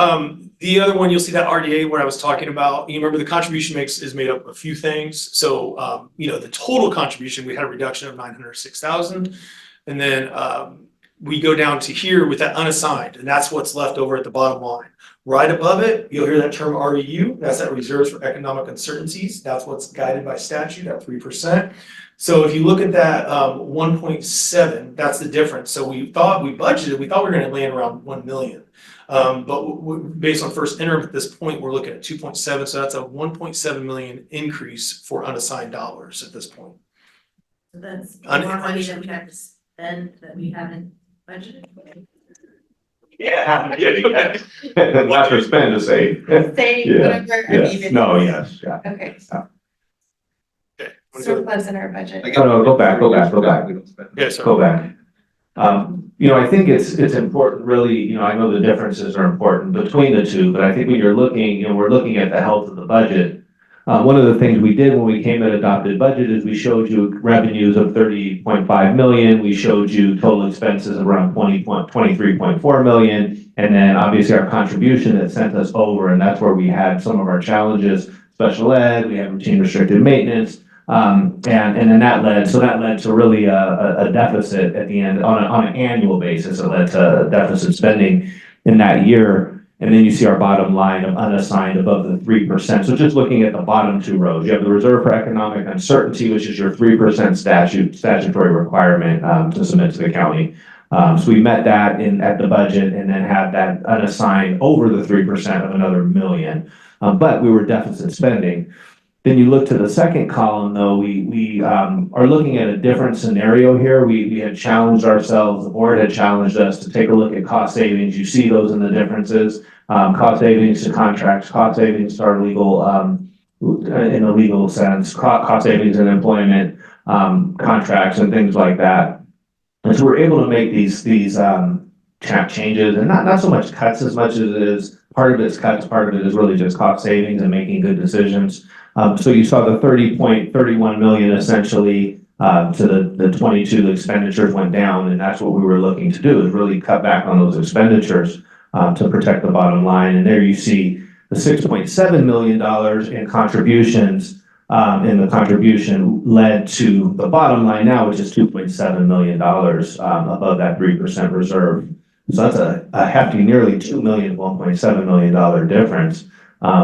the other one, you'll see that RDA, what I was talking about. You remember the contribution mix is made up of a few things. So the total contribution, we had a reduction of 906,000, and then we go down to here with that unassigned, and that's what's left over at the bottom line. Right above it, you'll hear that term REU. That's that reserves for economic uncertainties. That's what's guided by statute at 3%. So if you look at that 1.7, that's the difference. So we thought we were going to land around 1 million. But based on first interim at this point, we're looking at 2.7. So that's a 1.7 million increase for unassigned dollars at this point. So that's more money that we have to spend that we haven't budgeted. Yeah, I'm kidding. Not to spend, to save. Say Yeah, whatever. yes, no, yes, yeah. Okay. So Surplus in our budget. No, go back. Yeah, sorry. Go back. I think it's important really, I know the differences are important between the two, but I think when you're looking, we're looking at the health of the budget. One of the things we did when we came at adopted budget is we showed you revenues of 30.5 million. We showed you total expenses of around 23.4 million. And then obviously our contribution that sent us over, and that's where we had some of our challenges, special ed, we had routine restricted maintenance. And then that led to really a deficit at the end on an annual basis. It led to deficit spending in that year. And then you see our bottom line of unassigned above the 3%. So just looking at the bottom two rows, you have the reserve for economic uncertainty, which is your 3% statutory requirement to submit to the county. So we met that at the budget and then had that unassigned over the 3% of another million. But we were deficit spending. Then you look to the second column, though, we are looking at a different scenario here. We had challenged ourselves, the board had challenged us to take a look at cost savings. You see those in the differences, cost savings to contracts, cost savings to our legal, in a legal sense, cost savings in employment, contracts and things like that. And so we're able to make these changes, and not so much cuts as much as it is, part of it's cuts, part of it is really just cost savings and making good decisions. So you saw the 30.31 million essentially to the 22 expenditures went down, and that's what we were looking to do, is really cut back on those expenditures to protect the bottom line. And there you see the $6.7 million in contributions, and the contribution led to the bottom line now, which is $2.7 million above that 3% reserve. So that's a hefty, nearly $2 million, $1.7 million difference.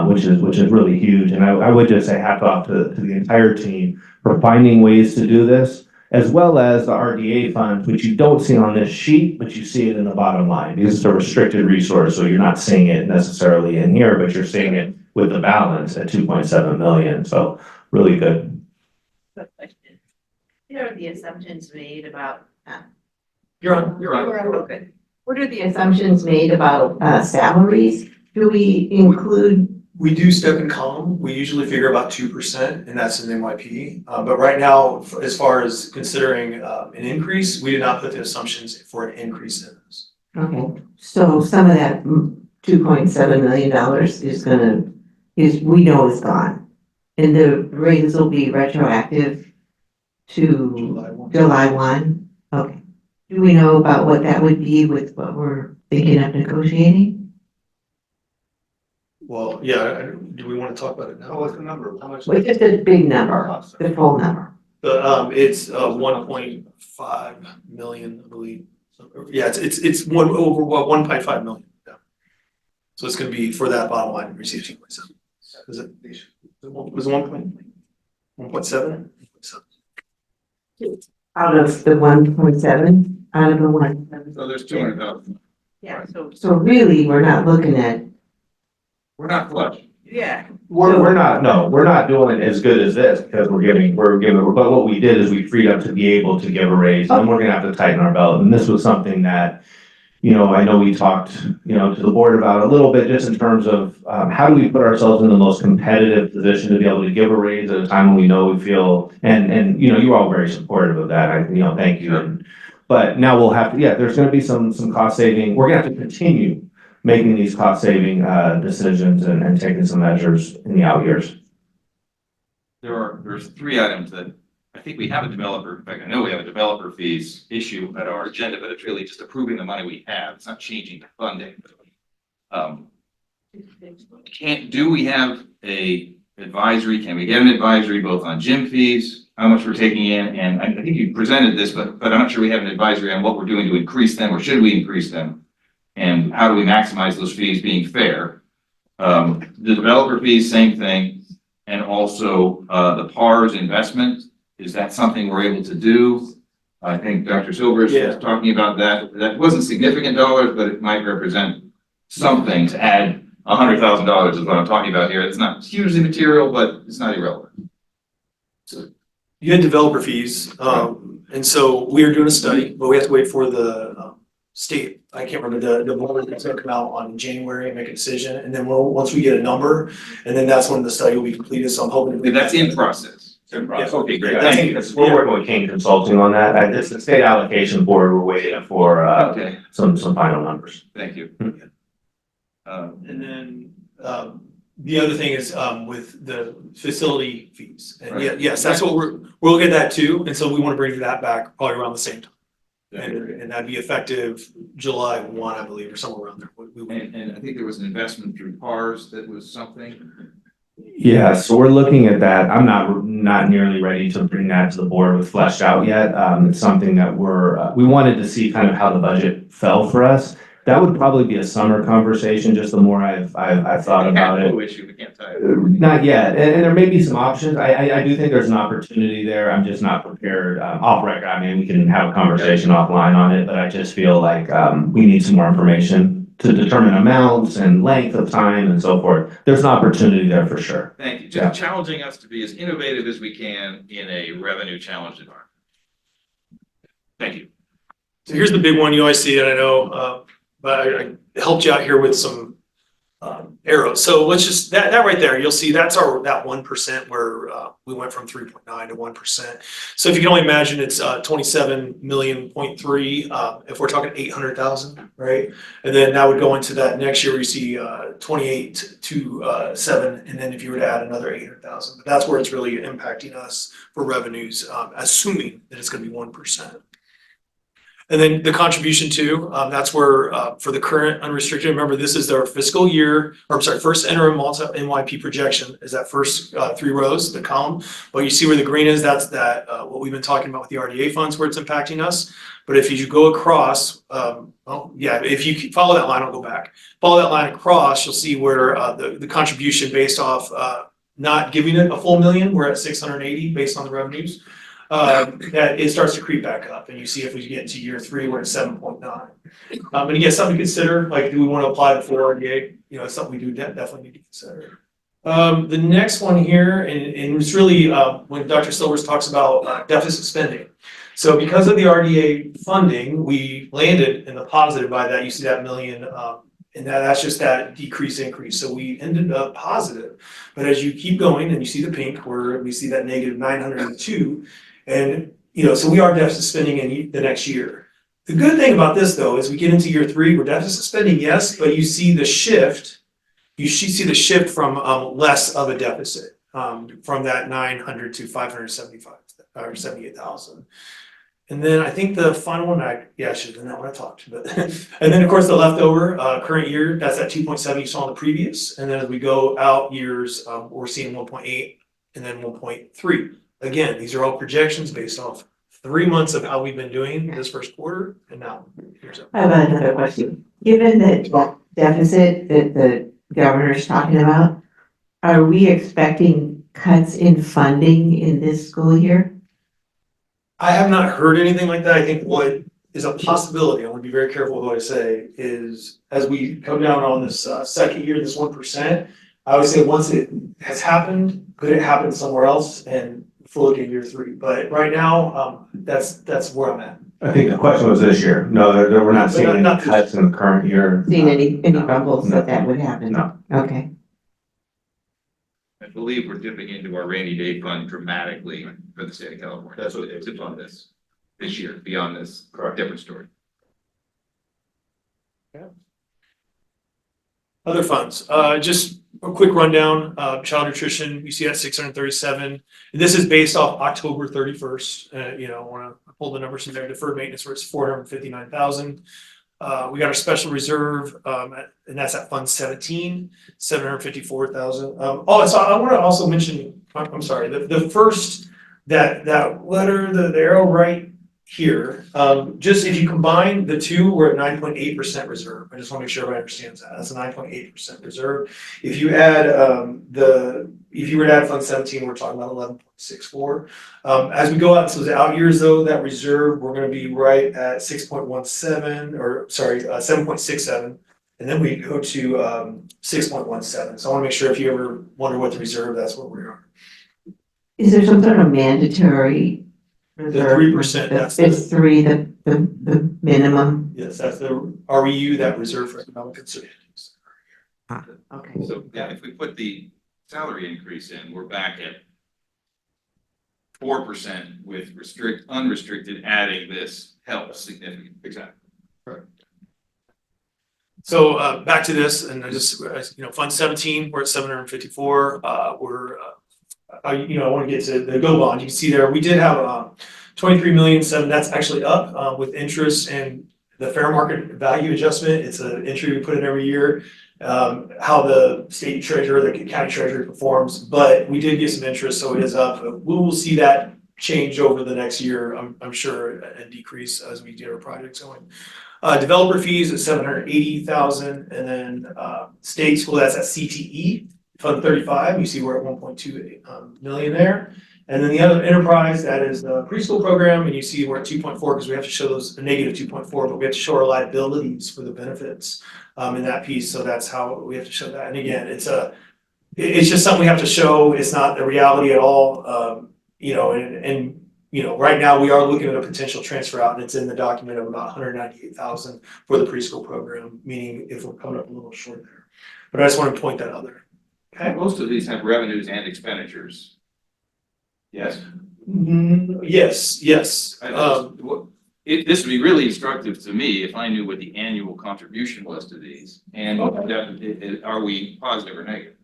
Which is really huge. And I would just say hats off to the entire team for finding ways to do this, as well as the RDA funds, which you don't see on this sheet, but you see it in the bottom line because it's a restricted resource. So you're not seeing it necessarily in here, but you're seeing it with the balance at 2.7 million. So really good. What are the assumptions made about, You're on. okay. What are the assumptions made about, salaries? Do we include, We do step and column. We usually figure about 2%, and that's in NYP. But right now, as far as considering an increase, we did not put the assumptions for an increase in this. okay, so some of that $2.7 million we know is gone. And the raises will be retroactive to July 1. Okay. Do we know about what that would be with what we're thinking of negotiating? Well, yeah, do we want to talk about it now? What's the number? How much? Well, just a big number, the full number. It's 1.5 million, I believe. Yeah, it's one over 1.5 million. Yeah. So it's gonna be for that bottom line receiving myself. Is it? Was it 1.7? Out of the 1.7, out of the 1. So there's 200,000. Yeah, so really, we're not looking at. We're not flush. Yeah. We're not doing as good as this because we're giving, but what we did is we freed up to be able to give a raise, and we're gonna have to tighten our belt. And this was something that, you know, I know we talked, you know, to the board about a little bit just in terms of, how do we put ourselves in the most competitive position to be able to give a raise at a time when we know we feel, and, you know, you're all very supportive of that. Thank you. But now we'll have to, there's gonna be some cost saving. We're gonna have to continue making these cost saving, decisions and taking some measures in the out years. There's 3 items that I think we have a developer, in fact, I know we have a developer fees issue at our agenda, but it's really just approving the money we have. It's not changing the funding. Do we have a advisory? Can we get an advisory both on gym fees, how much we're taking in? And I think you presented this, but I'm not sure we have an advisory on what we're doing to increase them, or should we increase them? And how do we maximize those fees being fair? The developer fees, same thing. And also, the PARS investment, is that something we're able to do? I think Dr. Silvers was talking about that. That wasn't significant dollars, but it might represent something to add $100,000 is what I'm talking about here. It's not hugely material, but it's not irrelevant. So you had developer fees, and so we are doing a study, but we have to wait for the state. I can't remember the board that's gonna come out on January and make a decision, and then once we get a number, and then that's when the study will be completed. So I'm hoping that's in process. Okay, great. Thank you. We're working with King Consulting on that. It's the state allocation board. We're waiting for, some final numbers. Thank you. And then, the other thing is, with the facility fees. And yes, that's what we'll get that too. And so we want to bring that back probably around the same time. And that'd be effective July 1, I believe, or somewhere around there. And I think there was an investment through PARS that was something. Yeah, so we're looking at that. I'm not nearly ready to bring that to the board with fleshed out yet. It's something that we wanted to see kind of how the budget fell for us. That would probably be a summer conversation, just the more I've thought about it. We can't tell you. Not yet, and there may be some options. I do think there's an opportunity there. I'm just not prepared, off record. I mean, we can have a conversation offline on it, but I just feel like, we need some more information to determine amounts and length of time and so forth. There's an opportunity there for sure. Thank you. Just challenging us to be as innovative as we can in a revenue challenged environment. Thank you. So here's the big one. You always see it, I know, but I helped you out here with some arrows. So let's just, that right there, you'll see that's that 1% where we went from 3.9 to 1%. So if you can only imagine, it's 27.3 million, if we're talking 800,000, right? And then that would go into that next year where you see 28 to 7, and then if you were to add another 800,000, but that's where it's really impacting us for revenues, assuming that it's going to be 1%. And then the contribution too, that's where, for the current unrestricted, remember this is their fiscal year, or I'm sorry, first interim Malta NYP projection is that first 3 rows, the column. But you see where the green is, that's what we've been talking about with the RDA funds where it's impacting us. But if you go across, if you follow that line, I'll go back. Follow that line across, you'll see where the contribution based off not giving it a full million, we're at 680 based on the revenues. That it starts to creep back up, and you see if we get into year 3, we're at 7.9. And again, something to consider, like, do we want to apply the full RDA? You know, it's something we do definitely need to consider. The next one here, and it's really, when Dr. Silvers talks about deficit spending. So because of the RDA funding, we landed in the positive by that, you see that million, and that's just that increase. So we ended up positive. But as you keep going and you see the pink, where we see that negative 902, and so we are deficit spending in the next year. The good thing about this though, is we get into year 3, we're deficit spending, yes, but you see the shift. You should see the shift from less of a deficit, from that 900 to 575 or 78,000. And then I think the final one, I should have done that when I talked, but and then of course the leftover current year, that's at 2.7 you saw in the previous, and then as we go out years, we're seeing 1.8 and then 1.3. Again, these are all projections based off 3 months of how we've been doing this first quarter, and now here's up. I have another question. Given that deficit that the governor's talking about, are we expecting cuts in funding in this school year? I have not heard anything like that. I think what is a possibility, I want to be very careful with what I say, is as we come down on this second year, this 1%, I would say once it has happened, could it happen somewhere else and float in year 3? But right now, that's where I'm at. I think the question was this year. No, we're not seeing any cuts in the current year. Seen any bubbles that would happen? No. Okay. I believe we're dipping into our rainy day fund dramatically for the state of California. That's what it's on this year, beyond this, different story. Other funds, just a quick rundown, child nutrition, you see that 637. This is based off October 31st. I want to pull the numbers from there. Deferred maintenance, where it's 459,000. We got our special reserve, and that's at Fund 17, 754,000. So I want to also mention, I'm sorry, the first, that letter, the arrow right here, just if you combine the two, we're at 9.8% reserve. I just want to make sure everybody understands that. That's a 9.8% reserve. If you add if you were to add Fund 17, we're talking about 11.64. As we go out into the out years though, that reserve, we're going to be right at 6.17, or sorry, 7.67. And then we go to 6.17. So I want to make sure if you ever wonder what the reserve, that's what we are. Is there some sort of mandatory The reserve? 3%, that's Is 3 the minimum? Yes, that's the REU, that reserve for economic uncertainties. Okay. So, yeah, if we put the salary increase in, we're back at 4% with unrestricted, adding this helps significantly. Exactly. Right. So back to this, and I just, Fund 17, we're at 754. I want to get to the GO bond. You can see there, we did have 23,000,007. That's actually up with interest and the fair market value adjustment. It's an entry we put in every year. How the state treasurer, the county treasurer performs, but we did get some interest, so it is up. We will see that change over the next year, I'm sure, and decrease as we get our projects going. Developer fees at 780,000, and then state school, that's at CTE, Fund 35, you see we're at 1.2 million there. And then the other enterprise, that is the preschool program, and you see we're at 2.4 because we have to show those a negative 2.4, but we have to show our liabilities for the benefits in that piece. So that's how we have to show that. And again, it's just something we have to show. It's not a reality at all. Right now we are looking at a potential transfer out, and it's in the document of about 198,000 for the preschool program, meaning if we're coming up a little short there. But I just want to point that out there. Okay. Most of these have revenues and expenditures. Yes. Yes. This would be really instructive to me if I knew what the annual contribution was to these, and are we positive or negative?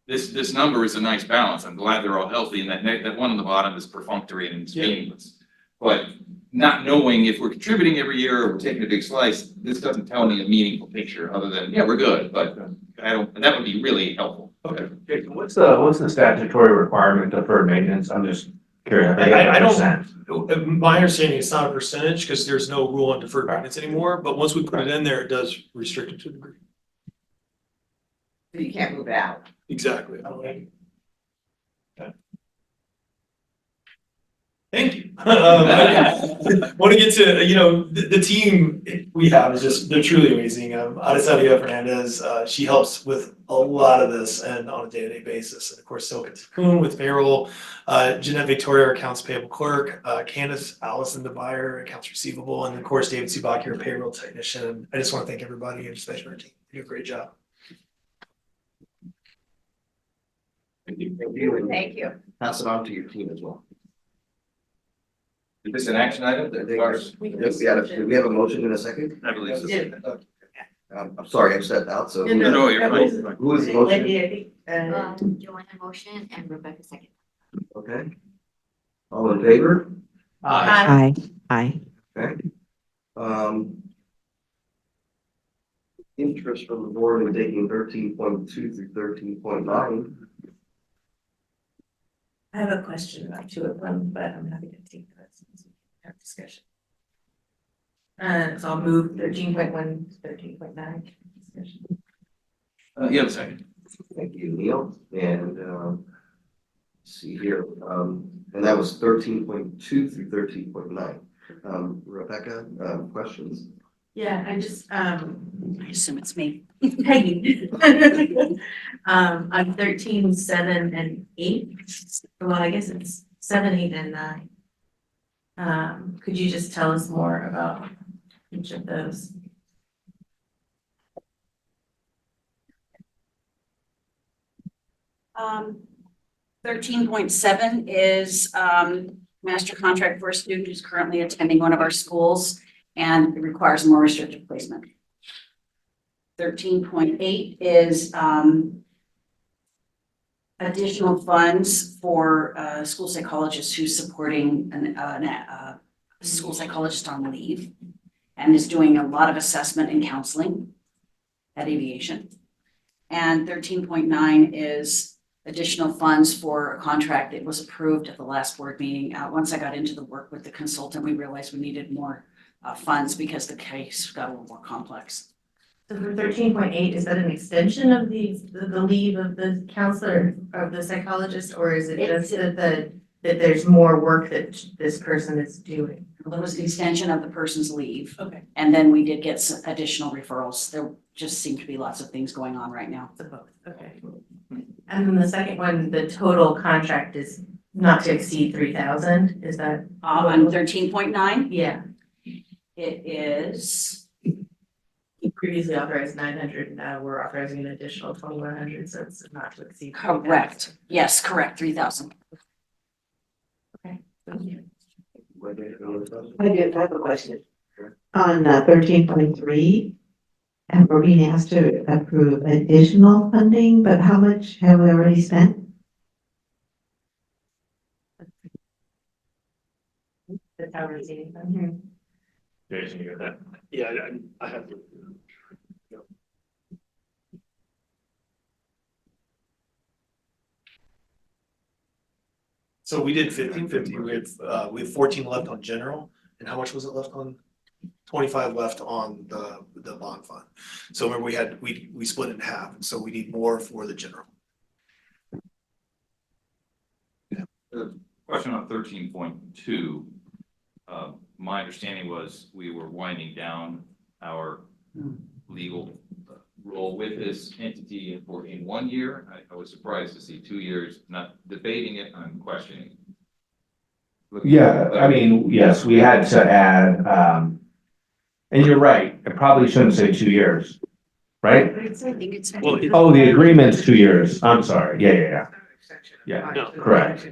This number is a nice balance. I'm glad they're all healthy, and that one on the bottom is perfunctory and it's meaningless. But not knowing if we're contributing every year or we're taking a big slice, this doesn't tell me a meaningful picture other than, yeah, we're good, but that would be really helpful. Okay. Jason, what's the statutory requirement of deferred maintenance? I'm just curious. I don't, my understanding it's not a percentage because there's no rule on deferred maintenance anymore, but once we put it in there, it does restrict it to a degree. So you can't move it out. Exactly. Thank you. I want to get to, the team we have is just, they're truly amazing. Adesanya Fernandez, she helps with a lot of this and on a day-to-day basis. And of course, Silka Takun with payroll, Jeanette Victoria, our accounts payable clerk, Candace Allison DeBuyer, accounts receivable, and of course, David Subaki, our payroll technician. I just want to thank everybody and especially our team. They do a great job. Thank you. Thank you. Pass it on to your team as well. Is this an action item? Yes, do we have a motion in a second? I believe so. I'm sorry, I stepped out, so. No, you're fine. Who is the motion? Joanna motion and Rebecca second. Okay. All in favor? Aye. Aye. Okay. Interest from the board in taking 13.2 through 13.9. I have a question about two of them, but I'm happy to take that since we have discussion. So I'll move 13.1 to 13.9 discussion. Yeah, a second. Thank you, Neil. And let's see here, and that was 13.2 through 13.9. Rebecca, questions? Yeah, I just, I assume it's me. Peggy. On 13, 7, and 8. Well, I guess it's 7, 8, and 9. Could you just tell us more about each of those? Um, 13.7 is, master contract for a student who's currently attending one of our schools and it requires more restrictive placement. 13.8 is, additional funds for school psychologist who's supporting a school psychologist on leave and is doing a lot of assessment and counseling at Aviation. And 13.9 is additional funds for a contract that was approved at the last board meeting. Once I got into the work with the consultant, we realized we needed more funds because the case got a little more complex. So for 13.8, is that an extension of the leave of the counselor, of the psychologist, or is it just that there's more work that this person is doing? Well, it was the extension of the person's leave. Okay. And then we did get some additional referrals. There just seem to be lots of things going on right now. So both, okay. And then the second one, the total contract is not to exceed 3,000, is that? On 13.9, Yeah, it is, you previously authorized 900, now we're authorizing an additional 2,100, so it's not to exceed. 3,000. correct. Yes, correct, 3,000. Okay, thank you. I have a question. On 13.3, and we're being asked to approve additional funding, but how much have we already spent? That's how we're seeing them. Jason, you got that? Yeah, I have. So we did 1550, we have 14 left on general, and how much was it left on? 25 left on the bond fund. So remember we split it in half, and so we need more for the general. Question on 13.2. My understanding was we were winding down our legal role with this entity in 1 year. I was surprised to see 2 years, not debating it, I'm questioning. Yeah, I mean, yes, we had to add, and you're right, I probably shouldn't say 2 years, right? I think it's. Oh, the agreement's 2 years, I'm sorry, yeah. Yeah, correct,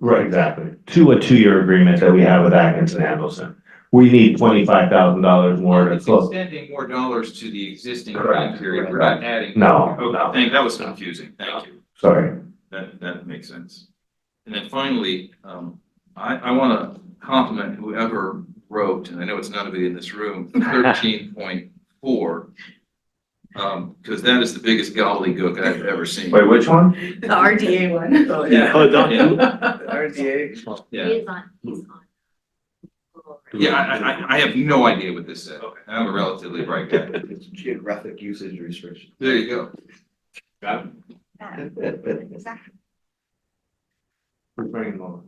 right, exactly, to a 2-year agreement that we have with Atkinson Andelson. We need $25,000 more to It's close. extending more dollars to the existing Correct. time period, we're not adding. No, Okay, no. that was confusing, thank you. Sorry. That makes sense. And then finally, I want to compliment whoever wrote, and I know it's none of it in this room, 13.4. Because that is the biggest gobbledygook I've ever seen. Wait, which one? The RDA one. Oh, yeah. RDA. Yeah. He is on, he's on. Yeah, I have no idea what this said. I'm a relatively bright guy. It's geographic usage restriction. There you go. Got it? Who's bringing them over?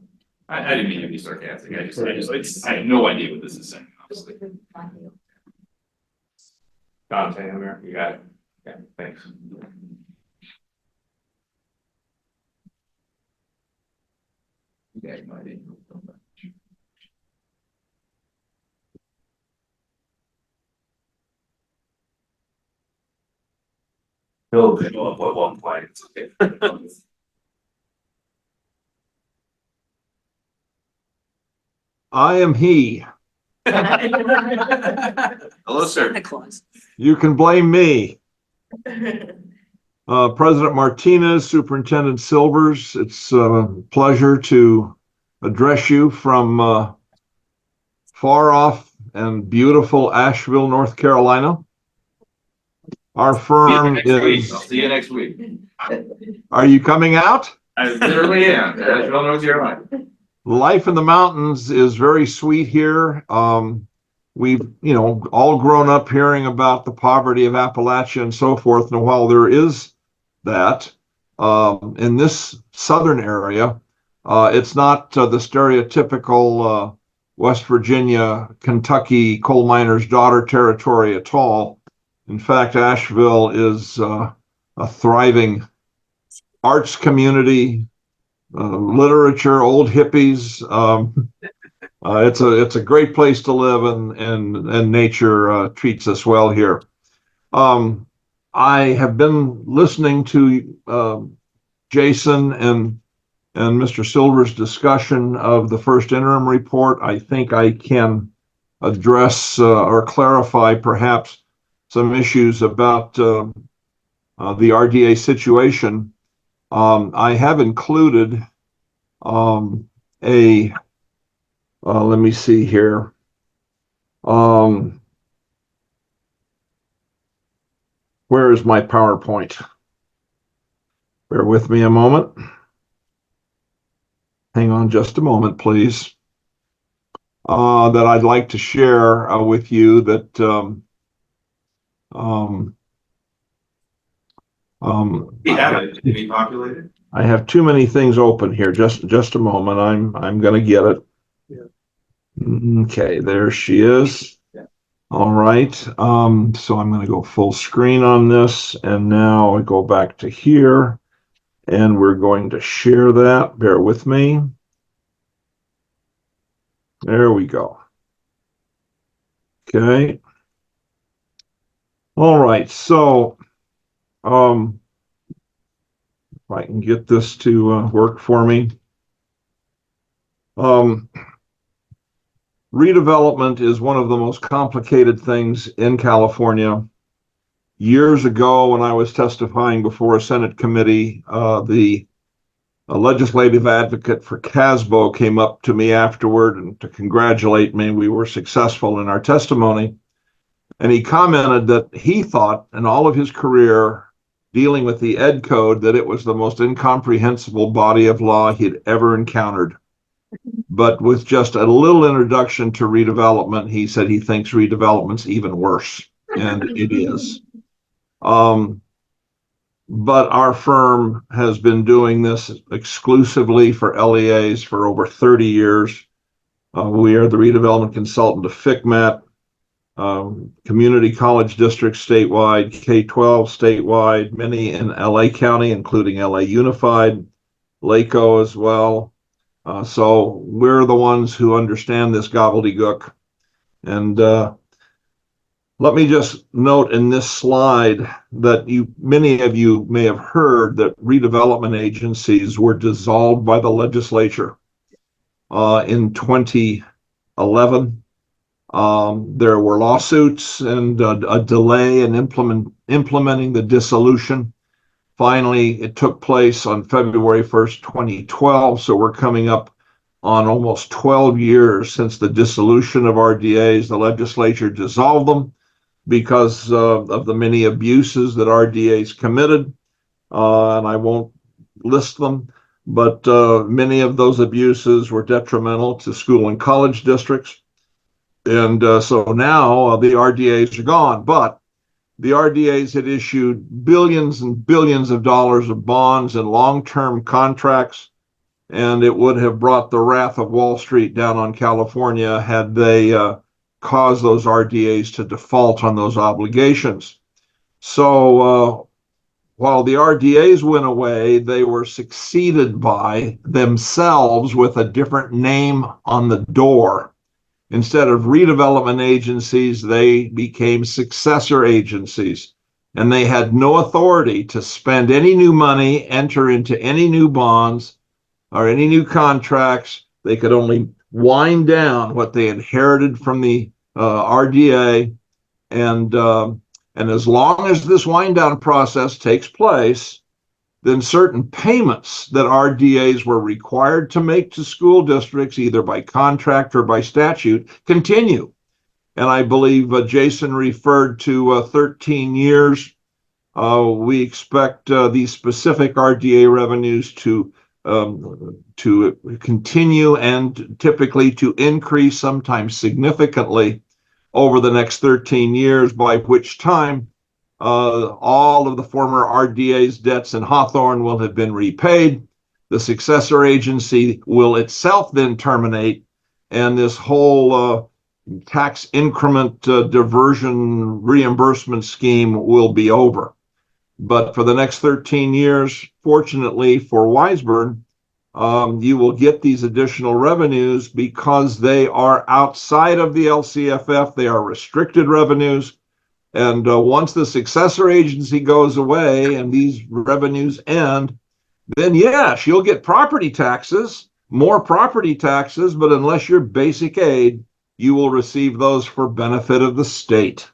I didn't mean to be sarcastic. I have no idea what this is saying, honestly. Dante, I'm here. You got it. Yeah, thanks. Yeah, no idea. He'll show up at one point. It's okay. I am he. Hello, sir. Santa Claus. You can blame me. President Martinez, Superintendent Silvers, it's a pleasure to address you from far off and beautiful Asheville, North Carolina. Our firm is. I'll see you next week. Are you coming out? I literally am. Asheville, North Carolina. Life in the mountains is very sweet here. We've, all grown up hearing about the poverty of Appalachia and so forth. And while there is that, in this southern area, it's not the stereotypical West Virginia, Kentucky coal miner's daughter territory at all. In fact, Asheville is a thriving arts community, literature, old hippies. It's a great place to live, and nature treats us well here. I have been listening to Jason and Mr. Silver's discussion of the first interim report. I think I can address or clarify perhaps some issues about the RDA situation. I have included let me see here. Where is my PowerPoint? Bear with me a moment. Hang on just a moment, please. That I'd like to share with you that You have it. Can be populated? I have too many things open here. Just a moment. I'm gonna get it. Okay, there she is. All right. So I'm going to go full screen on this, and now I go back to here, and we're going to share that. Bear with me. There we go. Okay. All right. So, if I can get this to work for me. Redevelopment is one of the most complicated things in California. Years ago, when I was testifying before a Senate committee, the legislative advocate for CASBO came up to me afterward and to congratulate me. We were successful in our testimony. And he commented that he thought in all of his career dealing with the Ed Code that it was the most incomprehensible body of law he'd ever encountered. But with just a little introduction to redevelopment, he said he thinks redevelopment's even worse, and it is. But our firm has been doing this exclusively for LEAs for over 30 years. We are the redevelopment consultant to FCMAT, community college districts statewide, K-12 statewide, many in LA County, including LA Unified, LACO as well. So we're the ones who understand this gobbledygook. And let me just note in this slide that many of you may have heard that redevelopment agencies were dissolved by the legislature in 2011. There were lawsuits and a delay in implementing the dissolution. Finally, it took place on February 1st, 2012. So we're coming up on almost 12 years since the dissolution of RDAs. The legislature dissolved them because of the many abuses that RDAs committed. And I won't list them, but many of those abuses were detrimental to school and college districts. And so now the RDAs are gone, but the RDAs had issued billions and billions of dollars of bonds and long-term contracts and it would have brought the wrath of Wall Street down on California had they caused those RDAs to default on those obligations. So while the RDAs went away, they were succeeded by themselves with a different name on the door. Instead of redevelopment agencies, they became successor agencies, and they had no authority to spend any new money, enter into any new bonds or any new contracts. They could only wind down what they inherited from the RDA, and as long as this wind down process takes place, then certain payments that RDAs were required to make to school districts, either by contract or by statute, continue. And I believe Jason referred to 13 years. We expect these specific RDA revenues to continue and typically to increase, sometimes significantly, over the next 13 years, by which time all of the former RDA's debts in Hawthorne will have been repaid. The successor agency will itself then terminate, and this whole tax increment diversion reimbursement scheme will be over. But for the next 13 years, fortunately for Wiseburn, you will get these additional revenues because they are outside of the LCFF. They are restricted revenues. And once the successor agency goes away and these revenues end, then yes, you'll get property taxes, more property taxes, but unless you're basic aid, you will receive those for benefit of the state.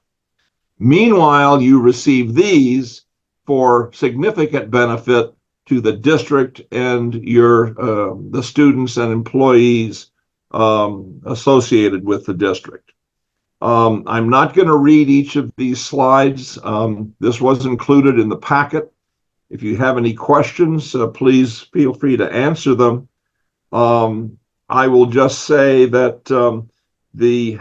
Meanwhile, you receive these for significant benefit to the district and the students and employees associated with the district. I'm not going to read each of these slides. This was included in the packet. If you have any questions, please feel free to answer them. I will just say that the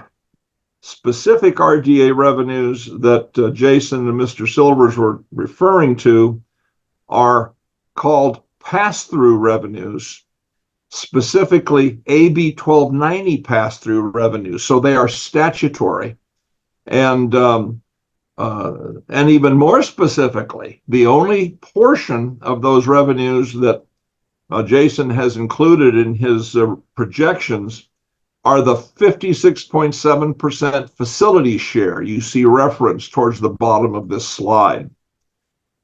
specific RDA revenues that Jason and Mr. Silvers were referring to are called pass-through revenues, specifically AB 1290 pass-through revenues. So they are statutory. And even more specifically, the only portion of those revenues that Jason has included in his projections are the 56.7% facility share you see referenced towards the bottom of this slide.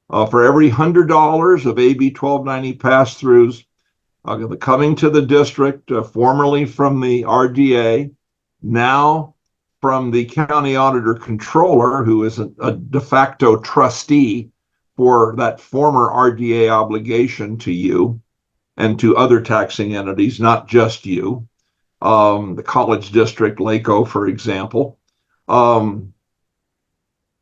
For every $100 of AB 1290 pass-throughs coming to the district, formerly from the RDA, now from the county auditor controller, who is a de facto trustee for that former RDA obligation to you and to other taxing entities, not just you, the college district, LACO, for example.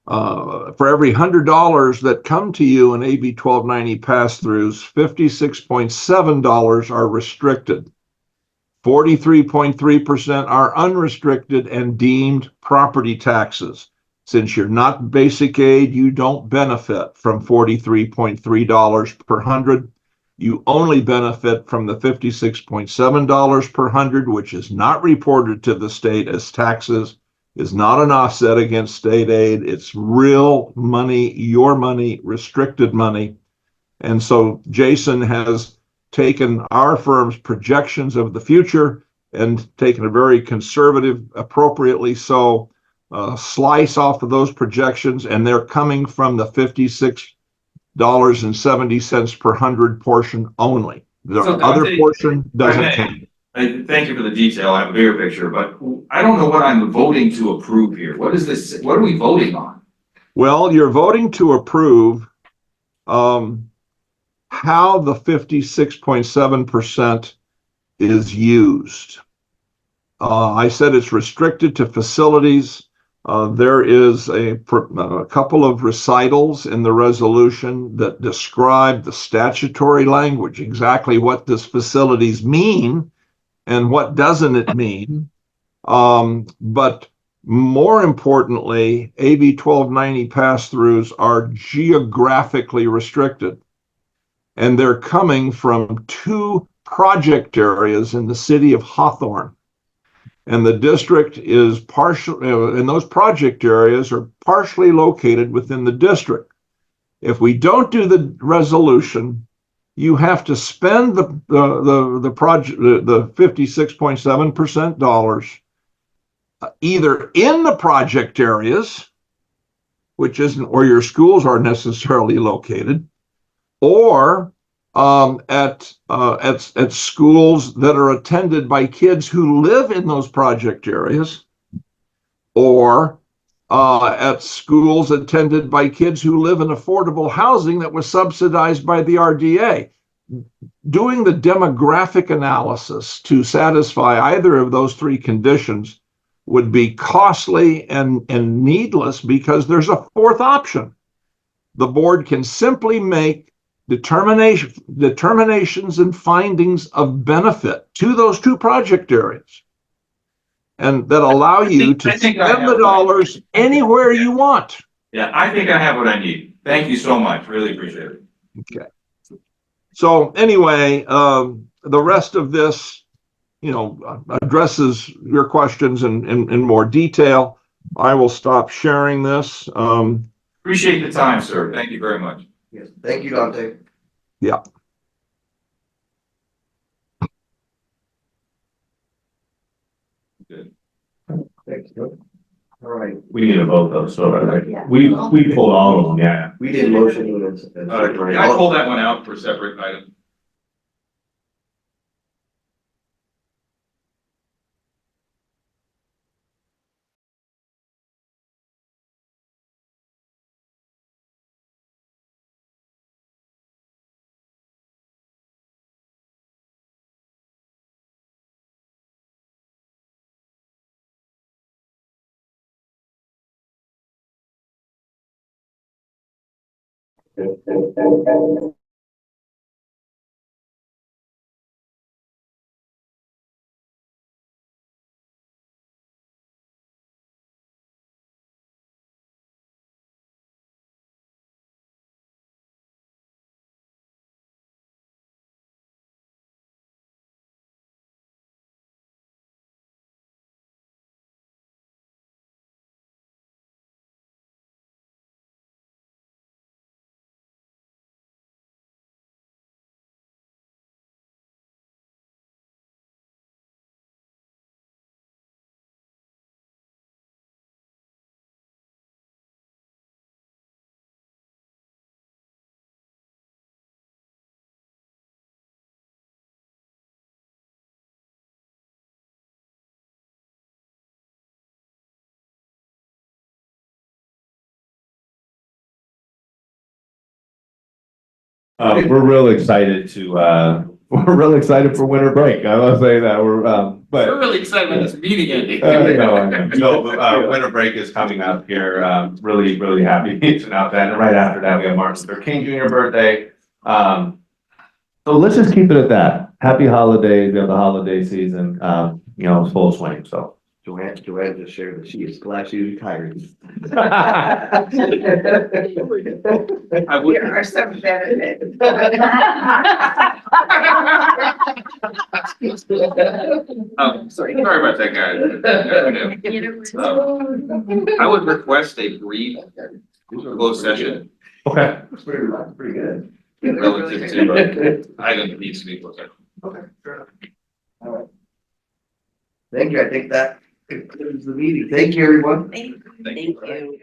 For every $100 that come to you in AB 1290 pass-throughs, $56.7 are restricted. 43.3% are unrestricted and deemed property taxes. Since you're not basic aid, you don't benefit from $43.3 per hundred. You only benefit from the $56.7 per hundred, which is not reported to the state as taxes, is not an offset against state aid. It's real money, your money, restricted money. And so Jason has taken our firm's projections of the future and taken a very conservative, appropriately so, slice off of those projections, and they're coming from the $56.70 per hundred portion only. The other portion doesn't count. Thank you for the detail. I have a bigger picture, but I don't know what I'm voting to approve here. What is this? What are we voting on? Well, you're voting to approve how the 56.7% is used. I said it's restricted to facilities. There is a couple of recitals in the resolution that describe the statutory language, exactly what this facilities mean and what doesn't it mean. But more importantly, AB 1290 pass-throughs are geographically restricted. And they're coming from two project areas in the city of Hawthorne. And the district is partial, and those project areas are partially located within the district. If we don't do the resolution, you have to spend the project, the 56.7% dollars either in the project areas, which isn't where your schools are necessarily located, or at schools that are attended by kids who live in those project areas, or at schools attended by kids who live in affordable housing that was subsidized by the RDA. Doing the demographic analysis to satisfy either of those three conditions would be costly and needless, because there's a fourth option. The board can simply make determinations and findings of benefit to those two project areas, and that allow you to spend the dollars anywhere you want. Yeah, I think I have what I need. Thank you so much. Really appreciate it. Okay. So anyway, the rest of this, addresses your questions in more detail. I will stop sharing this. Appreciate the time, sir. Thank you very much. Yes, thank you, Dante. Yeah. Good. Thanks, Joe. All right. We need to vote though, so we pulled all of them, yeah. We did motion. I pulled that one out for a separate item. We're real excited we're real excited for winter break. I will say that We're really excited about this meeting ending. Winter break is coming up here. Really, really happy to announce that. And right after that, we have Martin Luther King Jr. birthday. So let's just keep it at that. Happy holidays. We have the holiday season, full swing. So Joanne just shared that she is glad she retired. There are some benefits. Sorry about that, guys. I would request a brief closed session. Okay. Pretty good. Relative to item that needs to be closed session. Okay, fair enough. All right. Thank you. I think that concludes the meeting. Thank you, everyone. Thank you.